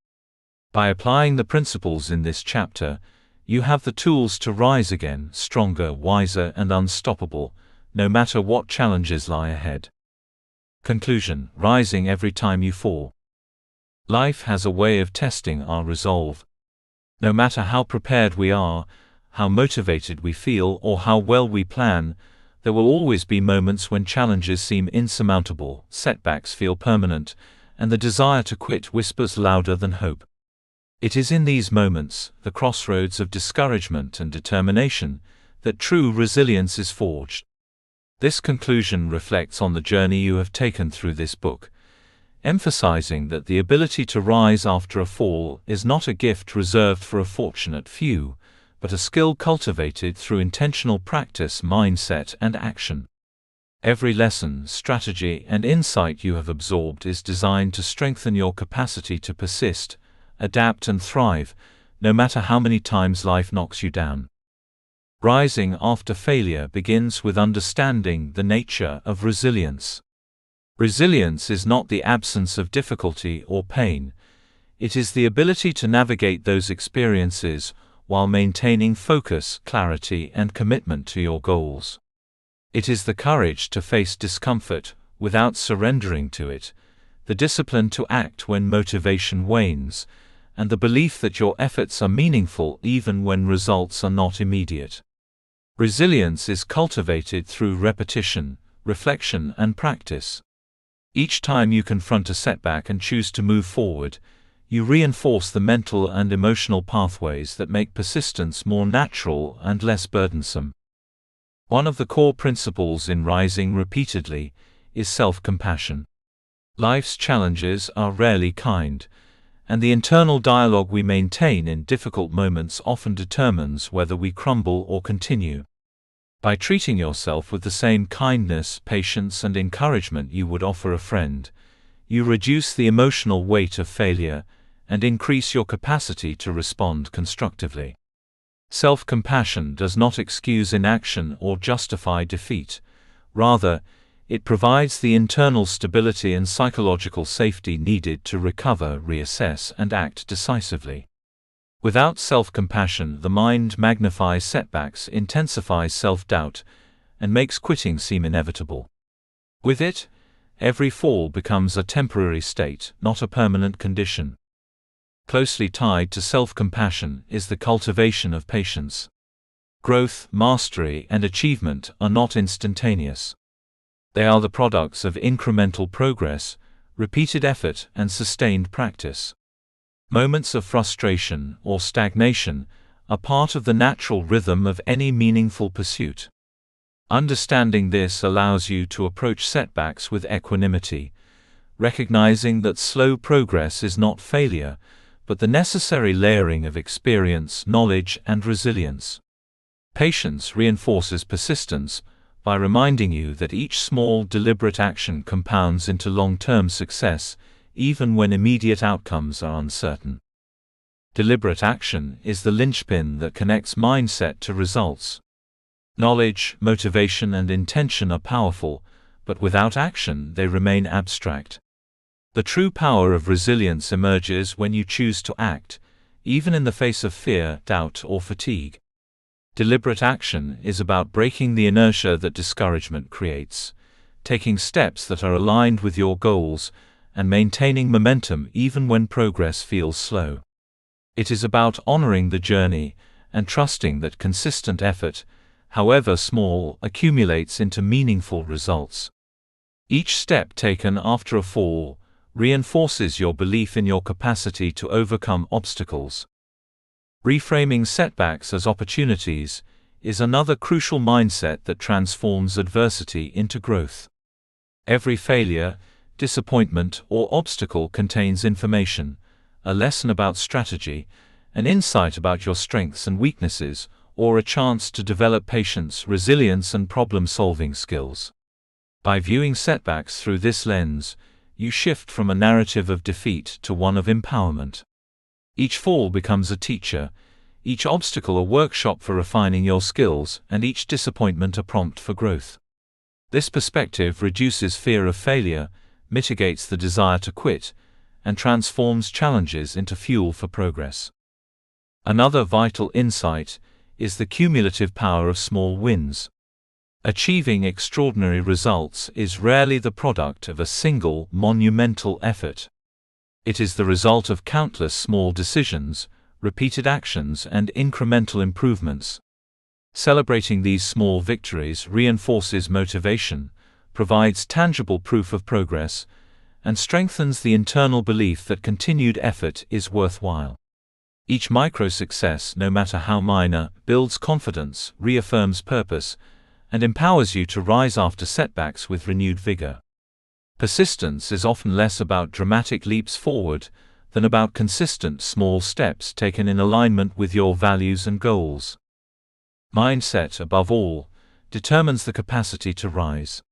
By applying the principles in this chapter, you have the tools to rise again, stronger, wiser, and unstoppable, no matter what challenges lie ahead. Conclusion: rising every time you fall. Life has a way of testing our resolve. No matter how prepared we are, how motivated we feel, or how well we plan, there will always be moments when challenges seem insurmountable, setbacks feel permanent, and the desire to quit whispers louder than hope. It is in these moments, the crossroads of discouragement and determination, that true resilience is forged. This conclusion reflects on the journey you have taken through this book, emphasizing that the ability to rise after a fall is not a gift reserved for a fortunate few, but a skill cultivated through intentional practice, mindset, and action. Every lesson, strategy, and insight you have absorbed is designed to strengthen your capacity to persist, adapt, and thrive, no matter how many times life knocks you down. Rising after failure begins with understanding the nature of resilience. Resilience is not the absence of difficulty or pain. It is the ability to navigate those experiences while maintaining focus, clarity, and commitment to your goals. It is the courage to face discomfort without surrendering to it, the discipline to act when motivation wanes, and the belief that your efforts are meaningful even when results are not immediate. Resilience is cultivated through repetition, reflection, and practice. Each time you confront a setback and choose to move forward, you reinforce the mental and emotional pathways that make persistence more natural and less burdensome. One of the core principles in rising repeatedly is self-compassion. Life's challenges are rarely kind, and the internal dialogue we maintain in difficult moments often determines whether we crumble or continue. By treating yourself with the same kindness, patience, and encouragement you would offer a friend, you reduce the emotional weight of failure and increase your capacity to respond constructively. Self-compassion does not excuse inaction or justify defeat. Rather, it provides the internal stability and psychological safety needed to recover, reassess, and act decisively. Without self-compassion, the mind magnifies setbacks, intensifies self-doubt, and makes quitting seem inevitable. With it, every fall becomes a temporary state, not a permanent condition. Closely tied to self-compassion is the cultivation of patience. Growth, mastery, and achievement are not instantaneous. They are the products of incremental progress, repeated effort, and sustained practice. Moments of frustration or stagnation are part of the natural rhythm of any meaningful pursuit. Understanding this allows you to approach setbacks with equanimity, recognizing that slow progress is not failure, but the necessary layering of experience, knowledge, and resilience. Patience reinforces persistence by reminding you that each small, deliberate action compounds into long-term success, even when immediate outcomes are uncertain. Deliberate action is the linchpin that connects mindset to results. Knowledge, motivation, and intention are powerful, but without action they remain abstract. The true power of resilience emerges when you choose to act, even in the face of fear, doubt, or fatigue. Deliberate action is about breaking the inertia that discouragement creates, taking steps that are aligned with your goals, and maintaining momentum even when progress feels slow. It is about honoring the journey and trusting that consistent effort, however small, accumulates into meaningful results. Each step taken after a fall reinforces your belief in your capacity to overcome obstacles. Reframing setbacks as opportunities is another crucial mindset that transforms adversity into growth. Every failure, disappointment, or obstacle contains information, a lesson about strategy, an insight about your strengths and weaknesses, or a chance to develop patience, resilience, and problem-solving skills. By viewing setbacks through this lens, you shift from a narrative of defeat to one of empowerment. Each fall becomes a teacher, each obstacle a workshop for refining your skills, and each disappointment a prompt for growth. This perspective reduces fear of failure, mitigates the desire to quit, and transforms challenges into fuel for progress. Another vital insight is the cumulative power of small wins. Achieving extraordinary results is rarely the product of a single, monumental effort. It is the result of countless small decisions, repeated actions, and incremental improvements. Celebrating these small victories reinforces motivation, provides tangible proof of progress, and strengthens the internal belief that continued effort is worthwhile. Each micro-success, no matter how minor, builds confidence, reaffirms purpose, and empowers you to rise after setbacks with renewed vigor. Persistence is often less about dramatic leaps forward than about consistent small steps taken in alignment with your values and goals. Mindset, above all, determines the capacity to rise.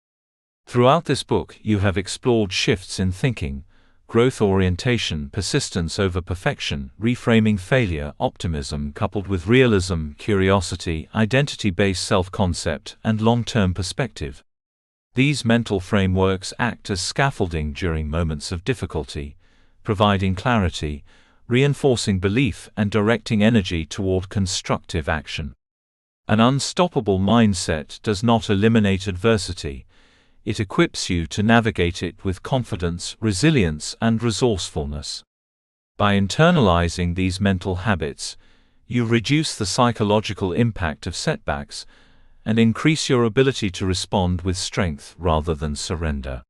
Throughout this book, you have explored shifts in thinking, growth orientation, persistence over perfection, reframing failure, optimism coupled with realism, curiosity, identity-based self-concept, and long-term perspective. These mental frameworks act as scaffolding during moments of difficulty, providing clarity, reinforcing belief, and directing energy toward constructive action. An unstoppable mindset does not eliminate adversity. It equips you to navigate it with confidence, resilience, and resourcefulness. By internalizing these mental habits, you reduce the psychological impact of setbacks and increase your ability to respond with strength rather than surrender.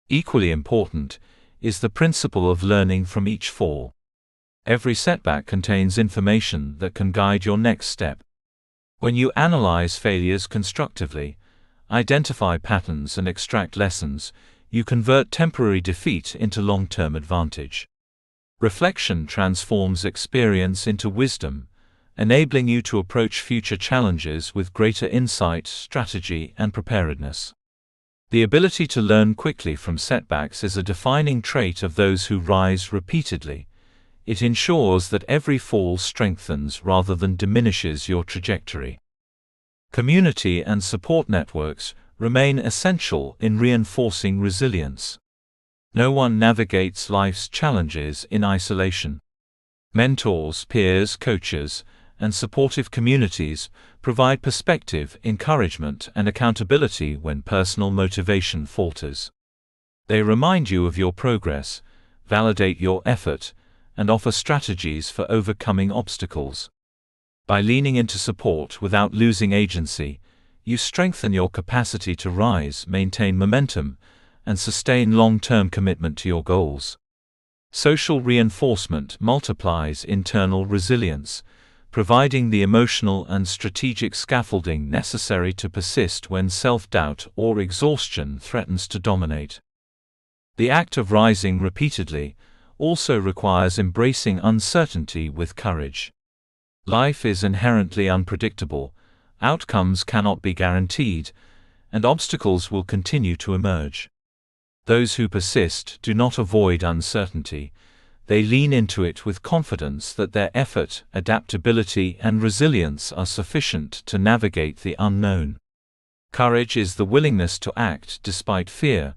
Equally important is the principle of learning from each fall. Every setback contains information that can guide your next step. When you analyze failures constructively, identify patterns, and extract lessons, you convert temporary defeat into long-term advantage. Reflection transforms experience into wisdom, enabling you to approach future challenges with greater insight, strategy, and preparedness. The ability to learn quickly from setbacks is a defining trait of those who rise repeatedly. It ensures that every fall strengthens rather than diminishes your trajectory. Community and support networks remain essential in reinforcing resilience. No one navigates life's challenges in isolation. Mentors, peers, coaches, and supportive communities provide perspective, encouragement, and accountability when personal motivation falters. They remind you of your progress, validate your effort, and offer strategies for overcoming obstacles. By leaning into support without losing agency, you strengthen your capacity to rise, maintain momentum, and sustain long-term commitment to your goals. Social reinforcement multiplies internal resilience, providing the emotional and strategic scaffolding necessary to persist when self-doubt or exhaustion threatens to dominate. The act of rising repeatedly also requires embracing uncertainty with courage. Life is inherently unpredictable, outcomes cannot be guaranteed, and obstacles will continue to emerge. Those who persist do not avoid uncertainty. They lean into it with confidence that their effort, adaptability, and resilience are sufficient to navigate the unknown. Courage is the willingness to act despite fear,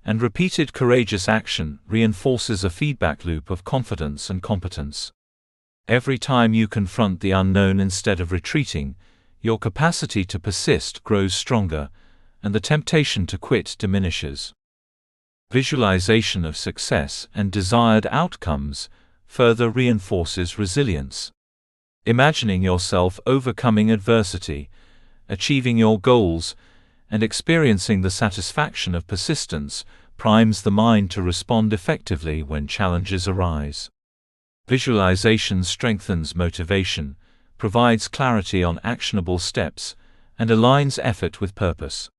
and repeated courageous action reinforces a feedback loop of confidence and competence. Every time you confront the unknown instead of retreating, your capacity to persist grows stronger, and the temptation to quit diminishes. Visualization of success and desired outcomes further reinforces resilience. Imagining yourself overcoming adversity, achieving your goals, and experiencing the satisfaction of persistence primes the mind to respond effectively when challenges arise. Visualization strengthens motivation, provides clarity on actionable steps, and aligns effort with purpose.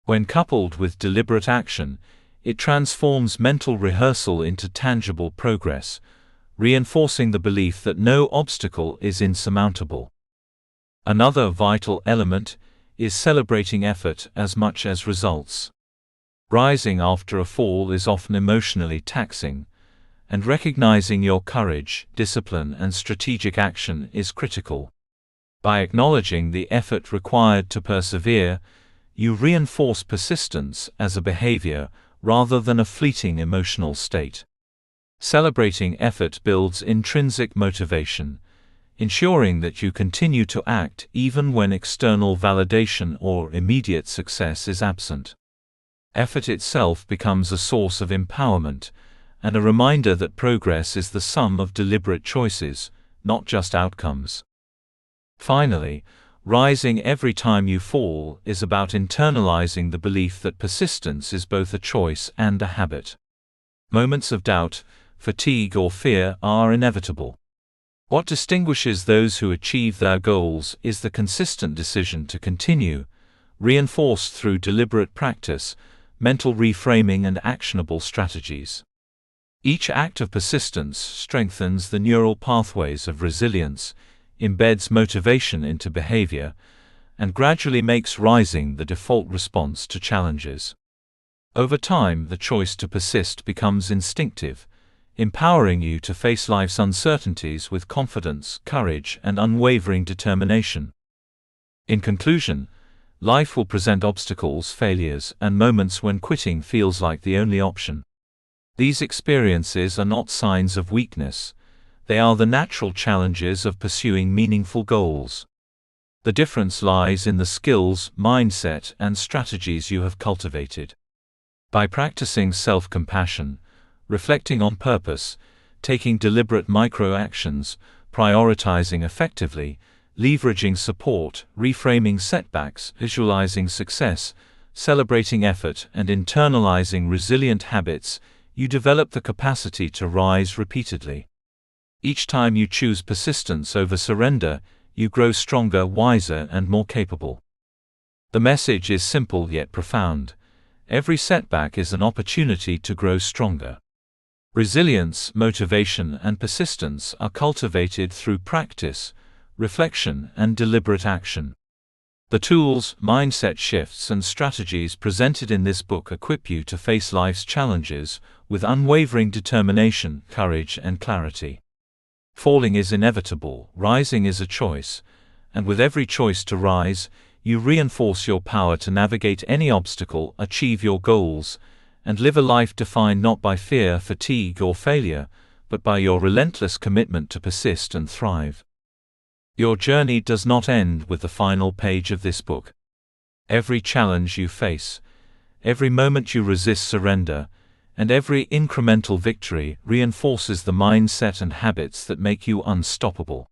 When coupled with deliberate action, it transforms mental rehearsal into tangible progress, reinforcing the belief that no obstacle is insurmountable. Another vital element is celebrating effort as much as results. Rising after a fall is often emotionally taxing, and recognizing your courage, discipline, and strategic action is critical. By acknowledging the effort required to persevere, you reinforce persistence as a behavior rather than a fleeting emotional state. Celebrating effort builds intrinsic motivation, ensuring that you continue to act even when external validation or immediate success is absent. Effort itself becomes a source of empowerment, and a reminder that progress is the sum of deliberate choices, not just outcomes. Finally, rising every time you fall is about internalizing the belief that persistence is both a choice and a habit. Moments of doubt, fatigue, or fear are inevitable. What distinguishes those who achieve their goals is the consistent decision to continue, reinforced through deliberate practice, mental reframing, and actionable strategies. Each act of persistence strengthens the neural pathways of resilience, embeds motivation into behavior, and gradually makes rising the default response to challenges. Over time, the choice to persist becomes instinctive, empowering you to face life's uncertainties with confidence, courage, and unwavering determination. In conclusion, life will present obstacles, failures, and moments when quitting feels like the only option. These experiences are not signs of weakness. They are the natural challenges of pursuing meaningful goals. The difference lies in the skills, mindset, and strategies you have cultivated. By practicing self-compassion, reflecting on purpose, taking deliberate micro-actions, prioritizing effectively, leveraging support, reframing setbacks, visualizing success, celebrating effort, and internalizing resilient habits, you develop the capacity to rise repeatedly. Each time you choose persistence over surrender, you grow stronger, wiser, and more capable. The message is simple yet profound. Every setback is an opportunity to grow stronger. Resilience, motivation, and persistence are cultivated through practice, reflection, and deliberate action. The tools, mindset shifts, and strategies presented in this book equip you to face life's challenges with unwavering determination, courage, and clarity. Falling is inevitable, rising is a choice, and with every choice to rise, you reinforce your power to navigate any obstacle, achieve your goals, and live a life defined not by fear, fatigue, or failure, but by your relentless commitment to persist and thrive. Your journey does not end with the final page of this book. Every challenge you face, every moment you resist surrender, and every incremental victory reinforces the mindset and habits that make you unstoppable.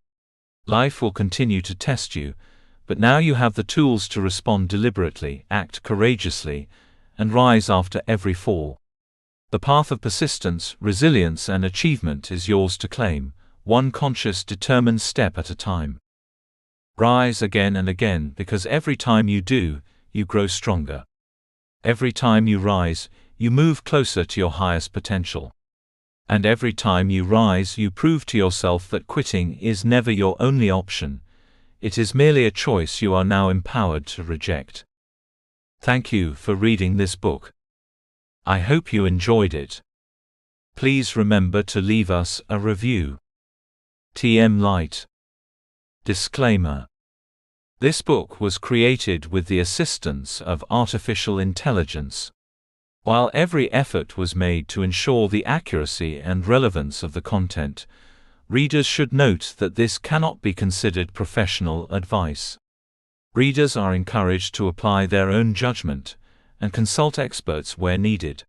Life will continue to test you, but now you have the tools to respond deliberately, act courageously, and rise after every fall. The path of persistence, resilience, and achievement is yours to claim, one conscious, determined step at a time. Rise again and again, because every time you do, you grow stronger. Every time you rise, you move closer to your highest potential. And every time you rise, you prove to yourself that quitting is never your only option. It is merely a choice you are now empowered to reject. Thank you for reading this book. I hope you enjoyed it. Please remember to leave us a review. TM Light. Disclaimer. This book was created with the assistance of artificial intelligence. While every effort was made to ensure the accuracy and relevance of the content, readers should note that this cannot be considered professional advice. Readers are encouraged to apply their own judgment and consult experts where needed.